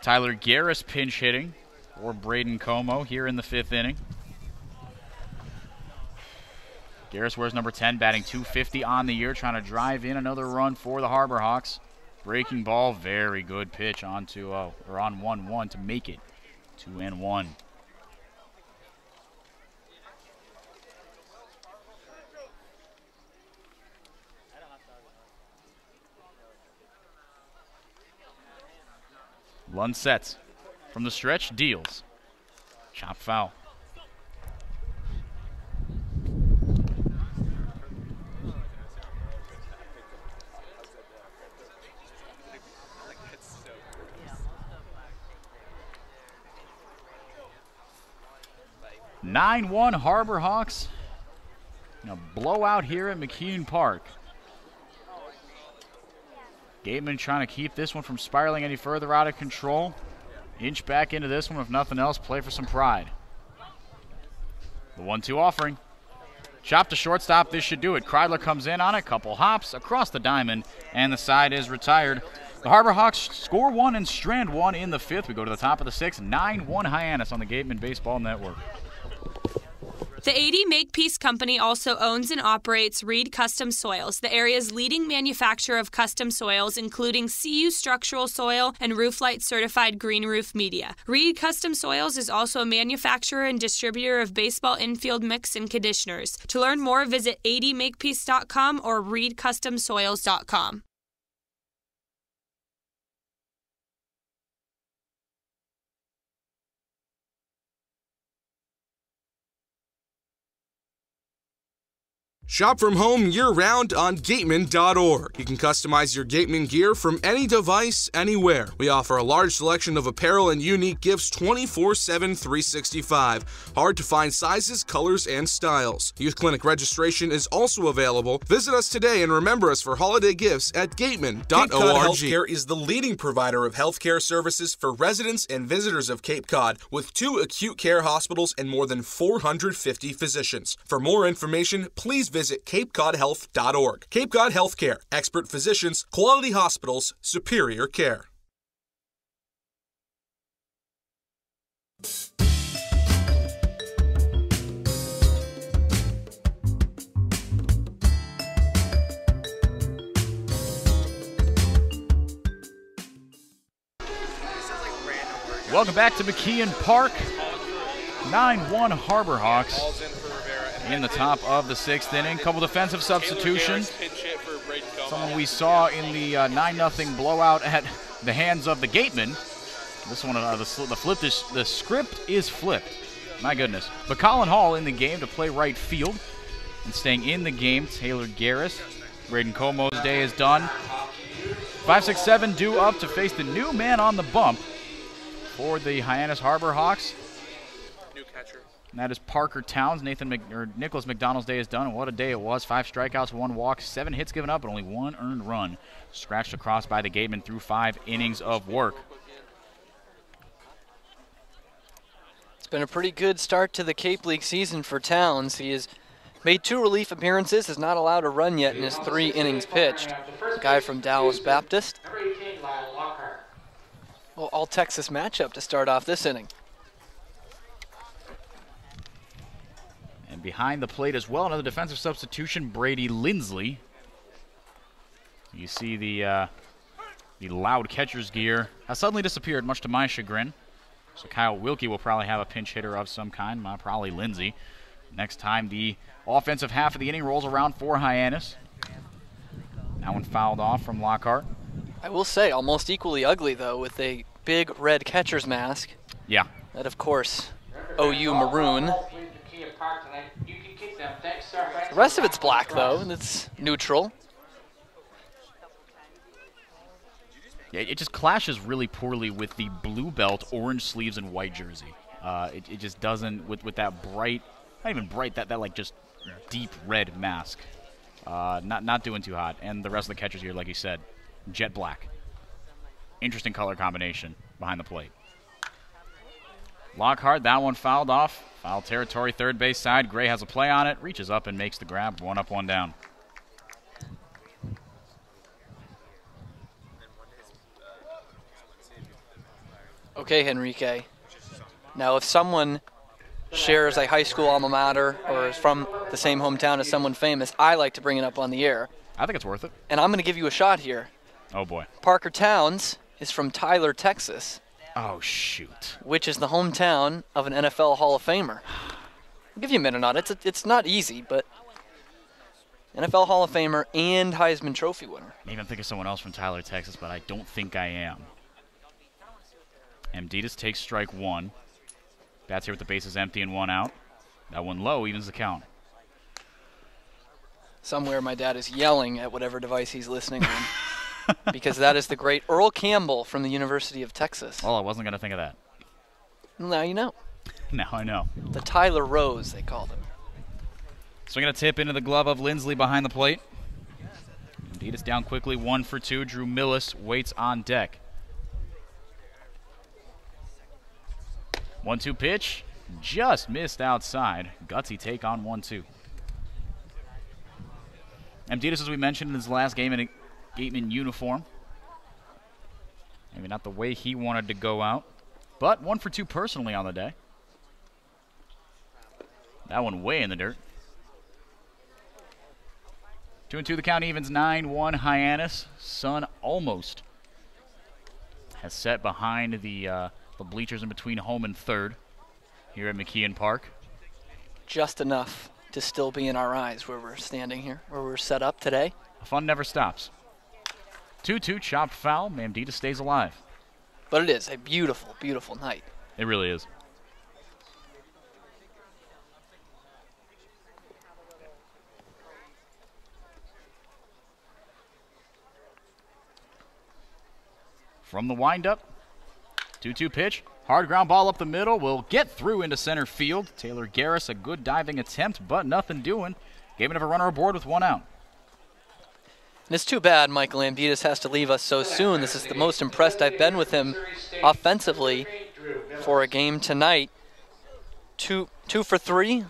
Tyler Garris pinch hitting for Braden Como here in the 5th inning. Garris wears number 10, batting .250 on the year, trying to drive in another run for the Harbor Hawks. Breaking ball, very good pitch on 1-1 to make it 2-1. Lund sets from the stretch, deals. Chop foul. (9-1) Harbor Hawks. A blowout here at McKeon Park. Gatemen trying to keep this one from spiraling any further out of control. Inch back into this one, if nothing else, play for some pride. The 1-2 offering. Chop to shortstop, this should do it. Kreidler comes in on it, couple hops across the diamond, and the side is retired. The Harbor Hawks score 1 and strand 1 in the 5th. We go to the top of the 6th, 9-1 Hyannis on the Gatemen Baseball Network. The 80 Makepeace Company also owns and operates Reed Custom Soils, the area's leading manufacturer of custom soils, including CU structural soil and Rooflight certified green roof media. Reed Custom Soils is also a manufacturer and distributor of baseball infield mix and conditioners. To learn more, visit 80makepeace.com or reedcustomsoils.com. Shop from home year-round on Gatemen.org. You can customize your Gatemen gear from any device, anywhere. We offer a large selection of apparel and unique gifts 24/7, 365. Hard to find sizes, colors, and styles. Youth Clinic registration is also available. Visit us today and remember us for holiday gifts at Gatemen.org. Cape Cod Healthcare is the leading provider of healthcare services for residents and visitors of Cape Cod, with 2 acute care hospitals and more than 450 physicians. For more information, please visit CapeCodHealth.org. Cape Cod Healthcare. Expert physicians, quality hospitals, superior care. Welcome back to McKeon Park. 9-1 Harbor Hawks in the top of the 6th inning. Couple defensive substitutions. Someone we saw in the 9-0 blowout at the hands of the Gatemen. This one, the script is flipped. My goodness. But Colin Hall in the game to play right field. And staying in the game, Taylor Garris. Braden Como's day is done. 5-6-7 due up to face the new man on the bump for the Hyannis Harbor Hawks. And that is Parker Towns. Nicholas McDonald's day is done, and what a day it was. 5 strikeouts, 1 walk, 7 hits given up, and only 1 earned run. Scratched across by the Gatemen through 5 innings of work. It's been a pretty good start to the Cape League season for Towns. He has made 2 relief appearances, is not allowed a run yet in his 3 innings pitched. The guy from Dallas Baptist. Well, all Texas matchup to start off this inning. And behind the plate as well, another defensive substitution, Brady Lindsley. You see the loud catcher's gear has suddenly disappeared, much to my chagrin. So Kyle Wilkie will probably have a pinch hitter of some kind, probably Lindsay. Next time the offensive half of the inning rolls around for Hyannis. That one fouled off from Lockhart. I will say, almost equally ugly, though, with a big red catcher's mask. Yeah. That, of course, OU maroon. The rest of it's black, though, and it's neutral. Yeah, it just clashes really poorly with the blue belt, orange sleeves, and white jersey. It just doesn't, with that bright, not even bright, that like just deep red mask. Not doing too hot. And the rest of the catchers here, like you said, jet black. Interesting color combination behind the plate. Lockhart, that one fouled off. Foul territory, third base side. Gray has a play on it, reaches up and makes the grab. 1 up, 1 down. Okay, Henrique. Now, if someone shares a high school alma mater or is from the same hometown as someone famous, I like to bring it up on the air. I think it's worth it. And I'm going to give you a shot here. Oh, boy. Parker Towns is from Tyler, Texas. Oh, shoot. Which is the hometown of an NFL Hall of Famer. I'll give you a minute on it. It's not easy, but NFL Hall of Famer and Heisman Trophy winner. Maybe I'm thinking of someone else from Tyler, Texas, but I don't think I am. Amditas takes strike 1. Bats here with the bases empty and 1 out. That one low evens the count. Somewhere my dad is yelling at whatever device he's listening on. Because that is the great Earl Campbell from the University of Texas. Oh, I wasn't going to think of that. Now you know. Now I know. The Tyler Rose, they called him. Swinging a tip into the glove of Lindsley behind the plate. Amditas down quickly, 1 for 2. Drew Millis waits on deck. 1-2 pitch, just missed outside. Gutsy take on 1-2. Amditas, as we mentioned, in his last game in a Gatemen uniform. Maybe not the way he wanted to go out, but 1 for 2 personally on the day. That one way in the dirt. 2-2 the count evens, 9-1 Hyannis. Sun almost has set behind the bleachers in between home and third here at McKeon Park. Just enough to still be in our eyes where we're standing here, where we're set up today. Fun never stops. 2-2 chopped foul. Amditas stays alive. But it is a beautiful, beautiful night. It really is. From the windup, 2-2 pitch. Hard ground ball up the middle. Will get through into center field. Taylor Garris, a good diving attempt, but nothing doing. Gatemen have a runner aboard with 1 out. And it's too bad Michael Amditas has to leave us so soon. This is the most impressed I've been with him offensively for a game tonight. 2 for 3,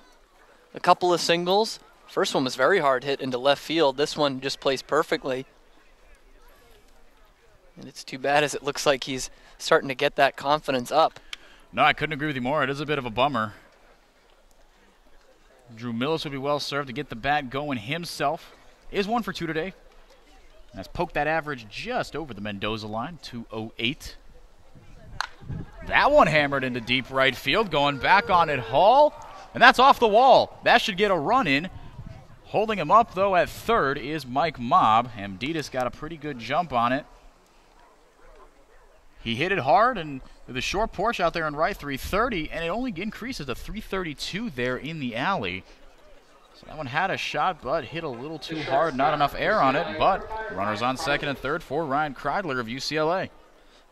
a couple of singles. First one was very hard hit into left field. This one just plays perfectly. And it's too bad as it looks like he's starting to get that confidence up. No, I couldn't agree with you more. It is a bit of a bummer. Drew Millis would be well served to get the bat going himself. Is 1 for 2 today. And has poked that average just over the Mendoza line, 208. That one hammered into deep right field, going back on it, Hall. And that's off the wall. That should get a run in. Holding him up, though, at third is Mike Mobb. Amditas got a pretty good jump on it. He hit it hard, and with a short porch out there in right, 330, and it only increases to 332 there in the alley. So that one had a shot, but hit a little too hard, not enough air on it, but runners on second and third for Ryan Kreidler of UCLA.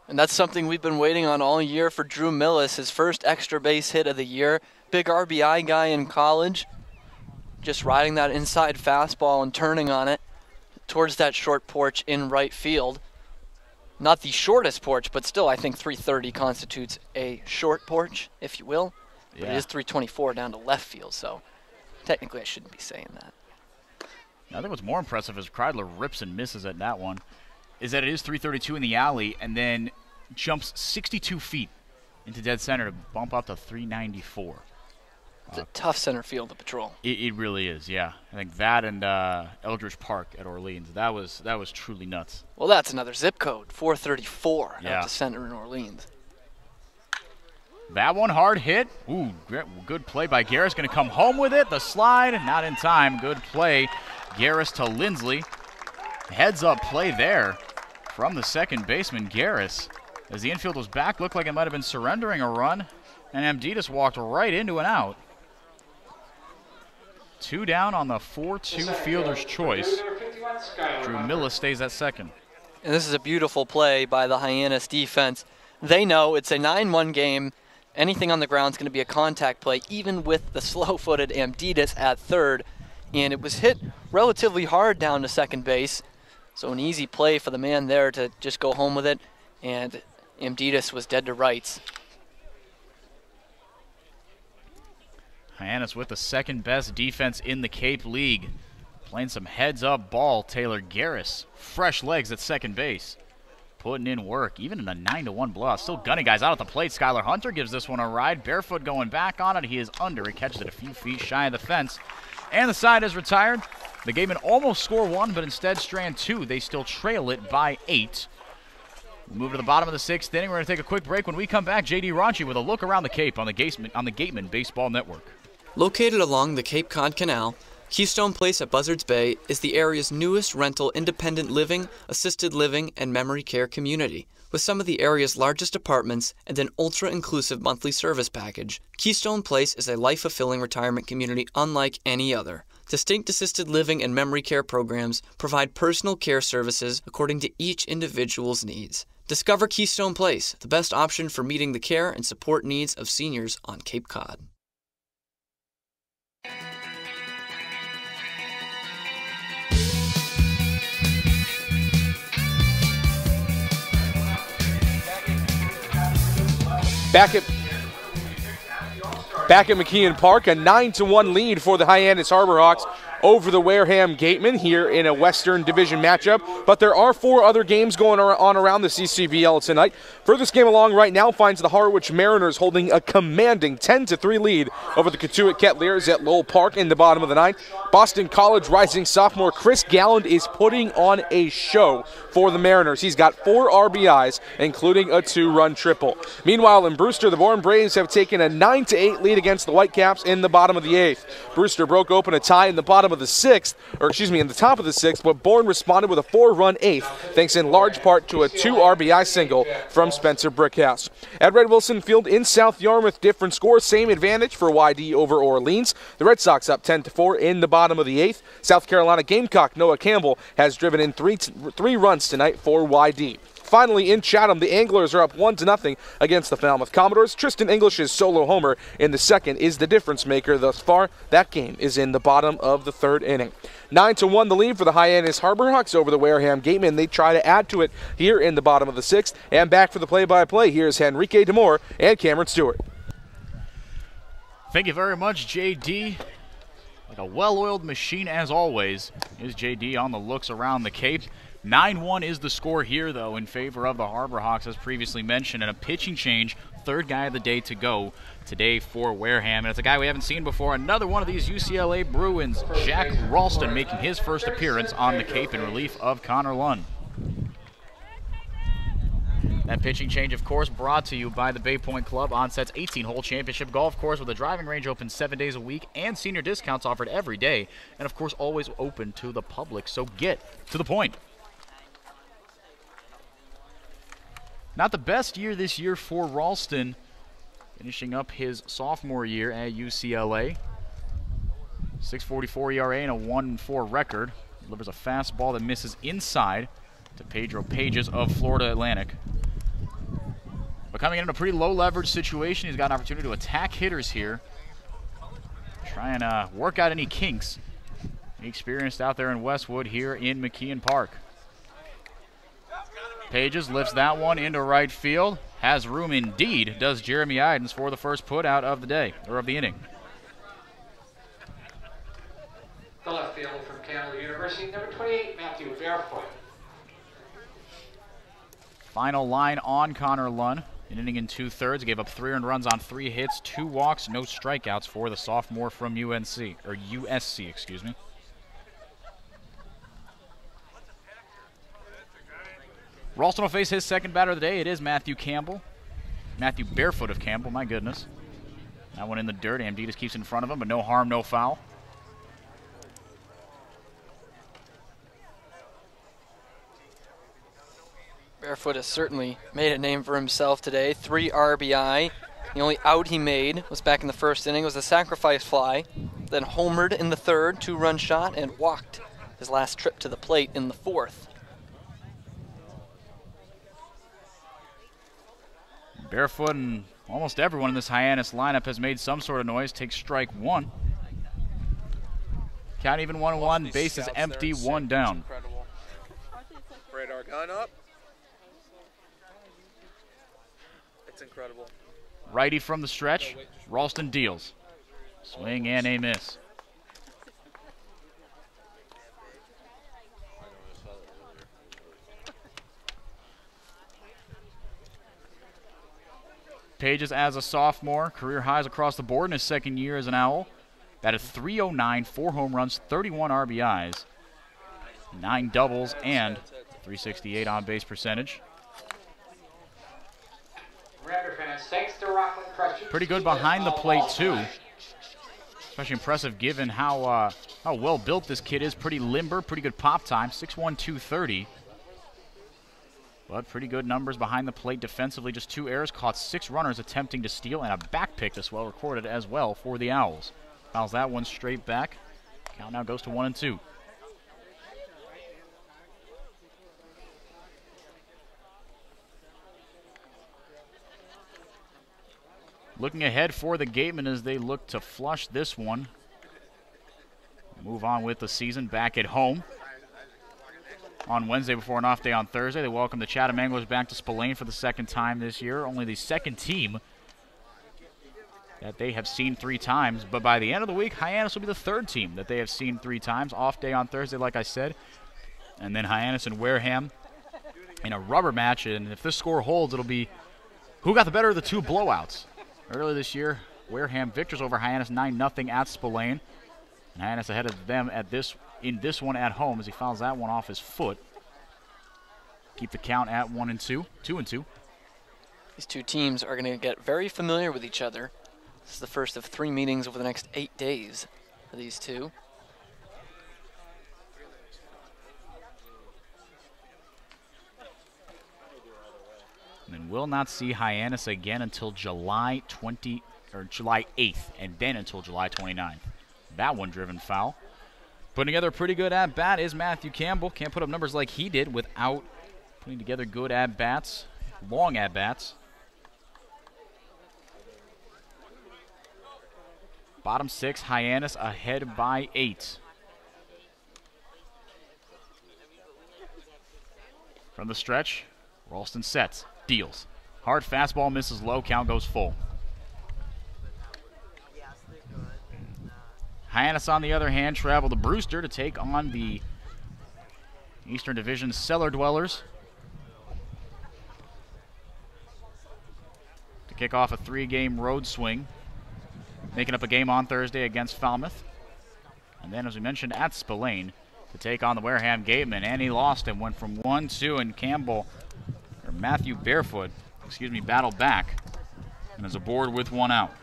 And that's something we've been waiting on all year for Drew Millis, his first extra base hit of the year. Big RBI guy in college, just riding that inside fastball and turning on it towards that short porch in right field. Not the shortest porch, but still I think 330 constitutes a short porch, if you will. But Yeah. it is 324 down to left field, so technically I shouldn't be saying that. I think what's more impressive is Kreidler rips and misses at that one, is that it is 332 in the alley and then jumps 62 feet into dead center to bump up to 394. It's a tough center field to patrol. It really is, yeah. I think that and Eldridge Park at Orleans, that was truly nuts. Well, that's another zip code, 434 Yeah. out to center in Orleans. That one hard hit. Ooh, good play by Garris. Going to come home with it. The slide, not in time. Good play. Garris to Lindsley. Heads up play there from the second baseman, Garris. As the infield was back, looked like it might have been surrendering a run, and Amditas walked right into an out. 2 down on the 4-2 fielder's choice. Drew Millis stays at second. And this is a beautiful play by the Hyannis defense. They know it's a 9-1 game. Anything on the ground is going to be a contact play, even with the slow-footed Amditas at third. And it was hit relatively hard down to second base. So an easy play for the man there to just go home with it. And Amditas was dead to rights. Hyannis with the second best defense in the Cape League. Playing some heads-up ball, Taylor Garris. Fresh legs at second base. Putting in work, even in a 9-1 blowout. Still gunning guys out at the plate. Skylar Hunter gives this one a ride. Barefoot going back on it. He is under. He catches it a few feet shy of the fence. And the side is retired. The Gatemen almost score 1, but instead strand 2. They still trail it by 8. We'll move to the bottom of the 6th inning. We're going to take a quick break. When we come back, J.D. Raunchy with a look around the Cape on the Gatemen Baseball Network. Located along the Cape Cod Canal, Keystone Place at Buzzards Bay is the area's newest rental independent living, assisted living, and memory care community. With some of the area's largest apartments and an ultra-inclusive monthly service package, Keystone Place is a life-fulfilling retirement community unlike any other. Distinct assisted living and memory care programs provide personal care services according to each individual's needs. Discover Keystone Place, the best option for meeting the care and support needs of seniors on Cape Cod. Back at McKeon Park, a 9-1 lead for the Hyannis Harbor Hawks over the Wareham Gatemen here in a Western Division matchup. But there are 4 other games going on around the CCBL tonight. Furthest game along right now finds the Harwich Mariners holding a commanding 10-3 lead over the Cotuit Kettleers at Lowell Park in the bottom of the 9th. Boston College rising sophomore Chris Galland is putting on a show for the Mariners. He's got 4 RBIs, including a 2-run triple. Meanwhile, in Brewster, the Bourne Braves have taken a 9-8 lead against the Whitecaps in the bottom of the 8th. Brewster broke open a tie in the bottom of the 6th, in the top of the 6th, but Bourne responded with a 4-run 8th, thanks in large part to a 2 RBI single from Spencer Brickhouse. At Red Wilson Field in South Yarmouth, different score, same advantage for YD over Orleans. The Red Sox up 10-4 in the bottom of the 8th. South Carolina Gamecock Noah Campbell has driven in three runs tonight for YD. Finally, in Chatham, the Anglers are up 1-0 against the Falmouth Commodores. Tristan English's solo homer in the 2nd is the difference maker thus far. That game is in the bottom of the 3rd inning. 9-1 the lead for the Hyannis Harbor Hawks over the Wareham Gatemen. They try to add to it here in the bottom of the 6th. And back for the play-by-play, here's Henrique DeMore and Cameron Stewart. Thank you very much, JD. Like a well-oiled machine as always is JD on the looks around the Cape. 9-1 is the score here, though, in favor of the Harbor Hawks, as previously mentioned, and a pitching change, 3rd guy of the day to go today for Wareham. And it's a guy we haven't seen before, another one of these UCLA Bruins, Jack Ralston, making his first appearance on the Cape in relief of Connor Lunn. That pitching change, of course, brought to you by the Bay Point Club, Onset's 18-hole championship golf course with a driving range open 7 days a week and senior discounts offered every day, and, of course, always open to the public. So get to the point. Not the best year this year for Ralston, finishing up his sophomore year at UCLA. 6.44 ERA and a 1-4 record. Delivers a fastball that misses inside to Pedro Pages of Florida Atlantic. But coming in a pretty low leverage situation, he's got an opportunity to attack hitters here. Try and work out any kinks he experienced out there in Westwood here in McKeon Park. Pages lifts that one into right field. Has room indeed, does Jeremy Idens for the first put out of the day, or of the inning. The left fielder from Canada University, number 28, Matthew Barefoot. Final line on Connor Lunn. An inning in 2/3, gave up 3 earned runs on 3 hits, 2 walks, no strikeouts for the sophomore from USC, excuse me. Ralston will face his second batter of the day. It is Matthew Campbell. Matthew Barefoot of Campbell, my goodness. That one in the dirt. Amditas keeps in front of him, but no harm, no foul. Barefoot has certainly made a name for himself today. 3 RBI. The only out he made was back in the 1st inning. It was a sacrifice fly. then homered in the third, 2-run shot, and walked his last trip to the plate in the fourth. Barefoot and almost everyone in this Hyannis lineup has made some sort of noise. Takes strike one. Count even 1-1. Base is empty, one down. Radar gun up. It's incredible. Righty from the stretch. Ralston deals. Swing and a miss. Pages as a sophomore, career highs across the board in his second year as an Owl. Batted .309, 4 home runs, 31 RBIs, 9 doubles, and .368 on-base percentage. Pretty good behind the plate, too. Especially impressive given how well built this kid is. Pretty limber, pretty good pop time, 6'1", 230. But pretty good numbers behind the plate defensively. Just 2 errors, caught 6 runners attempting to steal, and a back pick that's well recorded as well for the Owls. Fouls that one straight back. Count now goes to 1-2. Looking ahead for the Gatemen as they look to flush this one. Move on with the season back at home. On Wednesday before an off day on Thursday, they welcome the Chatham Anglers back to Spillane for the second time this year. Only the second team that they have seen 3 times. But by the end of the week, Hyannis will be the third team that they have seen 3 times. Off day on Thursday, like I said. And then Hyannis and Wareham in a rubber match. And if this score holds, it'll be who got the better of the 2 blowouts. Earlier this year, Wareham victors over Hyannis 9-0 at Spillane. And Hyannis ahead of them in this one at home as he fouls that one off his foot. Keep the count at 1-2, 2-2. These 2 teams are going to get very familiar with each other. This is the first of 3 meetings over the next 8 days for these 2. And will not see Hyannis again until July 8th, and then until July 29th. That one driven foul. Putting together a pretty good at-bat is Matthew Campbell. Can't put up numbers like he did without putting together good at-bats, long at-bats. Bottom 6, Hyannis ahead by 8. From the stretch, Ralston sets, deals. Hard fastball misses low, count goes full. Hyannis, on the other hand, traveled to Brewster to take on the Eastern Division Cellar Dwellers to kick off a 3-game road swing, making up a game on Thursday against Falmouth. And then, as we mentioned, at Spillane to take on the Wareham Gatemen. And he lost and went from 1-2, and Matthew Barefoot, battled back and is aboard with 1 out.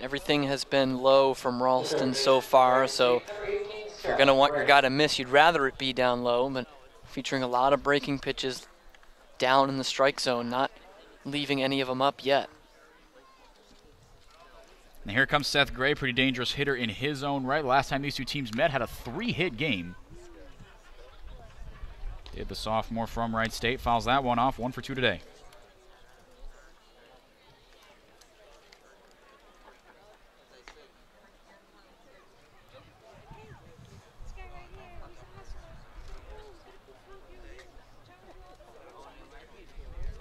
Everything has been low from Ralston so far, so if you're going to want your guy to miss, you'd rather it be down low, but featuring a lot of breaking pitches down in the strike zone, not leaving any of them up yet. And here comes Seth Gray, pretty dangerous hitter in his own right. Last time these 2 teams met, had a 3-hit game. Did the sophomore from Wright State, fouls that one off, 1 for 2 today.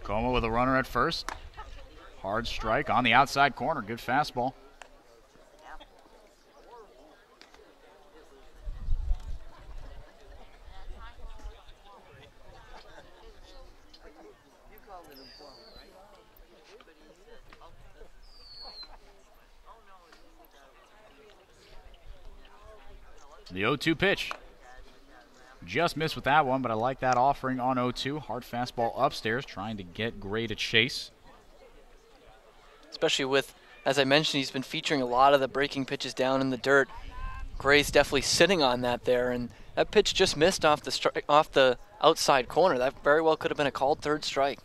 Como with a runner at first. Hard strike on the outside corner. Good fastball. The 0-2 pitch. Just missed with that one, but I like that offering on 0-2. Hard fastball upstairs, trying to get Gray to chase. Especially with, as I mentioned, he's been featuring a lot of the breaking pitches down in the dirt. Gray's definitely sitting on that there, and that pitch just missed off the outside corner. That very well could have been a called 3rd strike.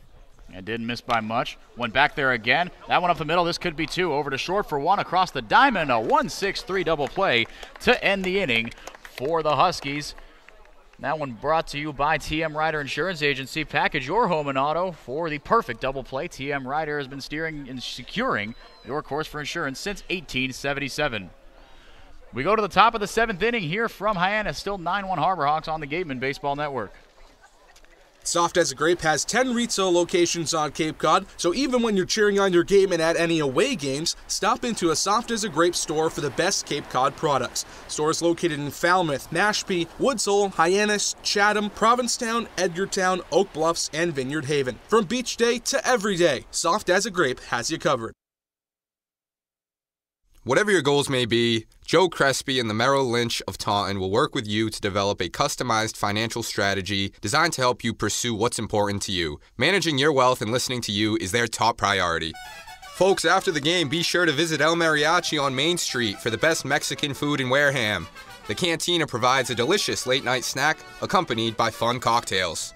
And didn't miss by much. Went back there again. That one up the middle. This could be two. Over to short for one across the diamond. A 1-6-3 double play to end the inning for the Huskies. That one brought to you by TM Ryder Insurance Agency. Package your home and auto for the perfect double play. TM Ryder has been steering and securing your course for insurance since 1877. We go to the top of the 7th inning here from Hyannis. Still 9-1 Harbor Hawks on the Gatemen Baseball Network. Soft as a Grape has 10 retail locations on Cape Cod, so even when you're cheering on your Gatemen at any away games, stop into a Soft as a Grape store for the best Cape Cod products. Stores located in Falmouth, Mashpee, Woods Hole, Hyannis, Chatham, Provincetown, Edgartown, Oak Bluffs, and Vineyard Haven. From beach day to every day, Soft as a Grape has you covered. Whatever your goals may be, Joe Crespi and the Merrill Lynch of Taunton will work with you to develop a customized financial strategy designed to help you pursue what's important to you. Managing your wealth and listening to you is their top priority. Folks, after the game, be sure to visit El Mariachi on Main Street for the best Mexican food in Wareham. The Cantina provides a delicious late-night snack accompanied by fun cocktails.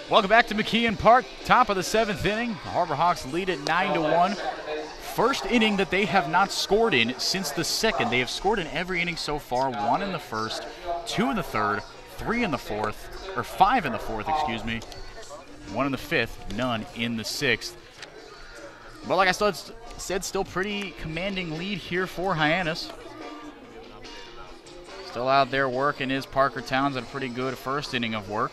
Welcome back to McKeon Park, top of the 7th inning. The Harbor Hawks lead at 9-1. First inning that they have not scored in since the 2nd. They have scored in every inning so far, 1 in the 1st, 2 in the 3rd, 3 in the 4th, or 5 in the 4th, excuse me, 1 in the 5th, none in the 6th. But like I said, still pretty commanding lead here for Hyannis. Still out there working is Parker Towns at a pretty good first inning of work.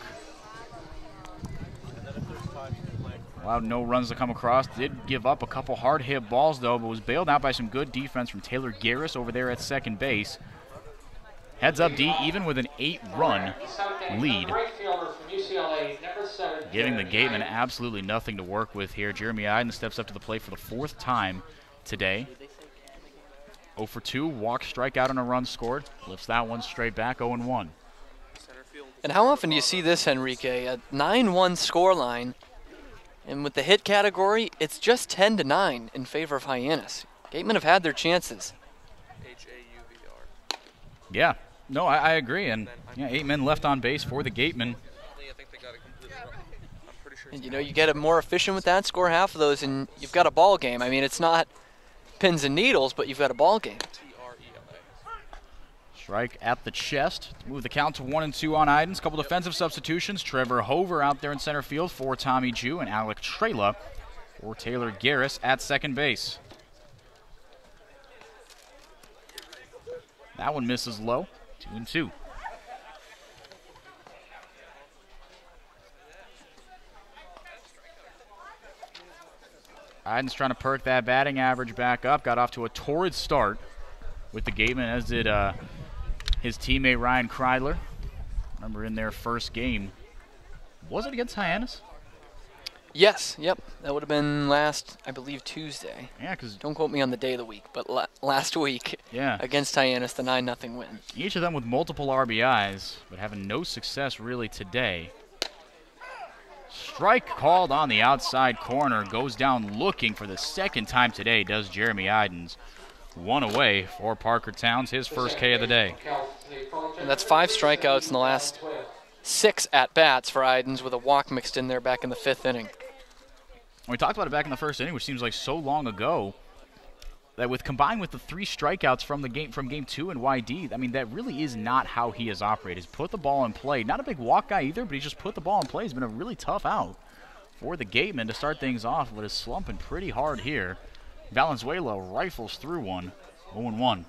Allowed no runs to come across. Did give up a couple hard hit balls though, but was bailed out by some good defense from Taylor Garris over there at second base. Heads up D, even with an 8-run lead. Giving the Gatemen absolutely nothing to work with here. Jeremy Iden steps up to the plate for the 4th time today. 0 for 2, walk, strikeout, and a run scored. Lifts that one straight back, 0-1. And how often do you see this, Enrique? A 9-1 scoreline. And with the hit category, it's just 10-9 in favor of Hyannis. Gatemen have had their chances. Yeah, no, I agree. And yeah, 8 men left on base for the Gatemen. And you know, you get it more efficient with that, score half of those, and you've got a ball game. I mean, it's not pins and needles, but you've got a ball game. Strike at the chest. Move the count to 1-2 on Idens. Couple defensive substitutions. Trevor Hover out there in center field for Tommy Jew, and Alec Trela for Taylor Garris at second base. That one misses low. 2-2. Idens trying to perk that batting average back up. Got off to a torrid start with the Gatemen, as did his teammate Ryan Kreidler. Remember in their first game. Was it against Hyannis? Yes, yep. That would have been last, I believe, Tuesday. Yeah, because... Don't quote me on the day of the week, but last week against Hyannis, the 9-0 win. Each of them with multiple RBIs, but having no success really today. Strike called on the outside corner. Goes down looking for the 2nd time today, does Jeremy Idens. 1 away for Parker Towns, his first K of the day. And that's 5 strikeouts in the last 6 at-bats for Idens, with a walk mixed in there back in the 5th inning. We talked about it back in the 1st inning, which seems like so long ago, that combined with the 3 strikeouts from game 2 in YD, I mean, that really is not how he has operated. He's put the ball in play. Not a big walk guy either, but he just put the ball in play. He's been a really tough out for the Gatemen to start things off, but is slumping pretty hard here. Valenzuela rifles through one, 0-1.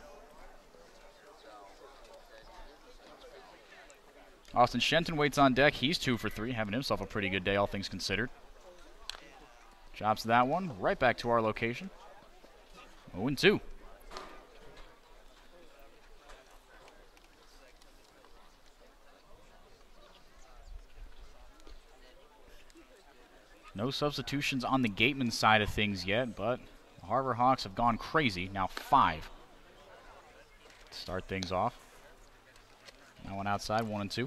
Austin Shenton waits on deck. He's 2 for 3, having himself a pretty good day, all things considered. Chops that one right back to our location. 0-2. No substitutions on the Gatemen side of things yet, but the Harbor Hawks have gone crazy. Now 5 to start things off. That one outside, 1-2.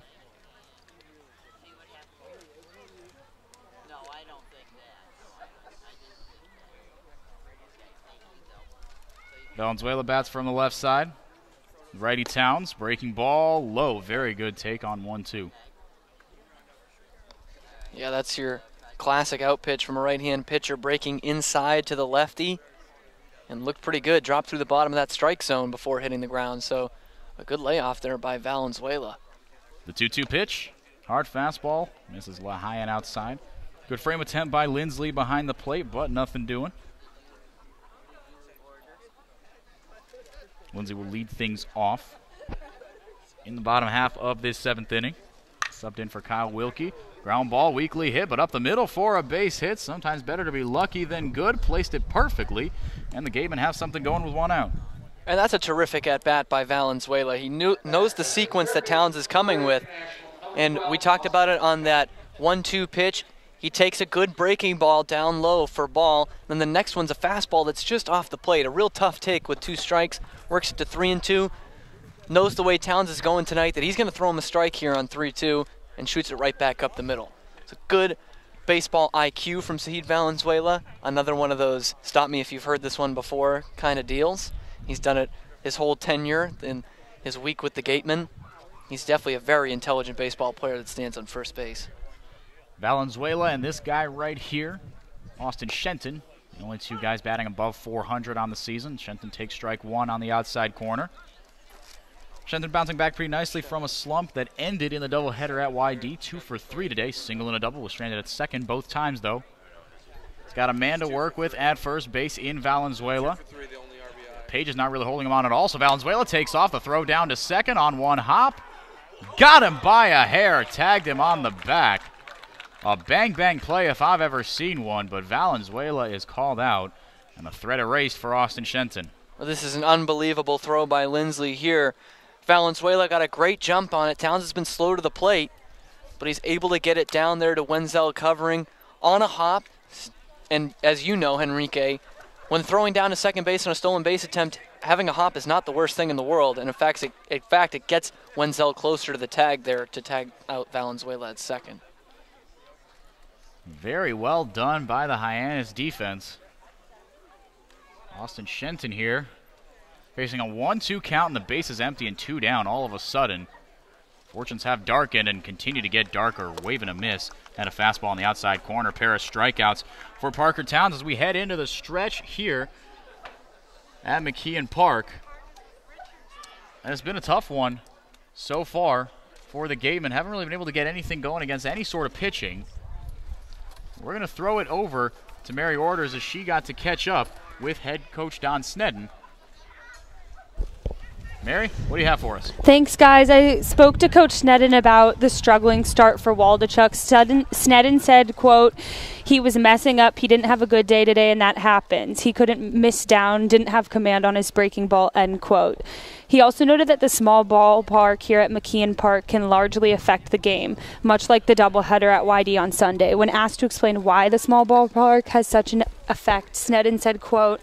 Valenzuela bats from the left side. Righty Towns, breaking ball low. Very good take on 1-2. Yeah, that's your classic out pitch from a right-hand pitcher, breaking inside to the lefty. And looked pretty good. Dropped through the bottom of that strike zone before hitting the ground. So a good layoff there by Valenzuela. The 2-2 pitch. Hard fastball. Misses high and outside. Good frame attempt by Lindsley behind the plate, but nothing doing. Lindsay will lead things off in the bottom half of this 7th inning. Subbed in for Kyle Wilkie. Ground ball, weakly hit, but up the middle for a base hit. Sometimes better to be lucky than good. Placed it perfectly, and the Gatemen have something going with 1 out. And that's a terrific at-bat by Valenzuela. He knows the sequence that Towns is coming with, and we talked about it on that 1-2 pitch. He takes a good breaking ball down low for ball. Then the next one's a fastball that's just off the plate. A real tough take with 2 strikes. Works it to 3-2. Knows the way Towns is going tonight that he's going to throw him a strike here on 3-2 and shoots it right back up the middle. It's a good baseball IQ from Zahid Valenzuela. Another one of those stop me if you've heard this one before kind of deals. He's done it his whole tenure in his week with the Gatemen. He's definitely a very intelligent baseball player that stands on first base. Valenzuela and this guy right here, Austin Shenton, the only 2 guys batting above 400 on the season. Shenton takes strike 1 on the outside corner. Shenton bouncing back pretty nicely from a slump that ended in the doubleheader at YD. 2 for 3 today. Single and a double. Was stranded at second both times, though. He's got a man to work with at first base in Valenzuela. Page is not really holding him on at all, so Valenzuela takes off. The throw down to second on 1 hop. Got him by a hair. Tagged him on the back. A bang-bang play if I've ever seen one, but Valenzuela is called out, and the threat erased for Austin Shenton. Well, this is an unbelievable throw by Lindsley here. Valenzuela got a great jump on it. Towns has been slow to the plate, but he's able to get it down there to Wenzel covering on a hop. And as you know, Henrique, when throwing down to second base on a stolen base attempt, having a hop is not the worst thing in the world. And in fact, it gets Wenzel closer to the tag there to tag out Valenzuela at second. Very well done by the Hyannis defense. Austin Shenton here facing a 1-2 count, and the base is empty and 2 down all of a sudden. Fortunes have darkened and continue to get darker. Waving a miss and a fastball on the outside corner. Pair of strikeouts for Parker Towns as we head into the stretch here at McKeon Park. And it's been a tough one so far for the Gatemen. Haven't really been able to get anything going against any sort of pitching. We're going to throw it over to Mary Orders as she got to catch up with head coach Don Snedden. Mary, what do you have for us? Thanks, guys. I spoke to Coach Snedden about the struggling start for Waldachuk. Snedden said, quote, he was messing up. He didn't have a good day today, and that happens. He couldn't miss down, didn't have command on his breaking ball, end quote. He also noted that the small ballpark here at McKeon Park can largely affect the game, much like the doubleheader at YD on Sunday. When asked to explain why the small ballpark has such an effect, Snedden said, quote,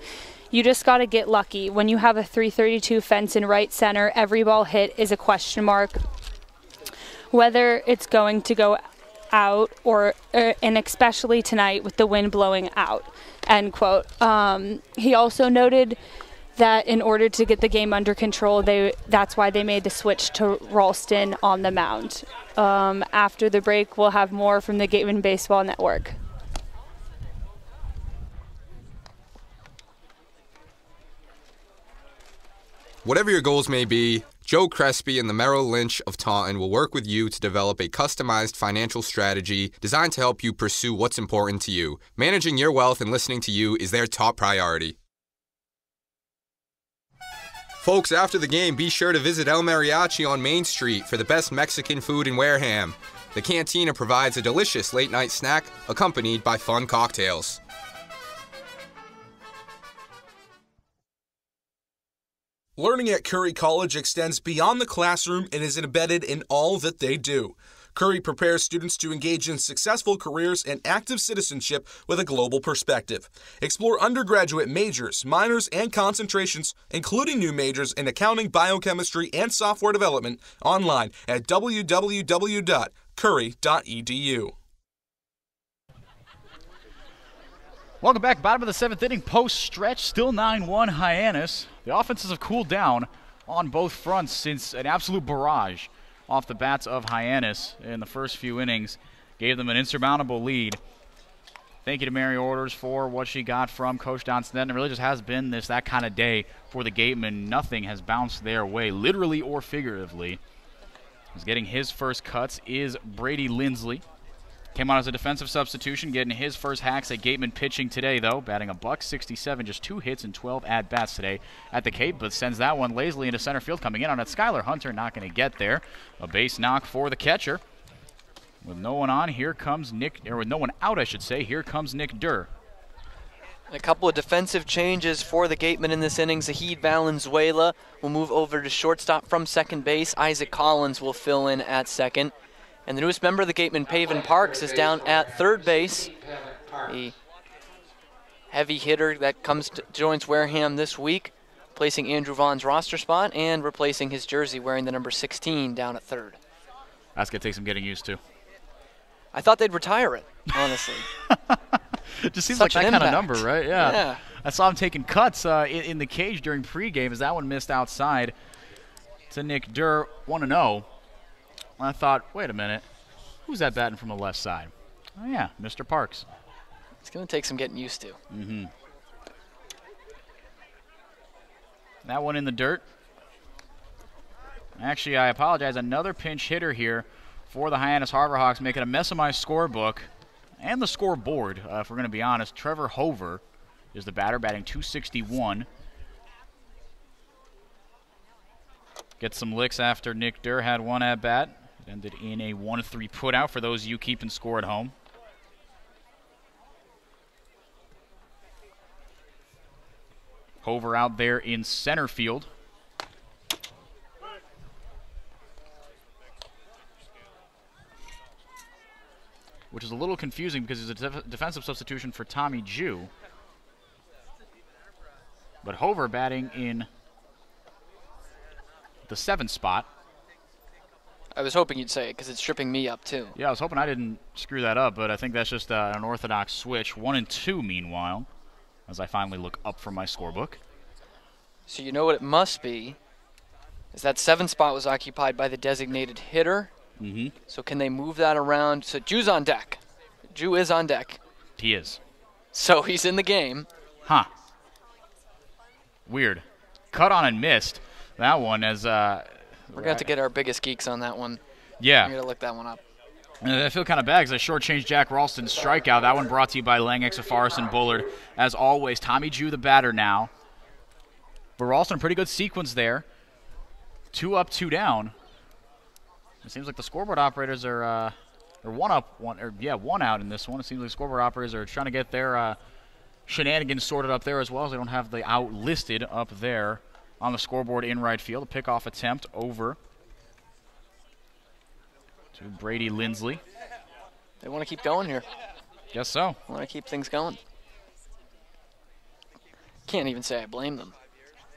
you just got to get lucky. When you have a .332 fence in right center, every ball hit is a question mark. Whether it's going to go out and especially tonight with the wind blowing out, end quote. He also noted that in order to get the game under control, that's why they made the switch to Ralston on the mound. After the break, we'll have more from the Gatemen Baseball Network. Whatever your goals may be, Joe Crespi and the Merrill Lynch of Taunton will work with you to develop a customized financial strategy designed to help you pursue what's important to you. Managing your wealth and listening to you is their top priority. Folks, after the game, be sure to visit El Mariachi on Main Street for the best Mexican food in Wareham. The Cantina provides a delicious late-night snack accompanied by fun cocktails. Learning at Curry College extends beyond the classroom and is embedded in all that they do. Curry prepares students to engage in successful careers and active citizenship with a global perspective. Explore undergraduate majors, minors, and concentrations, including new majors in accounting, biochemistry, and software development, online at www.curry.edu. Welcome back. Bottom of the 7th inning, post-stretch, still 9-1 Hyannis. The offenses have cooled down on both fronts since an absolute barrage off the bats of Hyannis in the first few innings gave them an insurmountable lead. Thank you to Mary Orders for what she got from Coach Johnston. It really just has been that kind of day for the Gatemen. Nothing has bounced their way, literally or figuratively. He's getting his first cuts is Brady Lindsley. Came on as a defensive substitution, getting his first hacks at Gatemen pitching today, though. Batting $167, just 2 hits and 12 at-bats today at the Cape, but sends that one lazily into center field. Coming in on it, Skylar Hunter, not going to get there. A base knock for the catcher. With no one on, here comes with no one out, I should say, here comes Nick Durr. A couple of defensive changes for the Gatemen in this inning. Zahid Valenzuela will move over to shortstop from second base. Isaac Collins will fill in at second. And the newest member of the Gatemen, Paven Parks, is down at third base. A heavy hitter that joins Wareham this week, placing Andrew Vaughn's roster spot and replacing his jersey wearing the number 16 down at third. That's going to take some getting used to. I thought they'd retire it, honestly. It just seems like that kind of number, right? Yeah. I saw him taking cuts in the cage during pregame as that one missed outside to Nick Durr, 1-0. I thought, wait a minute, who's that batting from the left side? Oh, yeah, Mr. Parks. It's going to take some getting used to. Mm-hmm. That one in the dirt. Actually, I apologize. Another pinch hitter here for the Hyannis Harborhawks, making a mess of my scorebook and the scoreboard, if we're going to be honest. Trevor Hover is the batter, batting .261. Gets some licks after Nick Durr had one at-bat. It ended in a 1-3 put-out for those of you keeping score at home. Hover out there in center field. Which is a little confusing because he's a defensive substitution for Tommy Jew. But Hover batting in the 7th spot. I was hoping you'd say it because it's tripping me up too. Yeah, I was hoping I didn't screw that up, but I think that's just an orthodox switch. 1-2 meanwhile, as I finally look up from my scorebook. So you know what it must be, is that 7th spot was occupied by the designated hitter. Mm-hmm. So can they move that around? So Jew's on deck. Jew is on deck. He is. So he's in the game. Huh. Weird. Cut on and missed. That one as we're going to have to get our biggest geeks on that one. Yeah. We're going to look that one up. I feel kind of bad because I shortchanged Jack Ralston's strikeout. That one brought to you by Lang, Exafaris, and Bullard. As always, Tommy Jew the batter now. But Ralston, a pretty good sequence there. 2 up, 2 down. It seems like the scoreboard operators are one out in this one. It seems like scoreboard operators are trying to get their shenanigans sorted up there as well, as they don't have the out listed up there on the scoreboard in right field. A pickoff attempt over to Brady Lindsley. They want to keep going here. Guess so. Want to keep things going. Can't even say I blame them.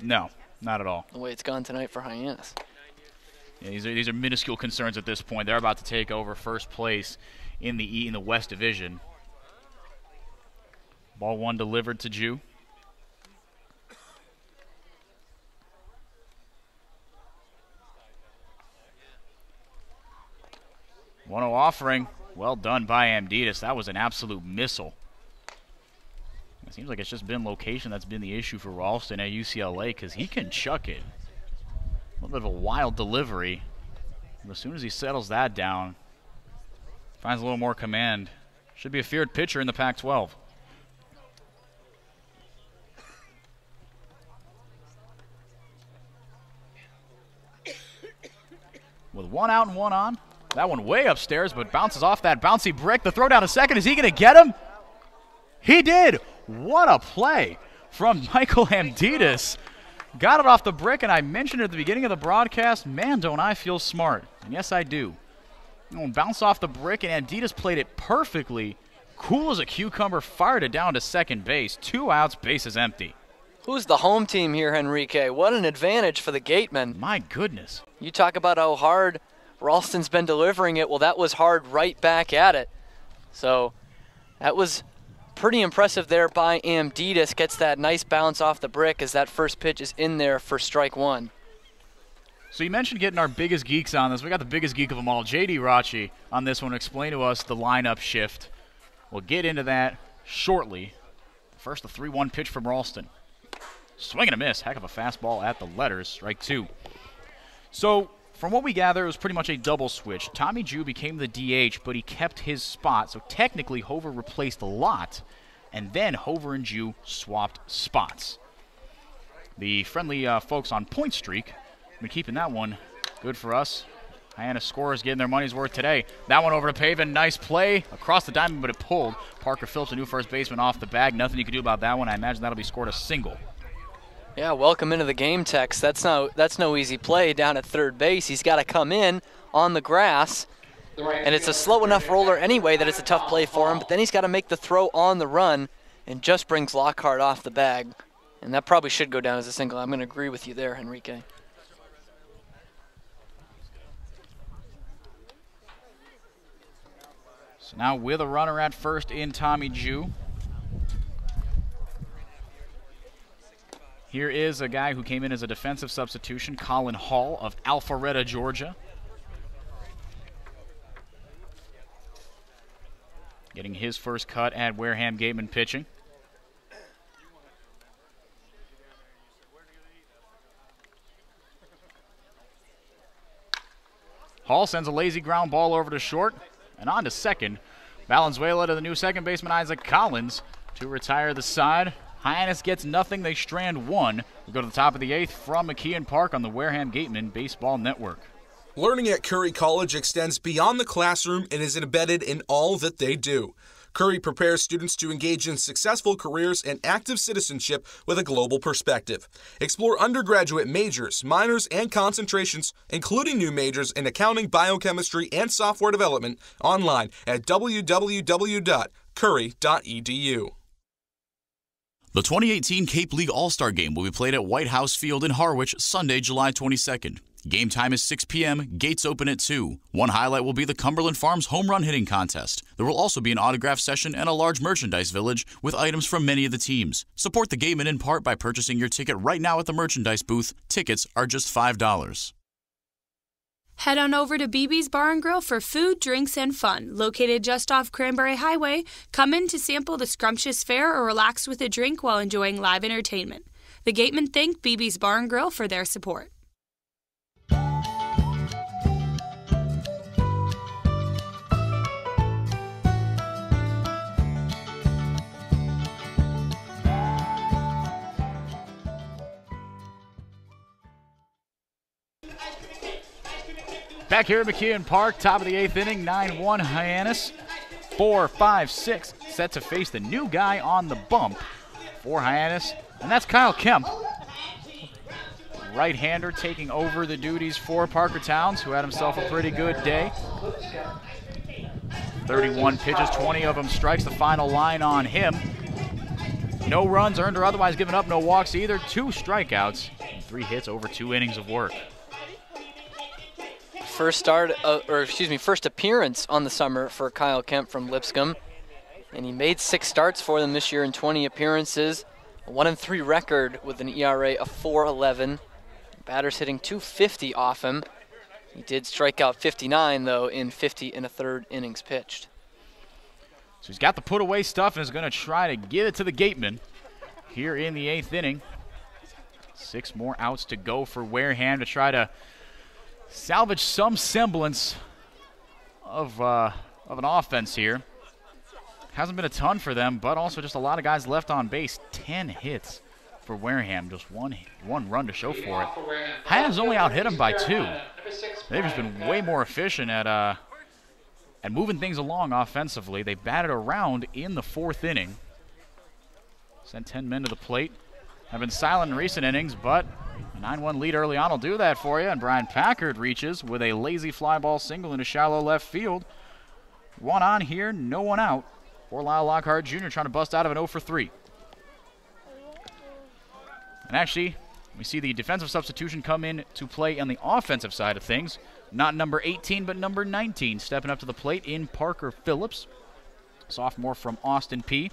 No, not at all. The way it's gone tonight for Hyannis. Yeah, these are minuscule concerns at this point. They're about to take over first place in the West Division. Ball 1 delivered to Jew. One offering. Well done by Amditas. That was an absolute missile. It seems like it's just been location that's been the issue for Ralston at UCLA because he can chuck it. A little bit of a wild delivery. But as soon as he settles that down, finds a little more command. Should be a feared pitcher in the Pac-12. With 1 out and 1 on. That one way upstairs, but bounces off that bouncy brick. The throw down to second. Is he going to get him? He did. What a play from Michael Amditas. Got it off the brick, and I mentioned at the beginning of the broadcast, man, don't I feel smart. And yes, I do. Bounce off the brick, and Adidas played it perfectly. Cool as a cucumber, fired it down to second base. 2 outs, bases empty. Who's the home team here, Henrique? What an advantage for the Gatemen. My goodness. You talk about how hard Ralston's been delivering it. Well, that was hard right back at it. So that was pretty impressive there by Adidas. Gets that nice bounce off the brick as that first pitch is in there for strike one. So you mentioned getting our biggest geeks on this. We got the biggest geek of them all, J.D. Rachi, on this one. Explain to us the lineup shift. We'll get into that shortly. First, the 3-1 pitch from Ralston. Swing and a miss. Heck of a fastball at the letters. Strike two. So, from what we gather, it was pretty much a double switch. Tommy Jew became the DH, but he kept his spot. So, technically, Hover replaced a lot, and then Hover and Jew swapped spots. The friendly folks on Point Streak have been keeping that one good for us. Hyannis scorers getting their money's worth today. That one over to Pavin. Nice play across the diamond, but it pulled. Parker Phillips, a new first baseman, off the bag. Nothing you can do about that one. I imagine that'll be scored a single. Yeah, welcome into the game, Tex. That's no easy play down at third base. He's got to come in on the grass, and it's a slow enough roller anyway that it's a tough play for him, but then he's got to make the throw on the run and just brings Lockhart off the bag. And that probably should go down as a single. I'm going to agree with you there, Henrique. So now with a runner at first in Tommy Jew. Here is a guy who came in as a defensive substitution, Colin Hall of Alpharetta, Georgia. Getting his first cut at Wareham Gatemen pitching. Hall sends a lazy ground ball over to short and on to second. Valenzuela to the new second baseman, Isaac Collins, to retire the side. Hyannis gets nothing. They strand one. We go to the top of the eighth from McKeon Park on the Wareham Gatemen Baseball Network. Learning at Curry College extends beyond the classroom and is embedded in all that they do. Curry prepares students to engage in successful careers and active citizenship with a global perspective. Explore undergraduate majors, minors, and concentrations, including new majors in accounting, biochemistry, and software development, online at www.curry.edu. The 2018 Cape League All-Star Game will be played at White House Field in Harwich Sunday, July 22nd. Game time is 6 p.m., gates open at 2. One highlight will be the Cumberland Farms home run hitting contest. There will also be an autograph session and a large merchandise village with items from many of the teams. Support the Gatemen in part by purchasing your ticket right now at the merchandise booth. Tickets are just $5. Head on over to BB's Bar & Grill for food, drinks, and fun. Located just off Cranberry Highway, come in to sample the scrumptious fare or relax with a drink while enjoying live entertainment. The Gatemen thank BB's Bar & Grill for their support. Back here at McKeon Park, top of the eighth inning, 9-1 Hyannis. 4, 5, 6 set to face the new guy on the bump for Hyannis, and that's Kyle Kemp. Right-hander taking over the duties for Parker Towns, who had himself a pretty good day. 31 pitches, 20 of them strikes, the final line on him. No runs earned or otherwise given up, no walks either, 2 strikeouts, and 3 hits over 2 innings of work. First appearance on the summer for Kyle Kemp from Lipscomb, and he made 6 starts for them this year in 20 appearances. A 1-3 record with an ERA of 4.11. Batters hitting .250 off him. He did strike out 59 though in 50 1/3 innings pitched. So he's got the put away stuff and is going to try to give it to the Gatemen here in the 8th inning. 6 more outs to go for Wareham to try to salvage some semblance of an offense here. Hasn't been a ton for them, but also just a lot of guys left on base. 10 hits for Wareham, just one run to show for it. Hyannis only out-hit them by 2. They've just been way more efficient at moving things along offensively. They batted around in the 4th inning. Sent 10 men to the plate. Have been silent in recent innings, but 9-1 lead early on will do that for you, and Brian Packard reaches with a lazy fly ball single into shallow left field. One on here, no one out for Lyle Lockhart Jr. trying to bust out of an 0 for 3. And actually, we see the defensive substitution come in to play on the offensive side of things. Not number 18, but number 19 stepping up to the plate in Parker Phillips, sophomore from Austin P.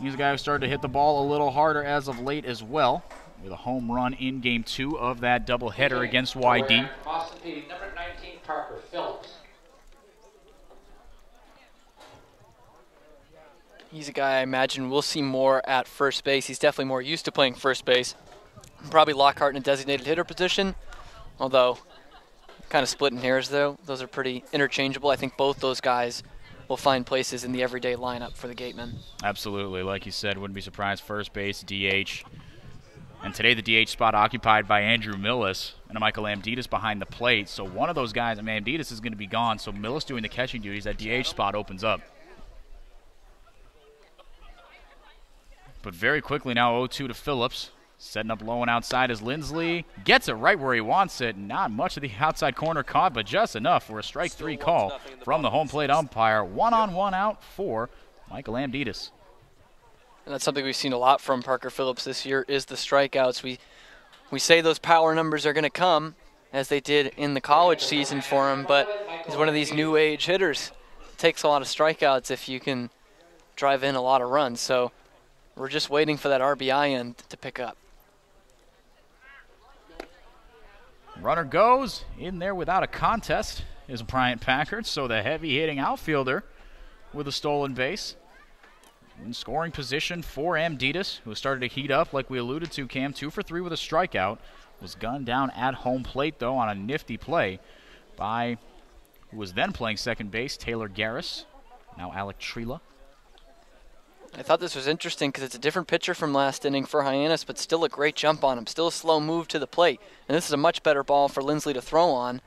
He's a guy who started to hit the ball a little harder as of late as well, with a home run in Game 2 of that doubleheader against YD. Austin P, number 19, Parker Phillips. He's a guy I imagine we'll see more at first base. He's definitely more used to playing first base. Probably Lockhart in a designated hitter position, although kind of splitting hairs though. Those are pretty interchangeable. I think both those guys will find places in the everyday lineup for the Gatemen. Absolutely. Like you said, wouldn't be surprised. First base, DH. And today the DH spot occupied by Andrew Millis and Michael Amditas behind the plate. So one of those guys, Amditas is going to be gone, so Millis doing the catching duties. That DH spot opens up. But very quickly now 0-2 to Phillips. Setting up low and outside as Lindsley gets it right where he wants it. Not much of the outside corner caught, but just enough for a strike 3 call from the home plate umpire. 1-on-1 out for Michael Amditas. And that's something we've seen a lot from Parker Phillips this year is the strikeouts. We say those power numbers are going to come, as they did in the college season for him, but he's one of these new age hitters. It takes a lot of strikeouts if you can drive in a lot of runs. So we're just waiting for that RBI end to pick up. Runner goes in there without a contest is Bryant Packard, so the heavy-hitting outfielder with a stolen base. In scoring position for Amditas, who started to heat up like we alluded to, Cam. 2 for 3 with a strikeout. Was gunned down at home plate, though, on a nifty play by who was then playing second base, Taylor Garris, now Alec Trela. I thought this was interesting because it's a different pitcher from last inning for Hyannis, but still a great jump on him. Still a slow move to the plate. And this is a much better ball for Lindsley to throw on.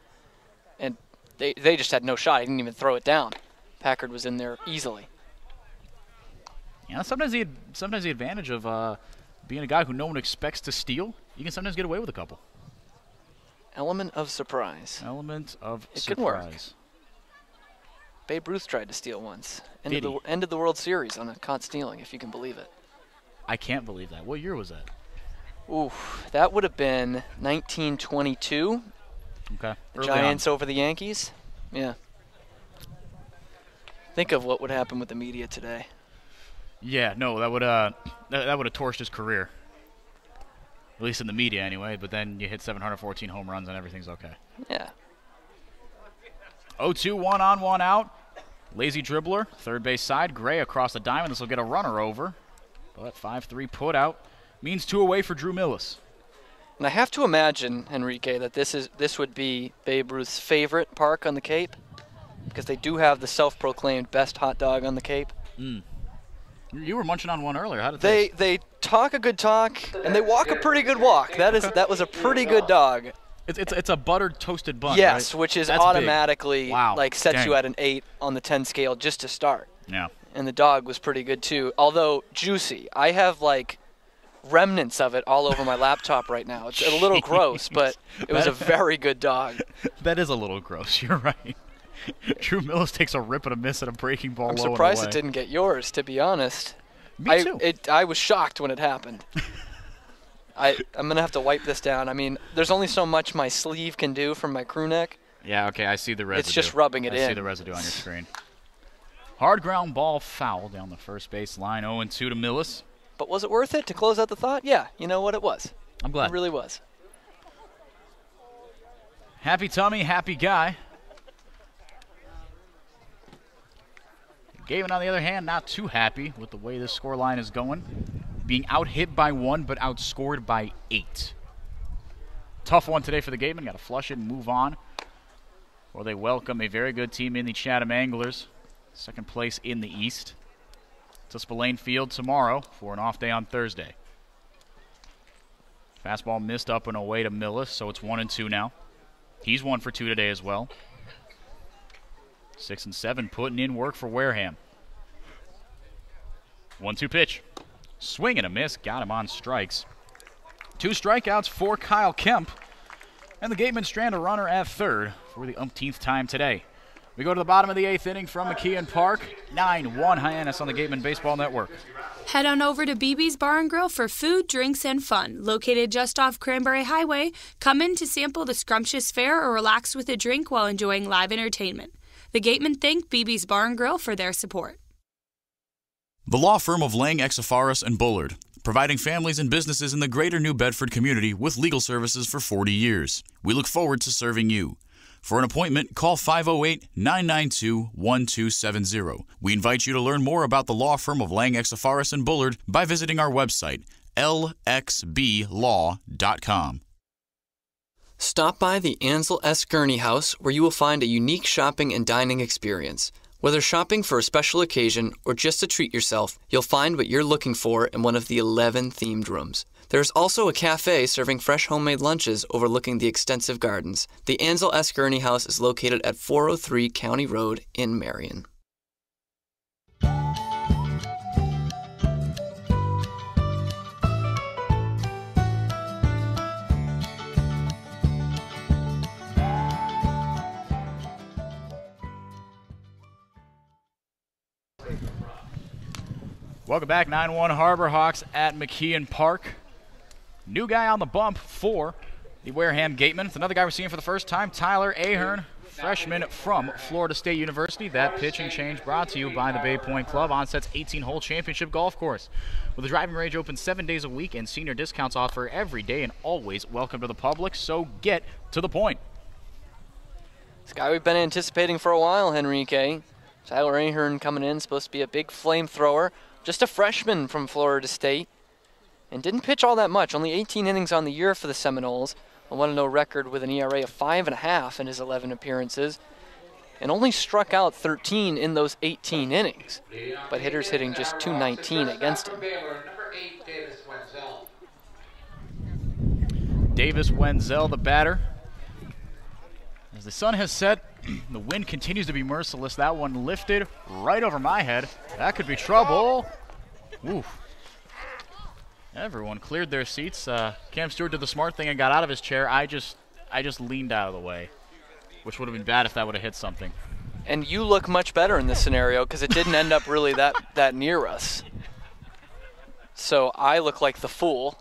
And they just had no shot. He didn't even throw it down. Packard was in there easily. Yeah, sometimes the advantage of being a guy who no one expects to steal, you can sometimes get away with a couple. Element of surprise. Element of surprise. It could work. Babe Ruth tried to steal once. Ended the World Series on a caught stealing, if you can believe it. I can't believe that. What year was that? Ooh, that would have been 1922. Okay. The Giants over the Yankees. Yeah. Think of what would happen with the media today. Yeah, no, that would have torched his career. At least in the media, anyway. But then you hit 714 home runs and everything's okay. Yeah. 0-2, 1-on-1 out. Lazy dribbler, third base side. Gray across the diamond. This will get a runner over. But 5-3 put out means 2 away for Drew Millis. And I have to imagine, Enrique, that this would be Babe Ruth's favorite park on the Cape, because they do have the self-proclaimed best hot dog on the Cape. Mm. You were munching on one earlier. How did they talk a good talk and they walk a pretty good walk. That was a pretty good dog. It's a buttered toasted bun. Yes, right? which is That's automatically big. Sets you at an 8 on the 10 scale just to start. Yeah. And the dog was pretty good too, although juicy. I have remnants of it all over my laptop right now. It's a little gross, but it was a very good dog. That is a little gross. You're right. Drew Millis takes a rip and a miss at a breaking ball. I'm surprised it didn't get yours, to be honest. Me too. I was shocked when it happened. I'm going to have to wipe this down. I mean, there's only so much my sleeve can do from my crew neck. Yeah, okay, I see the residue. It's just rubbing it in. I see the residue on your screen. Hard ground ball foul down the first base line, 0-2 to Millis. But was it worth it to close out the thought? Yeah, you know what, it was. I'm glad. It really was. Happy tummy, happy guy. Gatemen, on the other hand, not too happy with the way this score line is going. Being out-hit by 1, but outscored by 8. Tough one today for the Gatemen. Got to flush it and move on. Or they welcome a very good team in the Chatham Anglers. Second place in the East. To Spillane Field tomorrow for an off day on Thursday. Fastball missed up and away to Millis, so it's 1-2 now. He's 1 for 2 today as well. 6 and 7 putting in work for Wareham. 1-2 pitch. Swing and a miss. Got him on strikes. 2 strikeouts for Kyle Kemp. And the Gatemen strand a runner at third for the umpteenth time today. We go to the bottom of the 8th inning from McKeon Park. 9-1 Hyannis on the Gatemen Baseball Network. Head on over to BB's Bar and Grill for food, drinks, and fun. Located just off Cranberry Highway, come in to sample the scrumptious fare or relax with a drink while enjoying live entertainment. The Gatemen thank BB's Bar and Grill for their support. The law firm of Lang, Exafaris, and Bullard, providing families and businesses in the greater New Bedford community with legal services for 40 years. We look forward to serving you. For an appointment, call 508-992-1270. We invite you to learn more about the law firm of Lang, Exafaris, and Bullard by visiting our website, lxblaw.com. Stop by the Ansel S. Gurney House, where you will find a unique shopping and dining experience. Whether shopping for a special occasion or just to treat yourself, you'll find what you're looking for in one of the 11 themed rooms. There's also a cafe serving fresh homemade lunches overlooking the extensive gardens. The Ansel S. Gurney House is located at 403 County Road in Marion. Welcome back, 9-1 Harbor Hawks at McKeon Park. New guy on the bump for the Wareham Gatemen. It's another guy we're seeing for the first time, Tyler Ahern, freshman from Florida State University. That pitching change brought to you by the Bay Point Club, Onset's 18-hole championship golf course. With the driving range open 7 days a week and senior discounts offered every day and always welcome to the public, so get to the point. This guy we've been anticipating for a while, Henrique. Tyler Ahern coming in, supposed to be a big flamethrower. Just a freshman from Florida State. And didn't pitch all that much, only 18 innings on the year for the Seminoles. A 1-0 record with an ERA of 5.5 in his 11 appearances. And only struck out 13 in those 18 innings. But hitters hitting just .219 against him. Davis Wenzel, the batter. As the sun has set, the wind continues to be merciless. That one lifted right over my head. That could be trouble. Oof. Everyone cleared their seats. Cam Stewart did the smart thing and got out of his chair. I just leaned out of the way, which would have been bad if that would have hit something. And you look much better in this scenario because it didn't end up really that near us. So I look like the fool.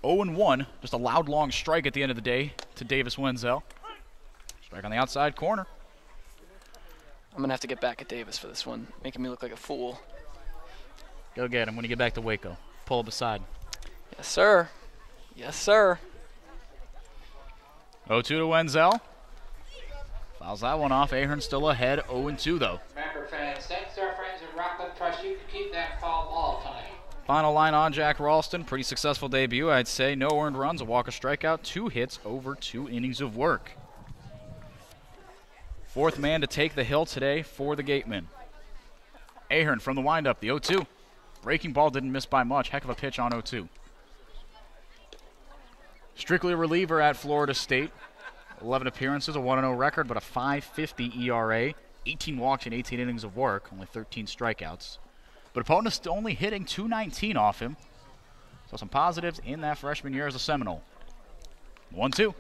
(0-1), just a loud long strike at the end of the day to Davis Wenzel. Strike on the outside corner. I'm going to have to get back at Davis for this one, making me look like a fool. Go get him when you get back to Waco. Pull up aside. Yes, sir. Yes, sir. 0-2 to Wenzel. Fouls that one off. Ahern still ahead, 0-2 though. Remember, fans, thanks to our friends at Rockland Trust, you can keep that foul ball tonight. Final line on Jack Ralston. Pretty successful debut, I'd say. No earned runs, a walk, a strikeout, 2 hits over 2 innings of work. Fourth man to take the hill today for the Gatemen. Ahern from the windup, the 0-2. Breaking ball didn't miss by much. Heck of a pitch on 0-2. Strictly a reliever at Florida State. 11 appearances, a 1-0 record, but a .550 ERA. 18 walks in 18 innings of work, only 13 strikeouts. But opponents only hitting .219 off him. So some positives in that freshman year as a Seminole. 1-2.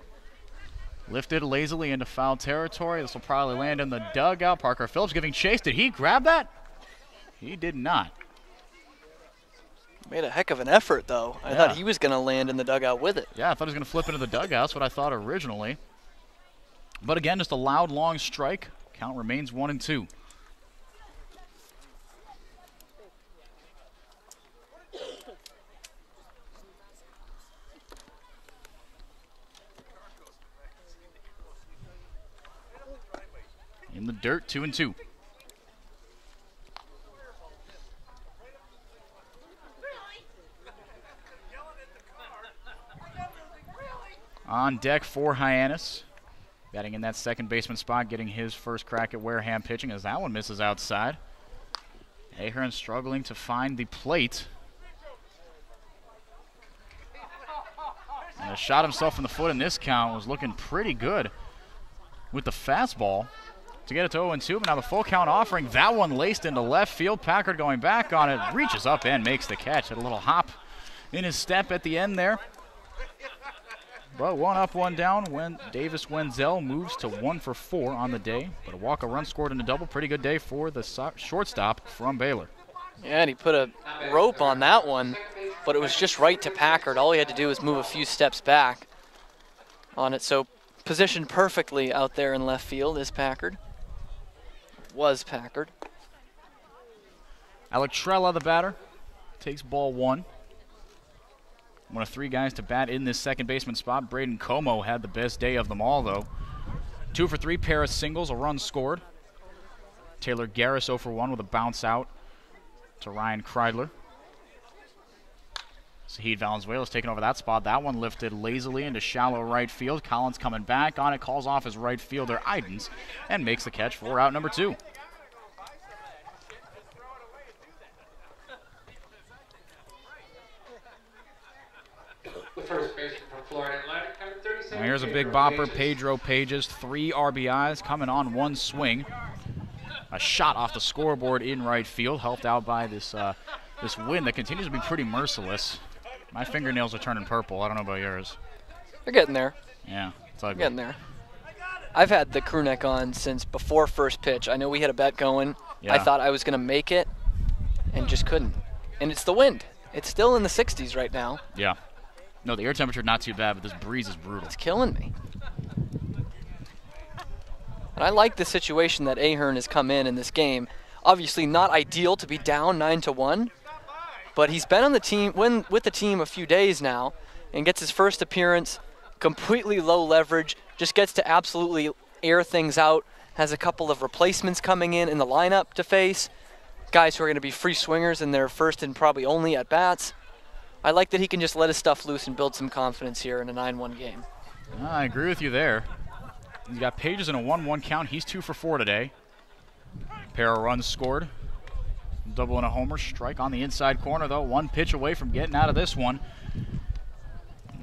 Lifted lazily into foul territory. This will probably land in the dugout. Parker Phillips giving chase. Did he grab that? He did not. Made a heck of an effort, though. I thought he was going to land in the dugout with it. Yeah, I thought he was going to flip into the dugout. That's what I thought originally. But again, just a loud, long strike. Count remains 1-2. In the dirt, 2-2. On deck for Hyannis. Batting in that second baseman spot, getting his first crack at Wareham pitching as that one misses outside. Ahern struggling to find the plate. And shot himself in the foot in this count, was looking pretty good with the fastball. to get it to 0-2, but now the full count offering. That one laced into left field. Packard going back on it, reaches up and makes the catch. Had a little hop in his step at the end there. But 1 up, 1 down when Davis Wenzel moves to 1 for 4 on the day. But a walk, a run scored, and a double. Pretty good day for the shortstop from Baylor. Yeah, and he put a rope on that one, but it was just right to Packard. All he had to do was move a few steps back on it. So positioned perfectly out there in left field is Packard. Was Packard. Alec Trella, the batter, takes ball 1. One of 3 guys to bat in this second baseman spot. Braden Como had the best day of them all, though. 2 for 3, pair of singles, a run scored. Taylor Garris 0 for 1 with a bounce out to Ryan Kreidler. Zahid Valenzuela's taking over that spot. That one lifted lazily into shallow right field. Collins coming back on it, calls off his right fielder Idens, and makes the catch for out number 2. First baseman from Florida Atlantic, number 37. Here's a big bopper, Pedro Pages, 3 RBIs coming on 1 swing. A shot off the scoreboard in right field, helped out by this this wind that continues to be pretty merciless. My fingernails are turning purple. I don't know about yours. They're getting there. Yeah, it's ugly. Getting there. I've had the crew neck on since before first pitch. I know we had a bet going. Yeah. I thought I was going to make it and just couldn't. And it's the wind. It's still in the 60s right now. Yeah. No, the air temperature not too bad, but this breeze is brutal. It's killing me. And I like the situation that Ahern has come in this game. Obviously not ideal to be down 9-1, but he's been on the team with the team a few days now and gets his first appearance, completely low leverage, just gets to absolutely air things out, has a couple of replacements coming in the lineup to face, guys who are going to be free swingers in their first and probably only at bats. I like that he can just let his stuff loose and build some confidence here in a 9-1 game. I agree with you there. He's got Pages in a 1-1 count. He's 2 for 4 today. Pair of runs scored. Double and a homer. Strike on the inside corner, though. 1 pitch away from getting out of this one.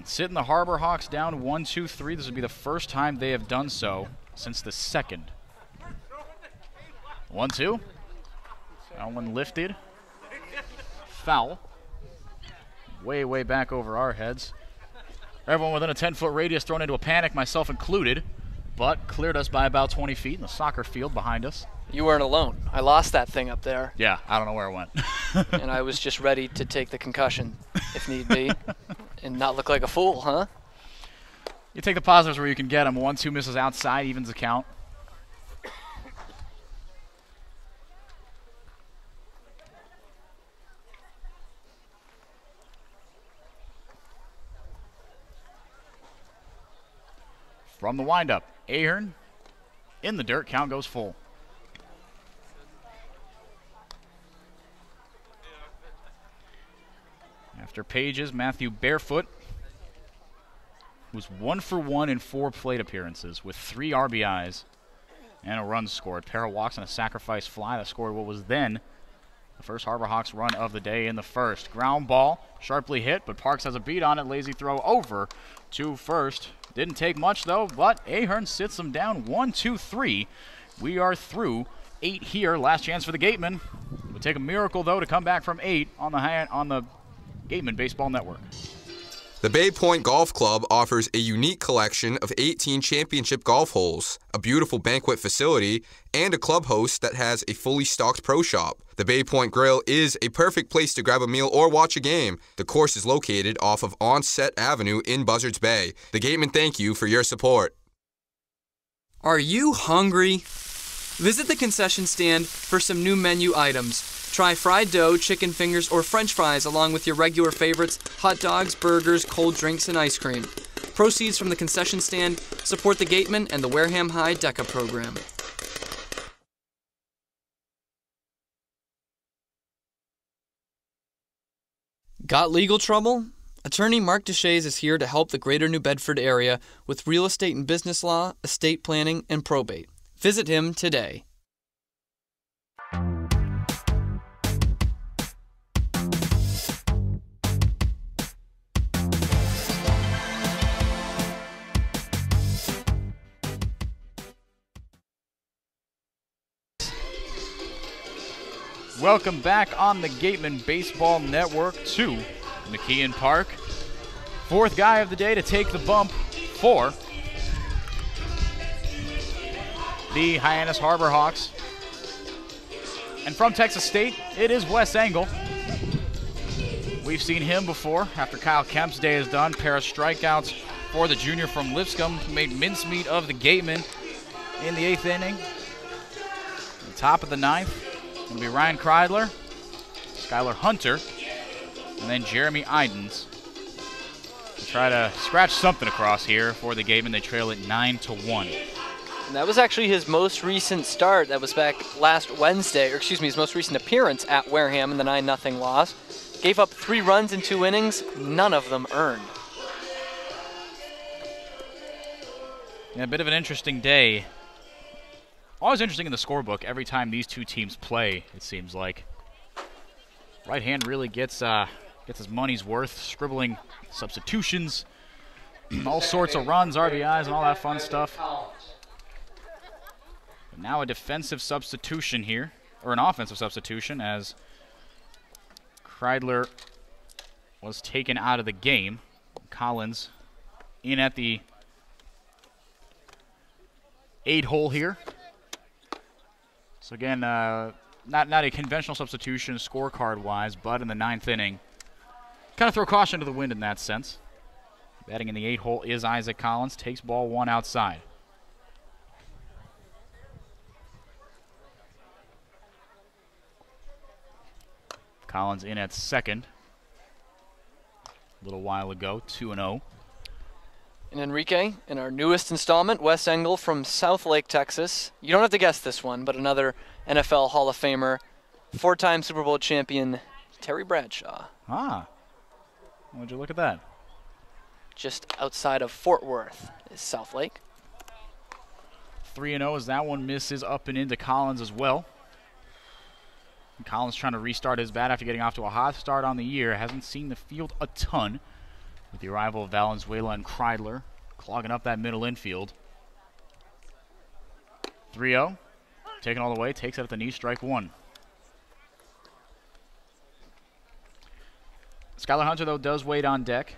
Sitting the Harbor Hawks down 1-2-3. This would be the first time they have done so since the second. 1-2. That one lifted. Foul. Way, way back over our heads. Everyone within a 10-foot radius thrown into a panic, myself included, but cleared us by about 20 feet in the soccer field behind us. You weren't alone. I lost that thing up there. Yeah, I don't know where it went. And I was just ready to take the concussion, if need be, and not look like a fool, huh? You take the positives where you can get them. 1-2 misses outside, evens the count. From the windup, Ahern in the dirt, count goes full. After Pages, Matthew Barefoot, who's 1 for 1 in 4 plate appearances with 3 RBIs and a run scored. Pair of walks and a sacrifice fly that scored what was then the first Harbor Hawks run of the day in the first. Ground ball, sharply hit, but Parks has a beat on it. Lazy throw over to first. Didn't take much, though, but Ahern sits them down 1-2-3. We are through 8 here. Last chance for the Gatemen. It would take a miracle, though, to come back from 8 on the Gatemen Baseball Network. The Bay Point Golf Club offers a unique collection of 18 championship golf holes, a beautiful banquet facility, and a club host that has a fully stocked pro shop. The Bay Point Grill is a perfect place to grab a meal or watch a game. The course is located off of Onset Avenue in Buzzards Bay. The Gatemen thank you for your support. Are you hungry? Visit the concession stand for some new menu items. Try fried dough, chicken fingers, or French fries along with your regular favorites, hot dogs, burgers, cold drinks, and ice cream. Proceeds from the concession stand support the Gatemen and the Wareham High DECA program. Got legal trouble? Attorney Mark Deshays is here to help the greater New Bedford area with real estate and business law, estate planning, and probate. Visit him today. Welcome back on the Gatemen Baseball Network to McKeon Park. Fourth guy of the day to take the bump for the Hyannis Harbor Hawks. And from Texas State, it is Wes Engel. We've seen him before after Kyle Kemp's day is done. Pair of strikeouts for the junior from Lipscomb, who made mincemeat of the Gatemen in the 8th inning. At the top of the 9th, going to be Ryan Kreidler, Skylar Hunter, and then Jeremy Idens to try to scratch something across here for the Gatemen. They trail it 9-1. And that was actually his most recent start. That was back last Wednesday, or excuse me, his most recent appearance at Wareham in the 9-0 loss. Gave up 3 runs in 2 innings, none of them earned. Yeah, a bit of an interesting day. Always interesting in the scorebook every time these two teams play, it seems like. Right hand really gets his money's worth, scribbling substitutions, all sorts of runs, RBIs, and all that fun stuff. But now a defensive substitution here, or an offensive substitution, as Kreidler was taken out of the game. Collins in at the 8-hole here. So again, not a conventional substitution scorecard-wise, but in the 9th inning, kind of throw caution to the wind in that sense. Batting in the 8-hole is Isaac Collins. Takes ball 1 outside. Collins in at second. A little while ago, 2-0. And Enrique, in our newest installment, Wes Engel from Southlake, Texas. You don't have to guess this one, but another NFL Hall of Famer, 4-time Super Bowl champion, Terry Bradshaw. Ah, would you look at that? Just outside of Fort Worth is Southlake. 3-0 as that one misses up and into Collins as well. And Collins trying to restart his bat after getting off to a hot start on the year. Hasn't seen the field a ton, with the arrival of Valenzuela and Kreidler clogging up that middle infield. 3-0, taken all the way, takes it at the knee, strike 1. Skylar Hunter, though, does wait on deck.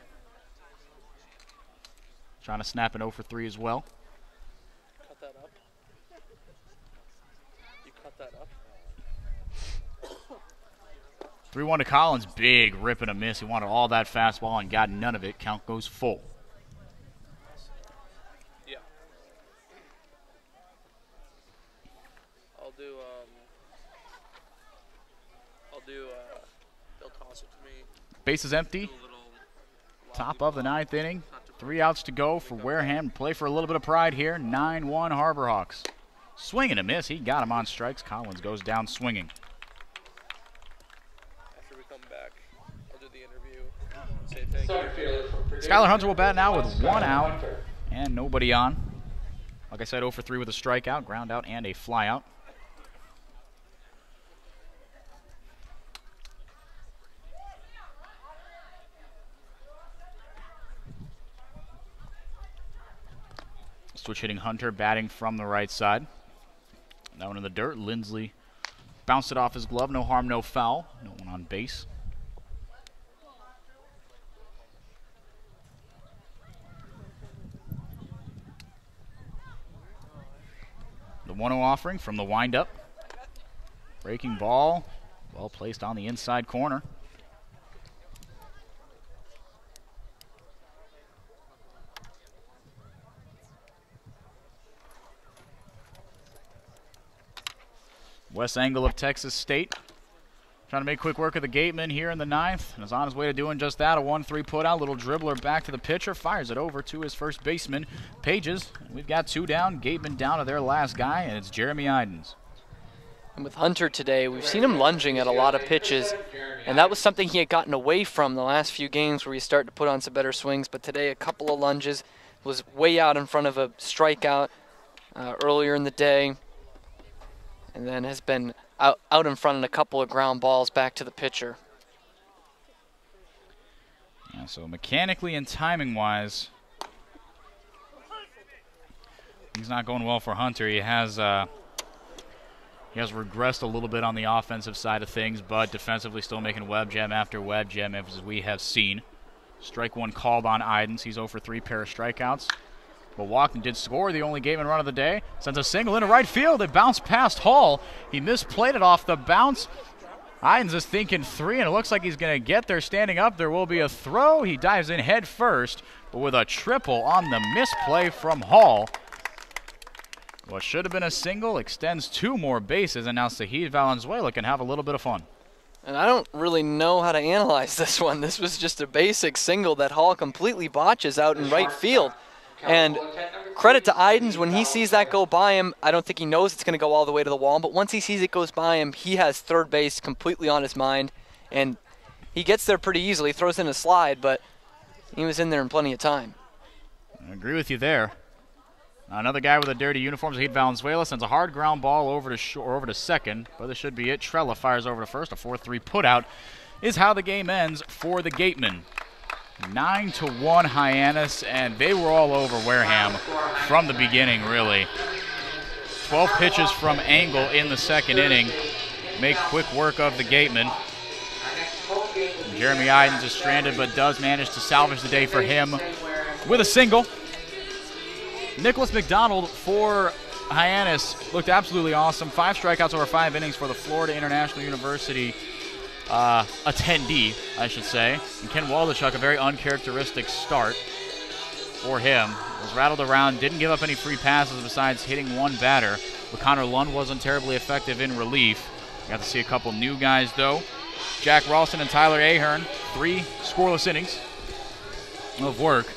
Trying to snap an 0 for 3 as well. Cut that up. You cut that up. 3-1 to Collins. Big rip and a miss. He wanted all that fastball and got none of it. Count goes full. Yeah. They'll toss it to me. Base is empty. Top of the 9th inning. 3 outs to go for Wareham. Play for a little bit of pride here. 9-1 Harbor Hawks. Swing and a miss. He got him on strikes. Collins goes down swinging. After we come back, I'll do the interview. Say thank you. Skylar Hunter will bat now with 1 out and nobody on. Like I said, 0 for 3 with a strikeout, ground out, and a fly out. Switch hitting Hunter, batting from the right side. That one in the dirt. Lindsley bounced it off his glove. No harm, no foul. No one on base. The 1-0 offering from the windup. Breaking ball. Well placed on the inside corner. Wes Engel of Texas State trying to make quick work of the Gatemen here in the 9th, and is on his way to doing just that. A 1-3 putout, little dribbler back to the pitcher, fires it over to his first baseman, Pages. We've got 2 down, Gatemen down to their last guy, and it's Jeremy Idens. And with Hunter today, we've seen him lunging at a lot of pitches, and that was something he had gotten away from the last few games where he started to put on some better swings, but today a couple of lunges, was way out in front of a strikeout earlier in the day, and then has been out in front in a couple of ground balls back to the pitcher. Yeah, so mechanically and timing-wise, he's not going well for Hunter. He has He has regressed a little bit on the offensive side of things, but defensively still making web jam after web jam, as we have seen. Strike one called on Hyannis. He's 0 for 3, pair of strikeouts. But Walkden did score, the only Gateman run of the day. Sends a single into right field. It bounced past Hall. He misplayed it off the bounce. Hyannis is thinking 3, and it looks like he's going to get there standing up. There will be a throw. He dives in head first, but with a triple on the misplay from Hall. What should have been a single extends 2 more bases, and now Sahid Valenzuela can have a little bit of fun. And I don't really know how to analyze this one. This was just a basic single that Hall completely botches out in right field. And credit to Hyannis, when he sees that go by him, I don't think he knows it's going to go all the way to the wall, but once he sees it goes by him, he has third base completely on his mind, and he gets there pretty easily, throws in a slide, but he was in there in plenty of time. I agree with you there. Another guy with a dirty uniform, Zahid Valenzuela, sends a hard ground ball over to second, but this should be it. Trella fires over to first. A 4-3 putout is how the game ends for the Gatemen. 9-1 Hyannis, and they were all over Wareham from the beginning, really. 12 pitches from Angle in the second inning. Make quick work of the Gatemen. Jeremy Hyannis is stranded, but does manage to salvage the day for him with a single. Nicholas McDonald for Hyannis looked absolutely awesome. 5 strikeouts over 5 innings for the Florida International University attendee, I should say. And Ken Waldachuk, a very uncharacteristic start for him. Was rattled around, didn't give up any free passes besides hitting 1 batter. But Connor Lund wasn't terribly effective in relief. Got to see a couple new guys, though. Jack Ralston and Tyler Ahern, 3 scoreless innings of work.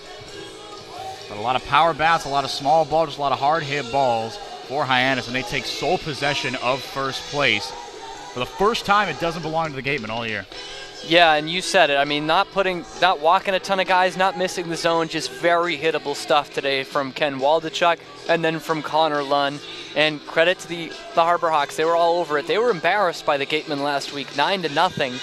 But a lot of power bats, a lot of small balls, just a lot of hard-hit balls for Hyannis, and they take sole possession of first place. For the first time, it doesn't belong to the Gatemen all year. Yeah, and you said it. I mean, not walking a ton of guys, not missing the zone, just very hittable stuff today from Ken Waldachuk and then from Connor Lund. And credit to the Harbor Hawks. They were all over it. They were embarrassed by the Gatemen last week, 9-0.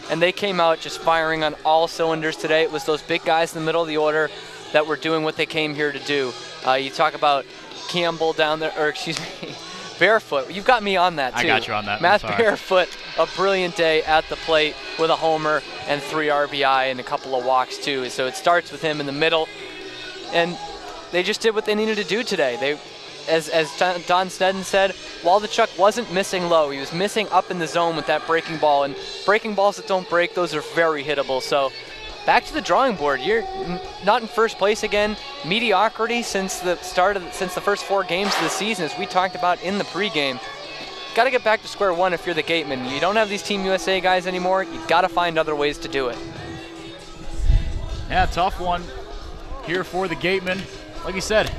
And they came out just firing on all cylinders today. It was those big guys in the middle of the order that were doing what they came here to do. You talk about Campbell down there, or excuse me, Barefoot. You've got me on that, too. I got you on that. Matt Barefoot, a brilliant day at the plate with a homer and 3 RBI and a couple of walks, too. So it starts with him in the middle. And they just did what they needed to do today. As Don Sneddon said, Waldachuk wasn't missing low. He was missing up in the zone with that breaking ball. And breaking balls that don't break, those are very hittable. So back to the drawing board. You're not in first place again. Mediocrity since the first 4 games of the season, as we talked about in the pregame. Got to get back to square one if you're the Gatemen. You don't have these Team USA guys anymore. You've got to find other ways to do it. Yeah, tough one here for the Gatemen. Like you said,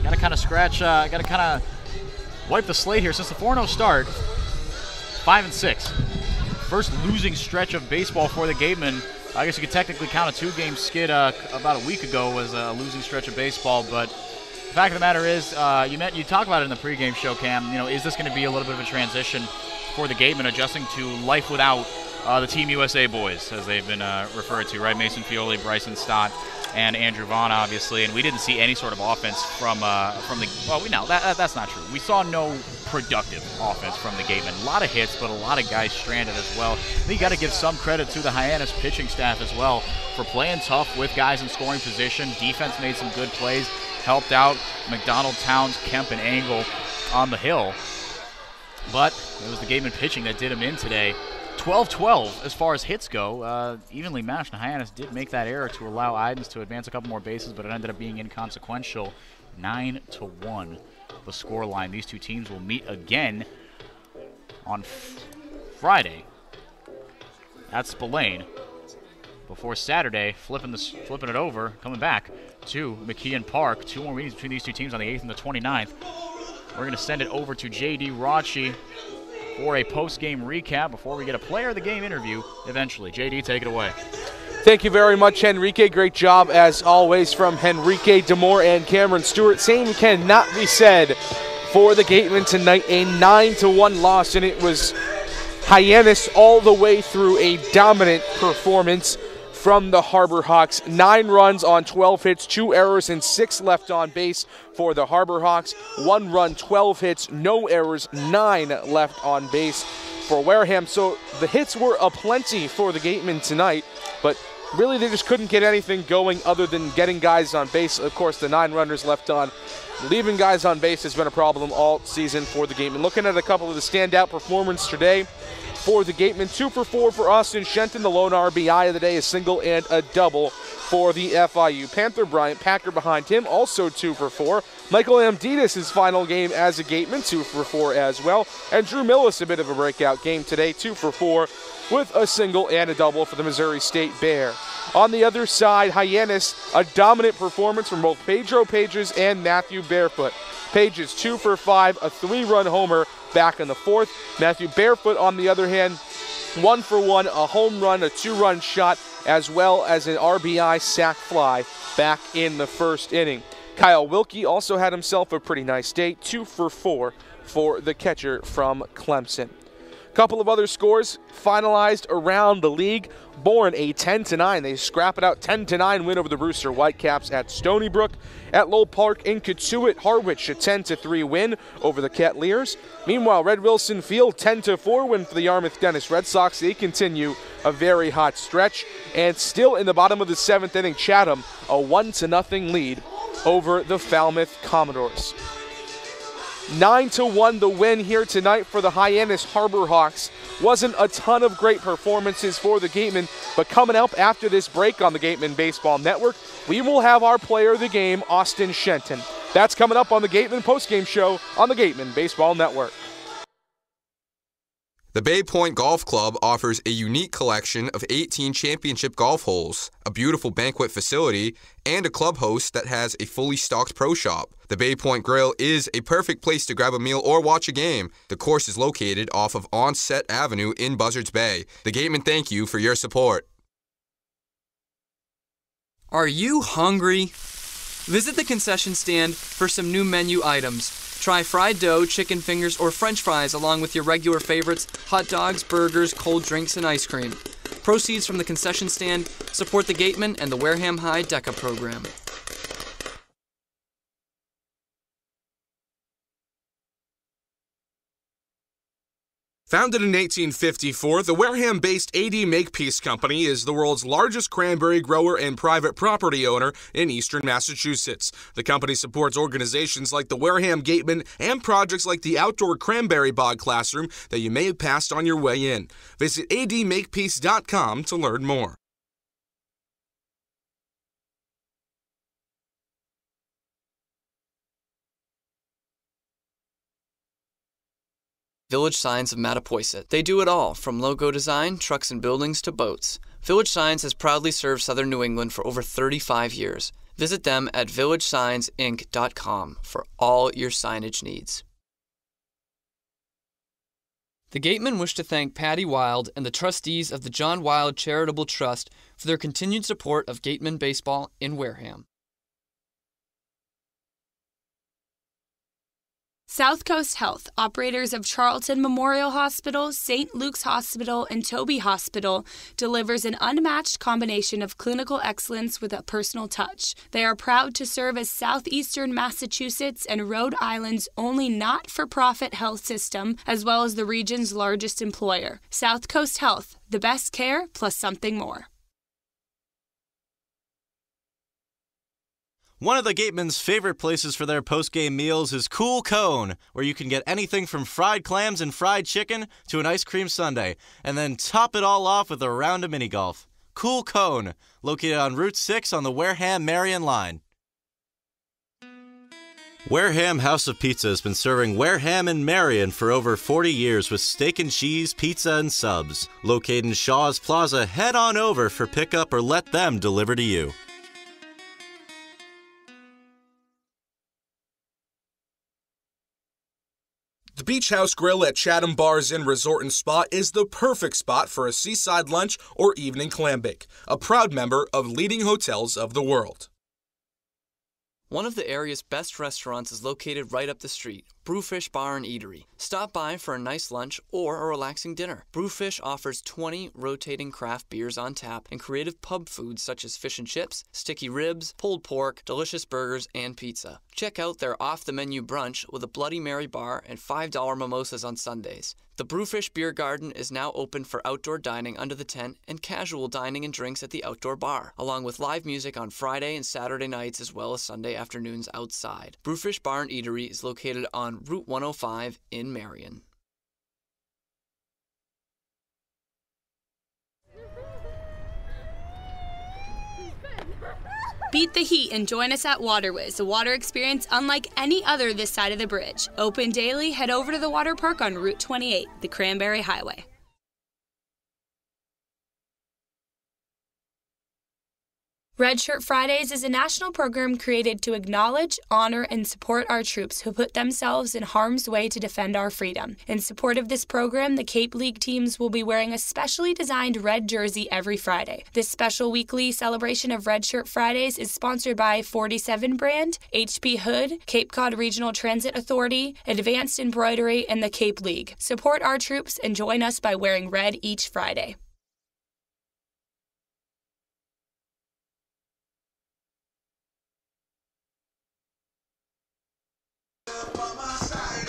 got to kind of got to kind of wipe the slate here. Since the 4-0 start, 5-6. First losing stretch of baseball for the Gatemen. I guess you could technically count a 2-game skid about a week ago as a losing stretch of baseball, but the fact of the matter is, you talked about it in the pregame show, Cam. Is this going to be a little bit of a transition for the Gatemen, adjusting to life without the Team USA boys, as they've been referred to, right? Mason Fioli, Bryson Stott, and Andrew Vaughn, obviously, and we didn't see any sort of offense from the. Well, we know that's not true. We saw no productive offense from the Gatemen. A lot of hits, but a lot of guys stranded as well. I think you got to give some credit to the Hyannis pitching staff as well for playing tough with guys in scoring position. Defense made some good plays, helped out McDonald, Towns, Kemp, and Angle on the hill. But it was the Gatemen pitching that did him in today. 12-12 as far as hits go, evenly matched, and Hyannis did make that error to allow Hyannis to advance a couple more bases, but it ended up being inconsequential. 9-1 the scoreline. These two teams will meet again on Friday at Spillane before Saturday, flipping it over, coming back to McKeon Park. 2 more meetings between these two teams on the 8th and the 29th. We're going to send it over to J.D. Rocci for a post-game recap before we get a player of the game interview eventually. JD, take it away. Thank you very much, Henrique. Great job, as always, from Henrique Demore and Cameron Stewart. Same cannot be said for the Gatemen tonight. A 9-1 loss, and it was Hyannis all the way through. A dominant performance from the Harbor Hawks. 9 runs on 12 hits, 2 errors, and 6 left on base for the Harbor Hawks. 1 run, 12 hits, no errors, 9 left on base for Wareham. So the hits were aplenty for the Gatemen tonight, but really they just couldn't get anything going other than getting guys on base. Of course, the 9 runners left on. Leaving guys on base has been a problem all season for the Gatemen. Looking at a couple of the standout performances today for the Gatemen, 2 for 4 for Austin Shenton, the lone RBI of the day, a single and a double for the FIU Panther. Bryant Packer behind him, also 2 for 4. Michael Amditas, his final game as a Gateman, 2 for 4 as well. And Drew Millis, a bit of a breakout game today, 2 for 4 with a single and a double for the Missouri State Bear. On the other side, Hyannis, a dominant performance from both Pedro Pages and Matthew Barefoot. Pages 2 for 5, a 3-run homer back in the 4th. Matthew Barefoot, on the other hand, 1 for 1, a home run, a 2-run shot, as well as an RBI sac fly back in the 1st inning. Kyle Wilkie also had himself a pretty nice day, 2 for 4 for the catcher from Clemson. Couple of other scores finalized around the league. Bourne a 10-9. They scrap it out, 10-9 win over the Brewster Whitecaps at Stony Brook. At Lowell Park in Katuitt, Harwich a 10-3 win over the Catleers. Meanwhile, Red Wilson Field 10-4 win for the Yarmouth Dennis Red Sox. They continue a very hot stretch. And still in the bottom of the 7th inning, Chatham a 1-0 lead over the Falmouth Commodores. 9-1 the win here tonight for the Hyannis Harbor Hawks. Wasn't a ton of great performances for the Gatemen, but coming up after this break on the Gatemen Baseball Network, we will have our player of the game, Austin Shenton. That's coming up on the Gatemen Postgame Show on the Gatemen Baseball Network. The Bay Point Golf Club offers a unique collection of 18 championship golf holes, a beautiful banquet facility, and a club host that has a fully stocked pro shop. The Bay Point Grill is a perfect place to grab a meal or watch a game. The course is located off of Onset Avenue in Buzzards Bay. The Gatemen thank you for your support. Are you hungry? Visit the concession stand for some new menu items. Try fried dough, chicken fingers, or french fries along with your regular favorites, hot dogs, burgers, cold drinks, and ice cream. Proceeds from the concession stand support the Gatemen and the Wareham High DECA program. Founded in 1854, the Wareham-based AD Makepeace Company is the world's largest cranberry grower and private property owner in eastern Massachusetts. The company supports organizations like the Wareham Gatemen and projects like the outdoor cranberry bog classroom that you may have passed on your way in. Visit admakepeace.com to learn more. Village Signs of Mattapoisett. They do it all, from logo design, trucks and buildings, to boats. Village Signs has proudly served southern New England for over 35 years. Visit them at villagesigns.inc.com for all your signage needs. The Gatemen wish to thank Patty Wild and the trustees of the John Wild Charitable Trust for their continued support of Gatemen Baseball in Wareham. South Coast Health, operators of Charlton Memorial Hospital, St. Luke's Hospital, and Toby Hospital, delivers an unmatched combination of clinical excellence with a personal touch. They are proud to serve as southeastern Massachusetts and Rhode Island's only not-for-profit health system, as well as the region's largest employer. South Coast Health, the best care plus something more. One of the Gatemen's favorite places for their post-game meals is Cool Cone, where you can get anything from fried clams and fried chicken to an ice cream sundae, and then top it all off with a round of mini-golf. Cool Cone, located on Route 6 on the Wareham-Marion line. Wareham House of Pizza has been serving Wareham and Marion for over 40 years with steak and cheese, pizza, and subs. Located in Shaw's Plaza, head on over for pickup or let them deliver to you. The Beach House Grill at Chatham Bars Inn Resort and Spa is the perfect spot for a seaside lunch or evening clam bake. A proud member of leading hotels of the world. One of the area's best restaurants is located right up the street, Brewfish Bar and Eatery. Stop by for a nice lunch or a relaxing dinner. Brewfish offers 20 rotating craft beers on tap and creative pub foods such as fish and chips, sticky ribs, pulled pork, delicious burgers, and pizza. Check out their off-the-menu brunch with a Bloody Mary bar and $5 mimosas on Sundays. The Brewfish Beer Garden is now open for outdoor dining under the tent and casual dining and drinks at the outdoor bar, along with live music on Friday and Saturday nights as well as Sunday afternoons outside. Brewfish Bar and Eatery is located on Route 105 in Marion. Beat the heat and join us at Waterways, a water experience unlike any other this side of the bridge. Open daily, head over to the water park on Route 28, the Cranberry Highway. Red Shirt Fridays is a national program created to acknowledge, honor, and support our troops who put themselves in harm's way to defend our freedom. In support of this program, the Cape League teams will be wearing a specially designed red jersey every Friday. This special weekly celebration of Red Shirt Fridays is sponsored by 47 Brand, HP Hood, Cape Cod Regional Transit Authority, Advanced Embroidery, and the Cape League. Support our troops and join us by wearing red each Friday.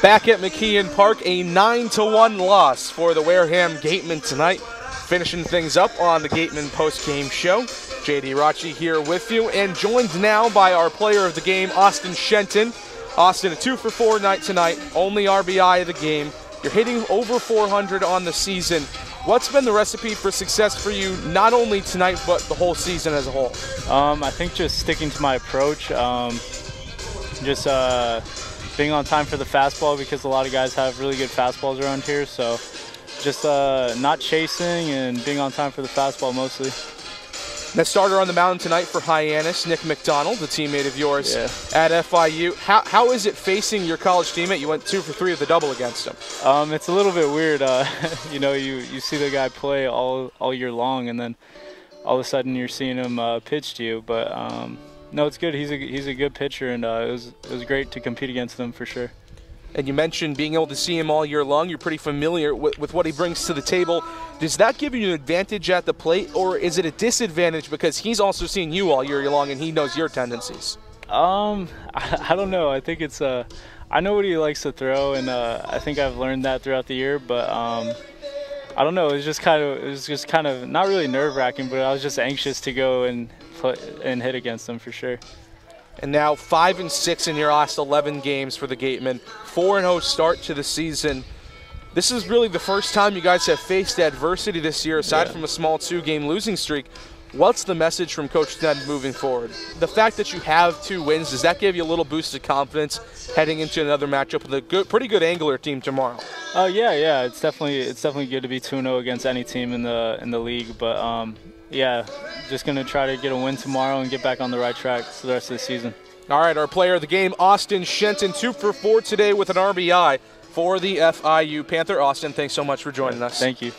Back at McKeon Park, a 9-1 loss for the Wareham Gatemen tonight. Finishing things up on the Gatemen Postgame Show. JD Rachi here with you, and joined now by our player of the game, Austin Shenton. Austin, a 2-for-4 night tonight, only RBI of the game. You're hitting over 400 on the season. What's been the recipe for success for you, not only tonight, but the whole season as a whole? I think just sticking to my approach. Being on time for the fastball, because a lot of guys have really good fastballs around here, so just not chasing and being on time for the fastball mostly. The starter on the mound tonight for Hyannis, Nick McDonald, a teammate of yours at FIU. How is it facing your college teammate? You went 2 for 3 with a double against him. It's a little bit weird. You see the guy play all year long, and then all of a sudden you're seeing him pitch to you, but no, it's good. He's a good pitcher, and it was great to compete against him for sure. And you mentioned being able to see him all year long. You're pretty familiar with what he brings to the table. Does that give you an advantage at the plate, or is it a disadvantage because he's also seen you all year long and he knows your tendencies? I don't know. I think it's I know what he likes to throw, and I think I've learned that throughout the year. But I don't know. It was just kind of not really nerve-wracking, but I was just anxious to go and hit against them for sure. And now 5-6 in your last 11 games for the Gatemen. 4-0 start to the season. This is really the first time you guys have faced adversity this year, aside from a small 2-game losing streak. What's the message from Coach Ned moving forward? The fact that you have 2 wins, does that give you a little boost of confidence heading into another matchup with a pretty good Angler team tomorrow? Yeah. It's definitely good to be 2-0 against any team in the league, but yeah, just going to try to get a win tomorrow and get back on the right track for the rest of the season. All right, our player of the game, Austin Shenton, 2 for 4 today with an RBI for the FIU Panther. Austin, thanks so much for joining us. Thank you.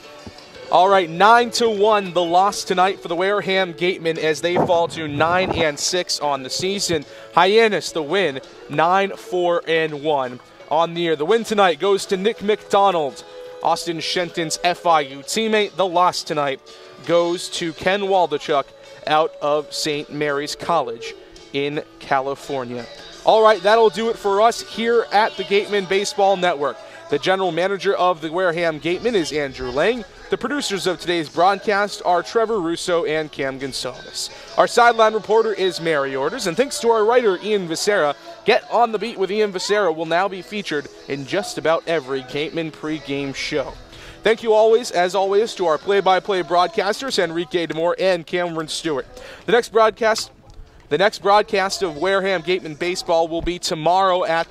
All right, 9-1, the loss tonight for the Wareham Gatemen as they fall to 9-6 on the season. Hyannis, the win, 9-4-1 on the year. The win tonight goes to Nick McDonald, Austin Shenton's FIU teammate. The loss tonight goes to Ken Waldachuk out of St. Mary's College in California. All right, that'll do it for us here at the Gatemen Baseball Network. The general manager of the Wareham Gatemen is Andrew Lang. The producers of today's broadcast are Trevor Russo and Cam Gonsalves. Our sideline reporter is Mary Orders, and thanks to our writer Ian Visera. Get on the Beat with Ian Visera will now be featured in just about every Gatemen pregame show. Thank you as always, to our play-by-play broadcasters, Enrique DeMore and Cameron Stewart. The next broadcast of Wareham Gatemen Baseball will be tomorrow as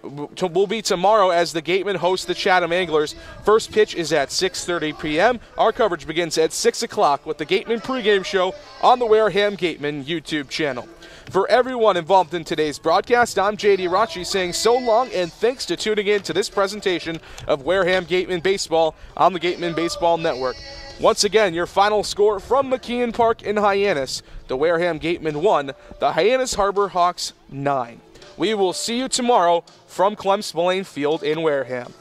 the Gatemen host the Chatham Anglers. First pitch is at 6:30 p.m. Our coverage begins at 6 o'clock with the Gatemen Pregame Show on the Wareham Gatemen YouTube channel. For everyone involved in today's broadcast, I'm JD Rachi saying so long, and thanks to tuning in to this presentation of Wareham Gatemen Baseball on the Gatemen Baseball Network. Once again, your final score from McKeon Park in Hyannis. The Wareham Gatemen 1, the Hyannis Harbor Hawks 9. We will see you tomorrow from Clem Spillane Field in Wareham.